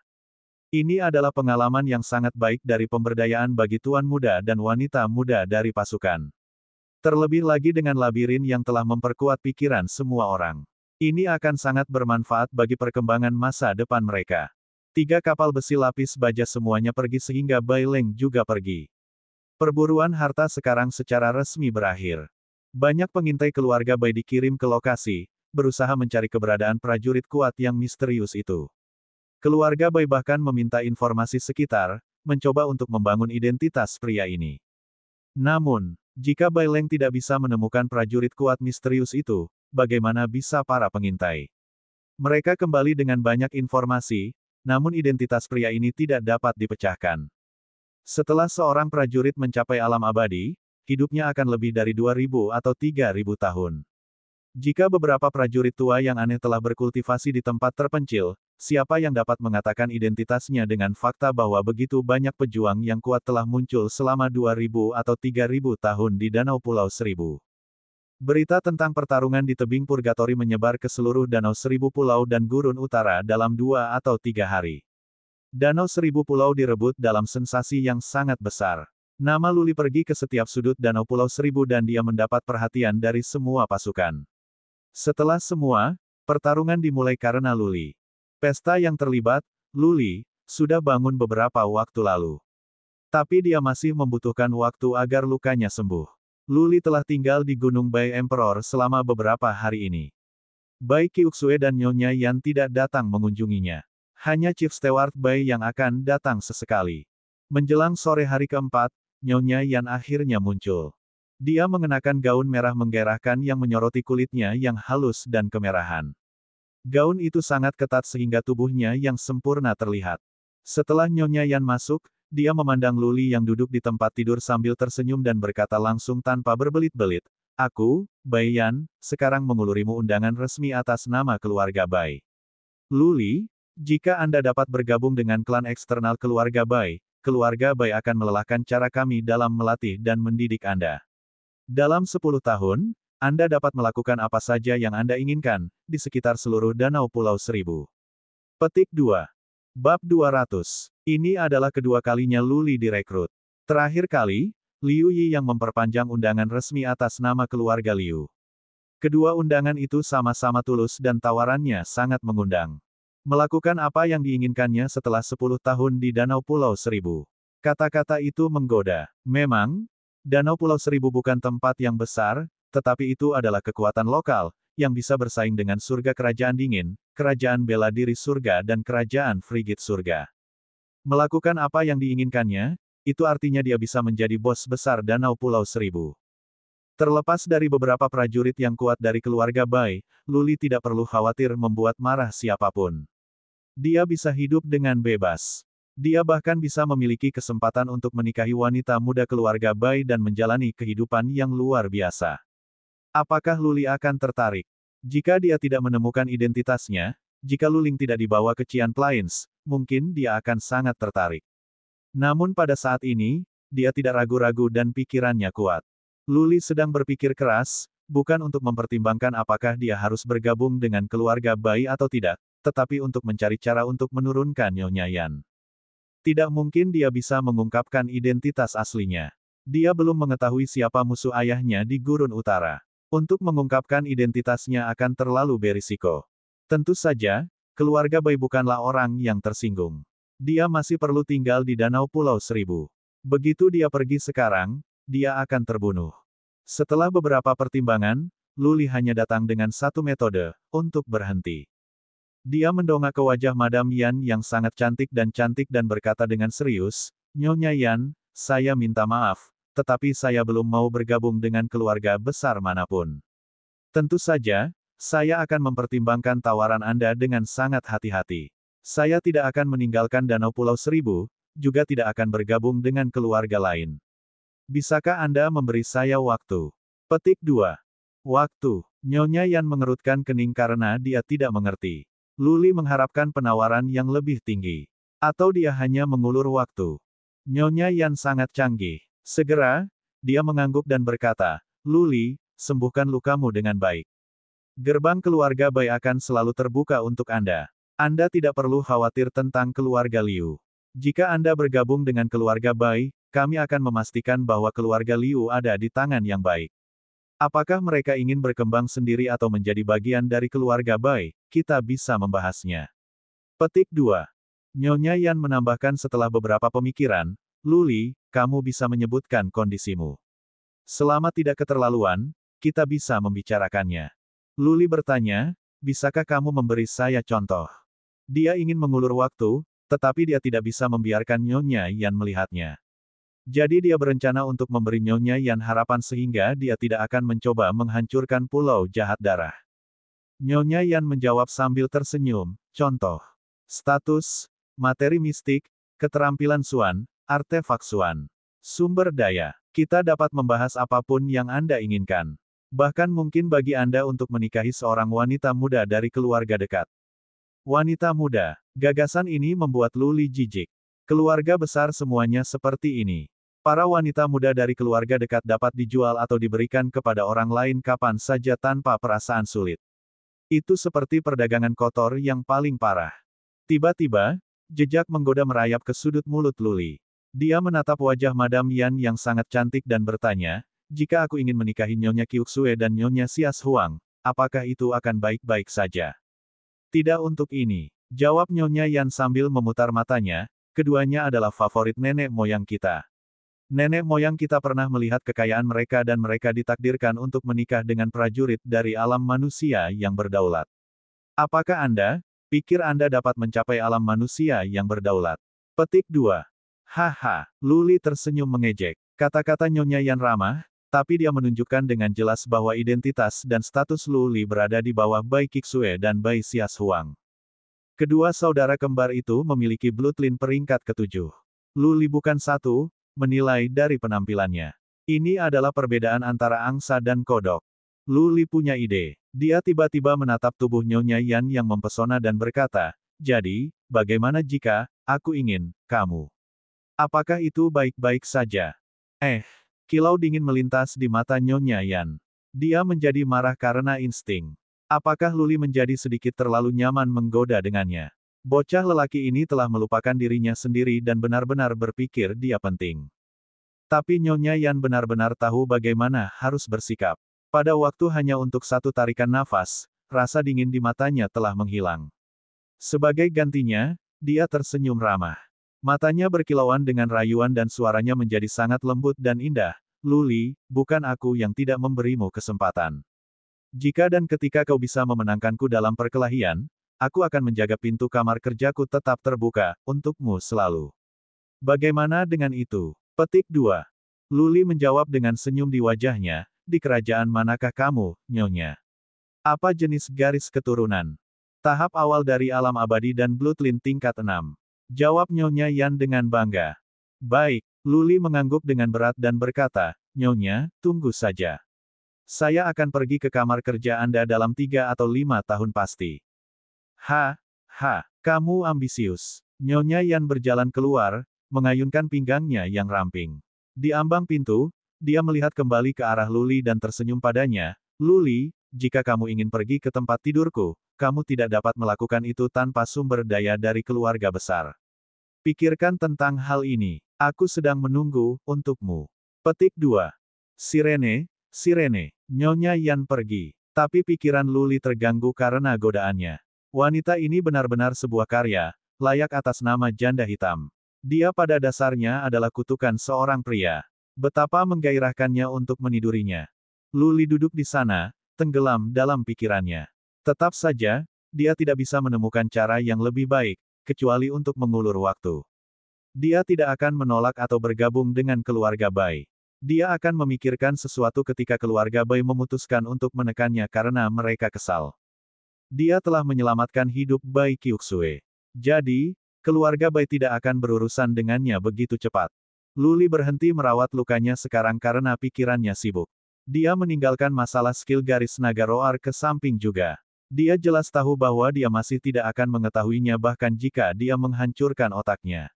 [SPEAKER 1] Ini adalah pengalaman yang sangat baik dari pemberdayaan bagi tuan muda dan wanita muda dari pasukan. Terlebih lagi dengan labirin yang telah memperkuat pikiran semua orang. Ini akan sangat bermanfaat bagi perkembangan masa depan mereka. 3 kapal besi lapis baja semuanya pergi sehingga Bai Leng juga pergi. Perburuan harta sekarang secara resmi berakhir. Banyak pengintai keluarga Bai dikirim ke lokasi, berusaha mencari keberadaan prajurit kuat yang misterius itu. Keluarga Bai bahkan meminta informasi sekitar, mencoba untuk membangun identitas pria ini. Namun, jika Bai Leng tidak bisa menemukan prajurit kuat misterius itu, bagaimana bisa para pengintai? Mereka kembali dengan banyak informasi, namun identitas pria ini tidak dapat dipecahkan. Setelah seorang prajurit mencapai alam abadi, hidupnya akan lebih dari 2000 atau 3000 tahun. Jika beberapa prajurit tua yang aneh telah berkultivasi di tempat terpencil, siapa yang dapat mengatakan identitasnya dengan fakta bahwa begitu banyak pejuang yang kuat telah muncul selama 2000 atau 3000 tahun di Danau Pulau Seribu? Berita tentang pertarungan di tebing Purgatori menyebar ke seluruh Danau Seribu Pulau dan Gurun Utara dalam 2 atau 3 hari. Danau Seribu Pulau direbut dalam sensasi yang sangat besar. Nama Luli pergi ke setiap sudut Danau Pulau Seribu dan dia mendapat perhatian dari semua pasukan. Setelah semua, pertarungan dimulai karena Luli. Pesta yang terlibat, Luli, sudah bangun beberapa waktu lalu. Tapi dia masih membutuhkan waktu agar lukanya sembuh. Luli telah tinggal di Gunung Bai Emperor selama beberapa hari ini. Bai Qiuxue dan Nyonya Yan tidak datang mengunjunginya. Hanya Chief Steward Bai yang akan datang sesekali. Menjelang sore hari keempat, Nyonya Yan akhirnya muncul. Dia mengenakan gaun merah menggairahkan yang menyoroti kulitnya yang halus dan kemerahan. Gaun itu sangat ketat sehingga tubuhnya yang sempurna terlihat. Setelah Nyonya Yan masuk, dia memandang Luli yang duduk di tempat tidur sambil tersenyum dan berkata langsung tanpa berbelit-belit, "Aku, Bai Yan, sekarang mengulurimu undangan resmi atas nama keluarga Bai. Luli, jika Anda dapat bergabung dengan klan eksternal keluarga Bai akan melelahkan cara kami dalam melatih dan mendidik Anda. Dalam 10 tahun, Anda dapat melakukan apa saja yang Anda inginkan, di sekitar seluruh Danau Pulau Seribu." Petik 2. Bab 200. Ini adalah kedua kalinya Luli direkrut. Terakhir kali, Liu Yi yang memperpanjang undangan resmi atas nama keluarga Liu. Kedua undangan itu sama-sama tulus dan tawarannya sangat mengundang. Melakukan apa yang diinginkannya setelah 10 tahun di Danau Pulau Seribu. Kata-kata itu menggoda. Memang, Danau Pulau Seribu bukan tempat yang besar, tetapi itu adalah kekuatan lokal, yang bisa bersaing dengan surga kerajaan dingin, kerajaan bela diri surga dan kerajaan frigid surga. Melakukan apa yang diinginkannya, itu artinya dia bisa menjadi bos besar Danau Pulau Seribu. Terlepas dari beberapa prajurit yang kuat dari keluarga Bai, Luli tidak perlu khawatir membuat marah siapapun. Dia bisa hidup dengan bebas. Dia bahkan bisa memiliki kesempatan untuk menikahi wanita muda keluarga Bai dan menjalani kehidupan yang luar biasa. Apakah Luli akan tertarik? Jika dia tidak menemukan identitasnya, jika Luling tidak dibawa ke Qian Plains, mungkin dia akan sangat tertarik. Namun pada saat ini, dia tidak ragu-ragu dan pikirannya kuat. Luli sedang berpikir keras, bukan untuk mempertimbangkan apakah dia harus bergabung dengan keluarga Bai atau tidak, tetapi untuk mencari cara untuk menurunkan Nyonya Yan. Tidak mungkin dia bisa mengungkapkan identitas aslinya. Dia belum mengetahui siapa musuh ayahnya di Gurun Utara. Untuk mengungkapkan identitasnya akan terlalu berisiko. Tentu saja, keluarga Bai bukanlah orang yang tersinggung. Dia masih perlu tinggal di Danau Pulau Seribu. Begitu dia pergi sekarang, dia akan terbunuh. Setelah beberapa pertimbangan, Luli hanya datang dengan satu metode, untuk berhenti. Dia mendongak ke wajah Madam Yan yang sangat cantik dan berkata dengan serius, "Nyonya Yan, saya minta maaf, tetapi saya belum mau bergabung dengan keluarga besar manapun. Tentu saja, saya akan mempertimbangkan tawaran Anda dengan sangat hati-hati. Saya tidak akan meninggalkan Danau Pulau Seribu, juga tidak akan bergabung dengan keluarga lain. Bisakah Anda memberi saya waktu?" Petik 2. Waktu. Nyonya Yan mengerutkan kening karena dia tidak mengerti. Luli mengharapkan penawaran yang lebih tinggi. Atau dia hanya mengulur waktu. Nyonya Yan sangat canggih. Segera, dia mengangguk dan berkata, "Luli, sembuhkan lukamu dengan baik. Gerbang keluarga Bai akan selalu terbuka untuk Anda. Anda tidak perlu khawatir tentang keluarga Liu. Jika Anda bergabung dengan keluarga Bai, kami akan memastikan bahwa keluarga Liu ada di tangan yang baik. Apakah mereka ingin berkembang sendiri atau menjadi bagian dari keluarga Bai, kita bisa membahasnya." Petik 2. Nyonya Yan menambahkan setelah beberapa pemikiran, "Luli, kamu bisa menyebutkan kondisimu. Selama tidak keterlaluan, kita bisa membicarakannya." Luli bertanya, "Bisakah kamu memberi saya contoh?" Dia ingin mengulur waktu, tetapi dia tidak bisa membiarkan Nyonya Yan melihatnya. Jadi dia berencana untuk memberi Nyonya Yan harapan sehingga dia tidak akan mencoba menghancurkan Pulau Jahat Darah. Nyonya Yan menjawab sambil tersenyum, "Contoh. Status, materi mistik, keterampilan Suan, artefak Suan. Sumber daya. Kita dapat membahas apapun yang Anda inginkan. Bahkan mungkin bagi Anda untuk menikahi seorang wanita muda dari keluarga dekat." Wanita muda. Gagasan ini membuat Luli jijik. Keluarga besar semuanya seperti ini. Para wanita muda dari keluarga dekat dapat dijual atau diberikan kepada orang lain kapan saja tanpa perasaan sulit. Itu seperti perdagangan kotor yang paling parah. Tiba-tiba, jejak menggoda merayap ke sudut mulut Luli. Dia menatap wajah Madam Yan yang sangat cantik dan bertanya, "Jika aku ingin menikahi Nyonya Qiuxue dan Nyonya Xias Huang, apakah itu akan baik-baik saja?" "Tidak untuk ini," jawab Nyonya Yan sambil memutar matanya, "keduanya adalah favorit nenek moyang kita. Nenek moyang kita pernah melihat kekayaan mereka dan mereka ditakdirkan untuk menikah dengan prajurit dari alam manusia yang berdaulat. Apakah Anda pikir Anda dapat mencapai alam manusia yang berdaulat?" Petik 2. Haha, Luli tersenyum mengejek. Kata-kata Nyonya Yan ramah, tapi dia menunjukkan dengan jelas bahwa identitas dan status Luli berada di bawah Bai Qiuxue dan Bai Xias Huang. Kedua saudara kembar itu memiliki bloodline peringkat ke-7. Luli bukan satu, menilai dari penampilannya. Ini adalah perbedaan antara angsa dan kodok. Luli punya ide. Dia tiba-tiba menatap tubuh Nyonya Yan yang mempesona dan berkata, "Jadi, bagaimana jika aku ingin kamu? Apakah itu baik-baik saja?" Kilau dingin melintas di mata Nyonya Yan. Dia menjadi marah karena insting. Apakah Luli menjadi sedikit terlalu nyaman menggoda dengannya? Bocah lelaki ini telah melupakan dirinya sendiri dan benar-benar berpikir dia penting. Tapi Nyonya Yan benar-benar tahu bagaimana harus bersikap. Pada waktu hanya untuk satu tarikan nafas, rasa dingin di matanya telah menghilang. Sebagai gantinya, dia tersenyum ramah. Matanya berkilauan dengan rayuan dan suaranya menjadi sangat lembut dan indah. "Luli, bukan aku yang tidak memberimu kesempatan. Jika dan ketika kau bisa memenangkanku dalam perkelahian, aku akan menjaga pintu kamar kerjaku tetap terbuka, untukmu selalu. Bagaimana dengan itu?" Petik 2. Luli menjawab dengan senyum di wajahnya, "Di kerajaan manakah kamu, Nyonya? Apa jenis garis keturunan?" "Tahap awal dari alam abadi dan bloodline tingkat 6. Jawab Nyonya Yan dengan bangga. "Baik." Luli mengangguk dengan berat dan berkata, "Nyonya, tunggu saja. Saya akan pergi ke kamar kerja Anda dalam 3 atau 5 tahun pasti." Kamu ambisius." Nyonya Yan berjalan keluar, mengayunkan pinggangnya yang ramping. Di ambang pintu, dia melihat kembali ke arah Luli dan tersenyum padanya, "Luli, jika kamu ingin pergi ke tempat tidurku, kamu tidak dapat melakukan itu tanpa sumber daya dari keluarga besar. Pikirkan tentang hal ini. Aku sedang menunggu untukmu. Petik 2. Sirene, Sirene. Nyonya Yan pergi. Tapi pikiran Luli terganggu karena godaannya. Wanita ini benar-benar sebuah karya, layak atas nama janda hitam. Dia pada dasarnya adalah kutukan seorang pria. Betapa menggairahkannya untuk menidurinya. Luli duduk di sana, tenggelam dalam pikirannya. Tetap saja, dia tidak bisa menemukan cara yang lebih baik, kecuali untuk mengulur waktu. Dia tidak akan menolak atau bergabung dengan keluarga Bai. Dia akan memikirkan sesuatu ketika keluarga Bai memutuskan untuk menekannya karena mereka kesal. Dia telah menyelamatkan hidup Bai Qiuxue. Jadi, keluarga Bai tidak akan berurusan dengannya begitu cepat. Luli berhenti merawat lukanya sekarang karena pikirannya sibuk. Dia meninggalkan masalah skill garis naga roar ke samping juga. Dia jelas tahu bahwa dia masih tidak akan mengetahuinya bahkan jika dia menghancurkan otaknya.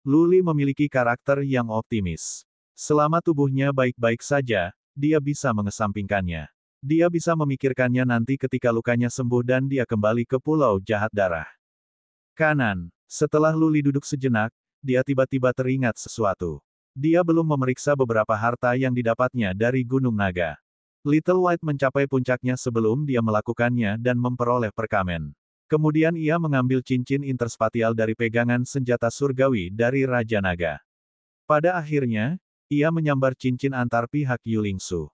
[SPEAKER 1] Luli memiliki karakter yang optimis. Selama tubuhnya baik-baik saja, dia bisa mengesampingkannya. Dia bisa memikirkannya nanti ketika lukanya sembuh dan dia kembali ke Pulau Jahat Darah. Kanan. Setelah Luli duduk sejenak, dia tiba-tiba teringat sesuatu. Dia belum memeriksa beberapa harta yang didapatnya dari Gunung Naga. Little White mencapai puncaknya sebelum dia melakukannya dan memperoleh perkamen. Kemudian ia mengambil cincin interspatial dari pegangan senjata surgawi dari Raja Naga. Pada akhirnya, ia menyambar cincin antar pihak Yulingsu.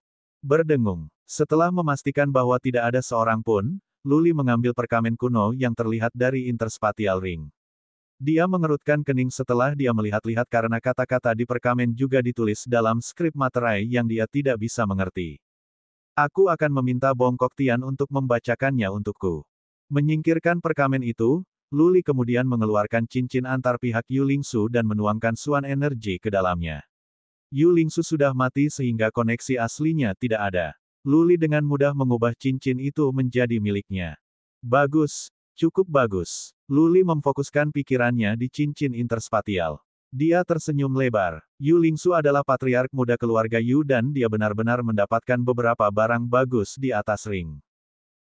[SPEAKER 1] Berdengung. Setelah memastikan bahwa tidak ada seorang pun, Luli mengambil perkamen kuno yang terlihat dari interspatial ring. Dia mengerutkan kening setelah dia melihat-lihat karena kata-kata di perkamen juga ditulis dalam skrip materai yang dia tidak bisa mengerti. Aku akan meminta Bongkok Tian untuk membacakannya untukku. Menyingkirkan perkamen itu, Luli kemudian mengeluarkan cincin antar pihak Yulingsu dan menuangkan suan energi ke dalamnya. Yulingsu sudah mati sehingga koneksi aslinya tidak ada. Luli dengan mudah mengubah cincin itu menjadi miliknya. Bagus, cukup bagus. Luli memfokuskan pikirannya di cincin interspatial. Dia tersenyum lebar. Yulingsu adalah patriark muda keluarga Yu dan dia benar-benar mendapatkan beberapa barang bagus di atas ring.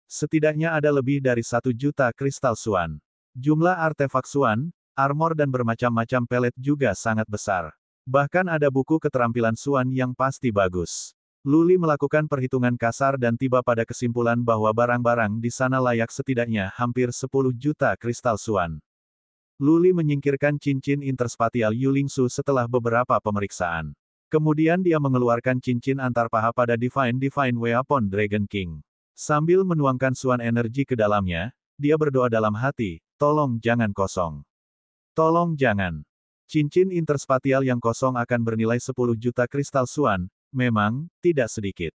[SPEAKER 1] Setidaknya ada lebih dari 1 juta kristal suan. Jumlah artefak suan, armor dan bermacam-macam pelet juga sangat besar. Bahkan ada buku keterampilan suan yang pasti bagus. Luli melakukan perhitungan kasar dan tiba pada kesimpulan bahwa barang-barang di sana layak setidaknya hampir 10 juta kristal suan. Luli menyingkirkan cincin interspatial Yulingsu setelah beberapa pemeriksaan. Kemudian dia mengeluarkan cincin antar paha pada Divine Weapon Dragon King. Sambil menuangkan suan energi ke dalamnya, dia berdoa dalam hati, tolong jangan kosong. Tolong jangan. Cincin interspatial yang kosong akan bernilai 10 juta kristal suan, memang, tidak sedikit.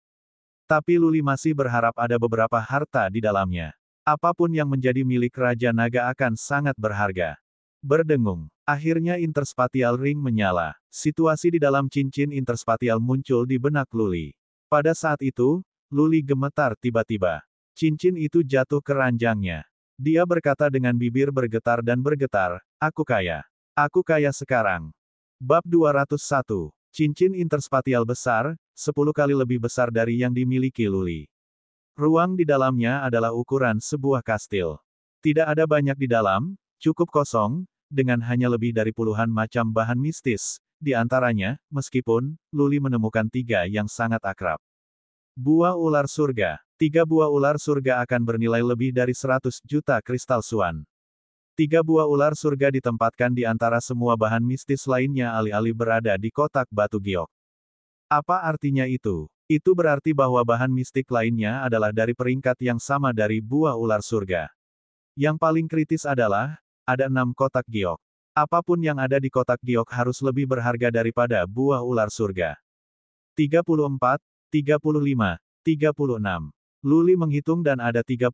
[SPEAKER 1] Tapi Luli masih berharap ada beberapa harta di dalamnya. Apapun yang menjadi milik Raja Naga akan sangat berharga. Berdengung. Akhirnya interspatial ring menyala. Situasi di dalam cincin interspatial muncul di benak Luli. Pada saat itu, Luli gemetar tiba-tiba. Cincin itu jatuh ke ranjangnya. Dia berkata dengan bibir bergetar dan bergetar, aku kaya. Aku kaya sekarang. Bab 201. Cincin interspatial besar, 10 kali lebih besar dari yang dimiliki Luli. Ruang di dalamnya adalah ukuran sebuah kastil. Tidak ada banyak di dalam, cukup kosong, dengan hanya lebih dari puluhan macam bahan mistis, di antaranya, meskipun, Luli menemukan 3 yang sangat akrab. Buah ular surga. 3 buah ular surga akan bernilai lebih dari 100 juta kristal suan. 3 buah ular surga ditempatkan di antara semua bahan mistis lainnya alih-alih berada di kotak batu giok. Apa artinya itu? Itu berarti bahwa bahan mistik lainnya adalah dari peringkat yang sama dari buah ular surga. Yang paling kritis adalah, ada 6 kotak giok. Apapun yang ada di kotak giok harus lebih berharga daripada buah ular surga. 34, 35, 36. Luli menghitung dan ada 36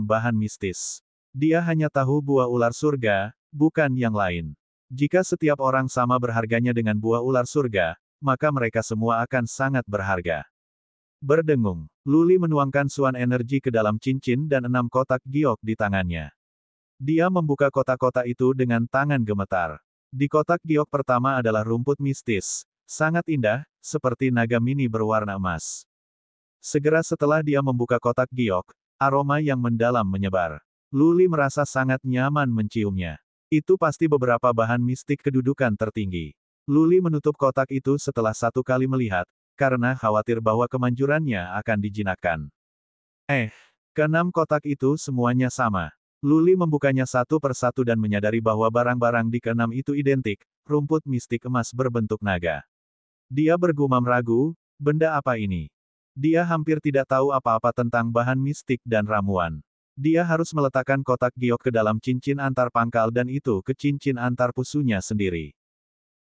[SPEAKER 1] bahan mistis. Dia hanya tahu buah ular surga, bukan yang lain. Jika setiap orang sama berharganya dengan buah ular surga, maka mereka semua akan sangat berharga. Berdengung, Luli menuangkan suan energi ke dalam cincin dan 6 kotak giok di tangannya. Dia membuka kotak-kotak itu dengan tangan gemetar. Di kotak giok pertama adalah rumput mistis, sangat indah, seperti naga mini berwarna emas. Segera setelah dia membuka kotak giok, aroma yang mendalam menyebar. Luli merasa sangat nyaman menciumnya. Itu pasti beberapa bahan mistik kedudukan tertinggi. Luli menutup kotak itu setelah satu kali melihat, karena khawatir bahwa kemanjurannya akan dijinakkan. Keenam kotak itu semuanya sama. Luli membukanya satu persatu dan menyadari bahwa barang-barang di keenam itu identik, rumput mistik emas berbentuk naga. Dia bergumam ragu, benda apa ini? Dia hampir tidak tahu apa-apa tentang bahan mistik dan ramuan. Dia harus meletakkan kotak giok ke dalam cincin antar pangkal dan itu ke cincin antar pusunya sendiri.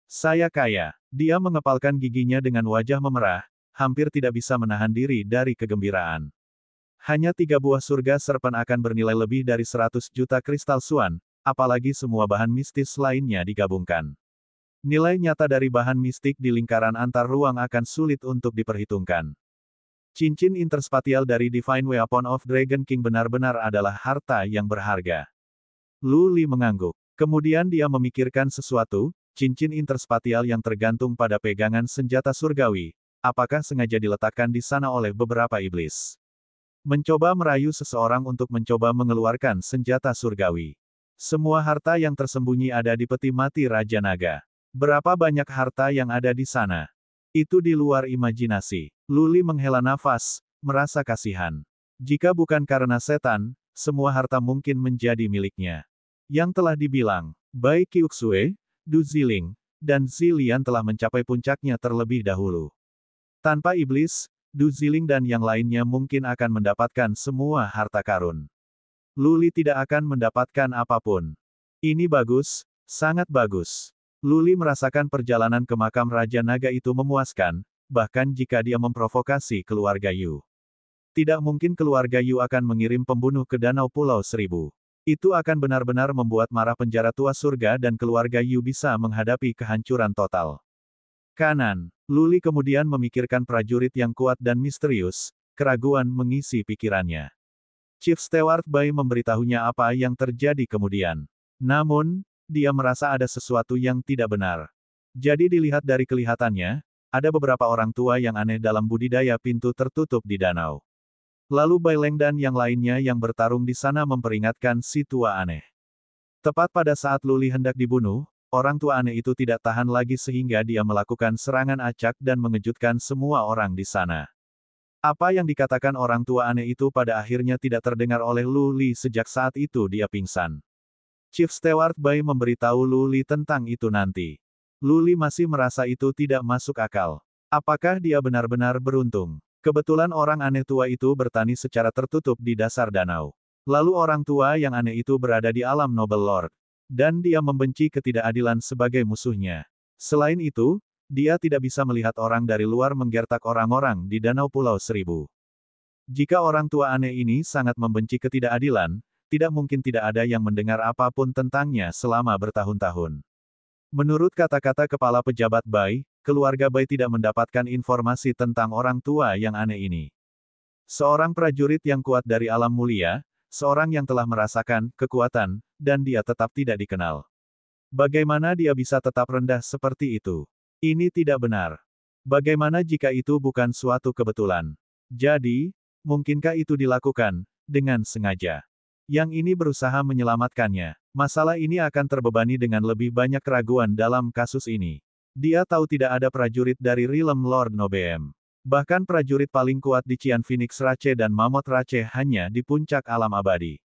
[SPEAKER 1] Saya kaya. Dia mengepalkan giginya dengan wajah memerah, hampir tidak bisa menahan diri dari kegembiraan. Hanya 3 buah surga serpen akan bernilai lebih dari 100 juta kristal suan, apalagi semua bahan mistis lainnya digabungkan. Nilai nyata dari bahan mistik di lingkaran antar ruang akan sulit untuk diperhitungkan. Cincin interspatial dari Divine Weapon of Dragon King benar-benar adalah harta yang berharga. Luli mengangguk. Kemudian dia memikirkan sesuatu, cincin interspatial yang tergantung pada pegangan senjata surgawi, apakah sengaja diletakkan di sana oleh beberapa iblis? Mencoba merayu seseorang untuk mencoba mengeluarkan senjata surgawi. Semua harta yang tersembunyi ada di peti mati Raja Naga. Berapa banyak harta yang ada di sana? Itu di luar imajinasi. Luli menghela nafas, merasa kasihan. Jika bukan karena setan, semua harta mungkin menjadi miliknya. Yang telah dibilang, Bai Qiuxue, Du Ziling, dan Zilian telah mencapai puncaknya terlebih dahulu. Tanpa iblis, Du Ziling dan yang lainnya mungkin akan mendapatkan semua harta karun. Luli tidak akan mendapatkan apapun. Ini bagus, sangat bagus. Luli merasakan perjalanan ke makam Raja Naga itu memuaskan, bahkan jika dia memprovokasi keluarga Yu. Tidak mungkin keluarga Yu akan mengirim pembunuh ke Danau Pulau Seribu. Itu akan benar-benar membuat marah penjara tua surga dan keluarga Yu bisa menghadapi kehancuran total. Kanan, Luli kemudian memikirkan prajurit yang kuat dan misterius, keraguan mengisi pikirannya. Chief Steward Bai memberitahunya apa yang terjadi kemudian. Namun, dia merasa ada sesuatu yang tidak benar. Jadi dilihat dari kelihatannya, ada beberapa orang tua yang aneh dalam budidaya pintu tertutup di danau. Lalu Bai Leng dan yang lainnya yang bertarung di sana memperingatkan si tua aneh. Tepat pada saat Luli hendak dibunuh, orang tua aneh itu tidak tahan lagi sehingga dia melakukan serangan acak dan mengejutkan semua orang di sana. Apa yang dikatakan orang tua aneh itu pada akhirnya tidak terdengar oleh Luli sejak saat itu dia pingsan. Chief Steward Bai memberitahu Luli tentang itu nanti. Luli masih merasa itu tidak masuk akal. Apakah dia benar-benar beruntung? Kebetulan orang aneh tua itu bertani secara tertutup di dasar danau. Lalu orang tua yang aneh itu berada di alam Noble Lord. Dan dia membenci ketidakadilan sebagai musuhnya. Selain itu, dia tidak bisa melihat orang dari luar menggertak orang-orang di Danau Pulau Seribu. Jika orang tua aneh ini sangat membenci ketidakadilan, tidak mungkin tidak ada yang mendengar apapun tentangnya selama bertahun-tahun. Menurut kata-kata kepala pejabat Bai, keluarga Bai tidak mendapatkan informasi tentang orang tua yang aneh ini. Seorang prajurit yang kuat dari alam mulia, seorang yang telah merasakan kekuatan, dan dia tetap tidak dikenal. Bagaimana dia bisa tetap rendah seperti itu? Ini tidak benar. Bagaimana jika itu bukan suatu kebetulan? Jadi, mungkinkah itu dilakukan dengan sengaja? Yang ini berusaha menyelamatkannya. Masalah ini akan terbebani dengan lebih banyak keraguan dalam kasus ini. Dia tahu tidak ada prajurit dari Realm Lord Nobeem. Bahkan prajurit paling kuat di Qian Phoenix Rache dan Mammoth Rache hanya di puncak alam abadi.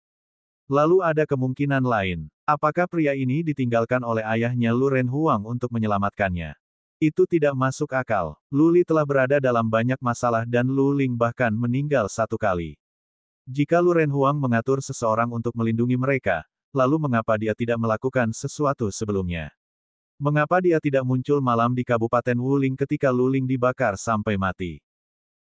[SPEAKER 1] Lalu ada kemungkinan lain. Apakah pria ini ditinggalkan oleh ayahnya Lu Ren Huang untuk menyelamatkannya? Itu tidak masuk akal. Luli telah berada dalam banyak masalah dan Lu Ling bahkan meninggal satu kali. Jika Lu Ren Huang mengatur seseorang untuk melindungi mereka, lalu mengapa dia tidak melakukan sesuatu sebelumnya? Mengapa dia tidak muncul malam di Kabupaten Wuling ketika Luling dibakar sampai mati?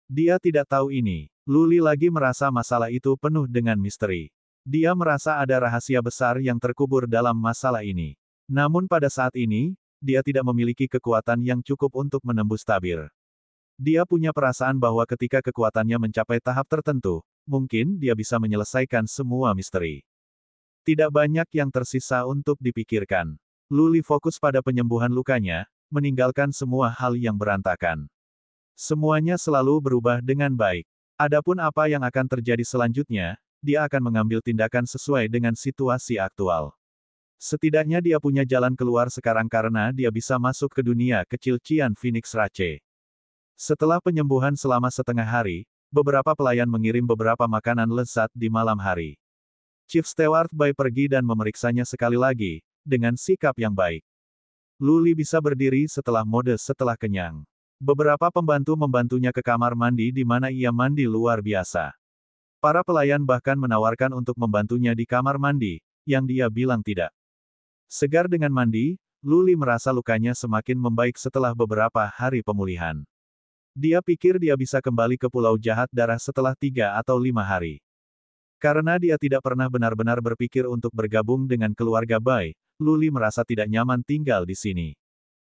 [SPEAKER 1] Dia tidak tahu ini. Luli lagi merasa masalah itu penuh dengan misteri. Dia merasa ada rahasia besar yang terkubur dalam masalah ini. Namun pada saat ini, dia tidak memiliki kekuatan yang cukup untuk menembus tabir. Dia punya perasaan bahwa ketika kekuatannya mencapai tahap tertentu, mungkin dia bisa menyelesaikan semua misteri. Tidak banyak yang tersisa untuk dipikirkan. Luli fokus pada penyembuhan lukanya, meninggalkan semua hal yang berantakan. Semuanya selalu berubah dengan baik. Adapun apa yang akan terjadi selanjutnya, dia akan mengambil tindakan sesuai dengan situasi aktual. Setidaknya dia punya jalan keluar sekarang karena dia bisa masuk ke dunia kecil Cian Phoenix Rache. Setelah penyembuhan selama setengah hari, beberapa pelayan mengirim beberapa makanan lezat di malam hari. Chief Steward Bai pergi dan memeriksanya sekali lagi, dengan sikap yang baik. Luli bisa berdiri setelah kenyang. Beberapa pembantu membantunya ke kamar mandi di mana ia mandi luar biasa. Para pelayan bahkan menawarkan untuk membantunya di kamar mandi, yang dia bilang tidak. Segar dengan mandi, Luli merasa lukanya semakin membaik setelah beberapa hari pemulihan. Dia pikir dia bisa kembali ke Pulau Jahat Darah setelah 3 atau 5 hari. Karena dia tidak pernah benar-benar berpikir untuk bergabung dengan keluarga Bai, Luli merasa tidak nyaman tinggal di sini.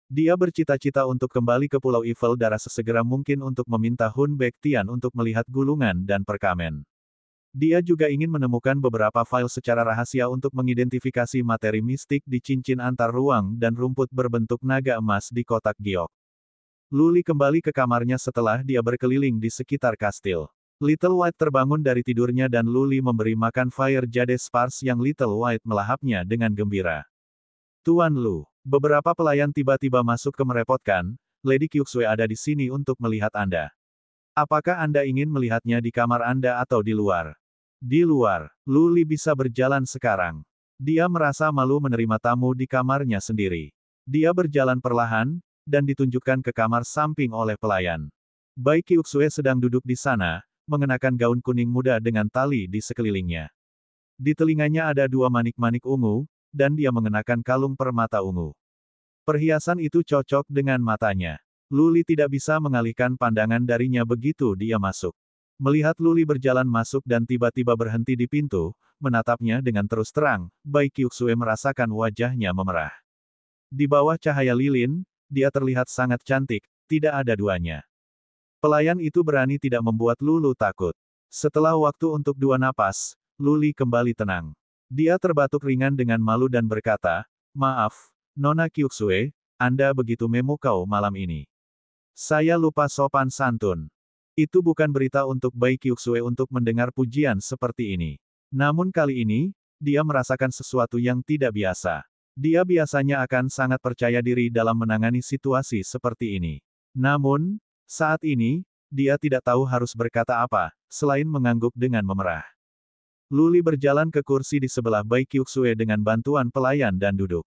[SPEAKER 1] Dia bercita-cita untuk kembali ke Pulau Evil Darah sesegera mungkin untuk meminta Hun Baektian untuk melihat gulungan dan perkamen. Dia juga ingin menemukan beberapa file secara rahasia untuk mengidentifikasi materi mistik di cincin antar ruang dan rumput berbentuk naga emas di kotak giok. Luli kembali ke kamarnya setelah dia berkeliling di sekitar kastil. Little White terbangun dari tidurnya dan Luli memberi makan Fire Jade Spars yang Little White melahapnya dengan gembira. Tuan Lu, beberapa pelayan tiba-tiba masuk ke merepotkan, Lady Kyuxue ada di sini untuk melihat Anda. Apakah Anda ingin melihatnya di kamar Anda atau di luar? Di luar, Luli bisa berjalan sekarang. Dia merasa malu menerima tamu di kamarnya sendiri. Dia berjalan perlahan, dan ditunjukkan ke kamar samping oleh pelayan. Bai Kyuxue sedang duduk di sana, mengenakan gaun kuning muda dengan tali di sekelilingnya. Di telinganya ada 2 manik-manik ungu, dan dia mengenakan kalung permata ungu. Perhiasan itu cocok dengan matanya. Luli tidak bisa mengalihkan pandangan darinya begitu dia masuk. Melihat Luli berjalan masuk dan tiba-tiba berhenti di pintu, menatapnya dengan terus terang, Bai Kyuxue merasakan wajahnya memerah. Di bawah cahaya lilin, dia terlihat sangat cantik, tidak ada duanya. Pelayan itu berani tidak membuat Lulu takut. Setelah waktu untuk 2 napas, Luli kembali tenang. Dia terbatuk ringan dengan malu dan berkata, "Maaf, Nona Kyuxue, Anda begitu memukau malam ini. Saya lupa sopan santun." Itu bukan berita untuk Bai Kyuxue untuk mendengar pujian seperti ini. Namun kali ini, dia merasakan sesuatu yang tidak biasa. Dia biasanya akan sangat percaya diri dalam menangani situasi seperti ini. Namun, saat ini, dia tidak tahu harus berkata apa, selain mengangguk dengan memerah. Luli berjalan ke kursi di sebelah Bai Kyuxue dengan bantuan pelayan dan duduk.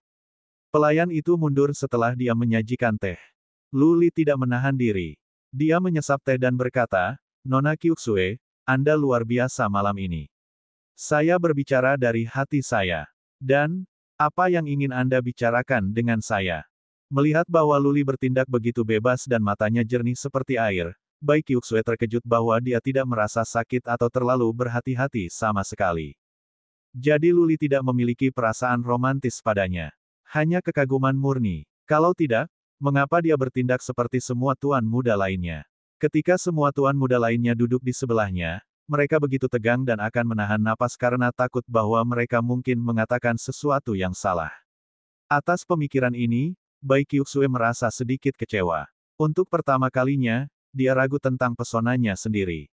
[SPEAKER 1] Pelayan itu mundur setelah dia menyajikan teh. Luli tidak menahan diri. Dia menyesap teh dan berkata, "Nona Kyuxue, Anda luar biasa malam ini. Saya berbicara dari hati saya. Dan, apa yang ingin Anda bicarakan dengan saya?" Melihat bahwa Luli bertindak begitu bebas dan matanya jernih seperti air, Bai Kyuxue terkejut bahwa dia tidak merasa sakit atau terlalu berhati-hati sama sekali. Jadi Luli tidak memiliki perasaan romantis padanya. Hanya kekaguman murni. Kalau tidak, mengapa dia bertindak seperti semua tuan muda lainnya? Ketika semua tuan muda lainnya duduk di sebelahnya, mereka begitu tegang dan akan menahan napas karena takut bahwa mereka mungkin mengatakan sesuatu yang salah. Atas pemikiran ini, Bai Kyuxue merasa sedikit kecewa. Untuk pertama kalinya, dia ragu tentang pesonanya sendiri.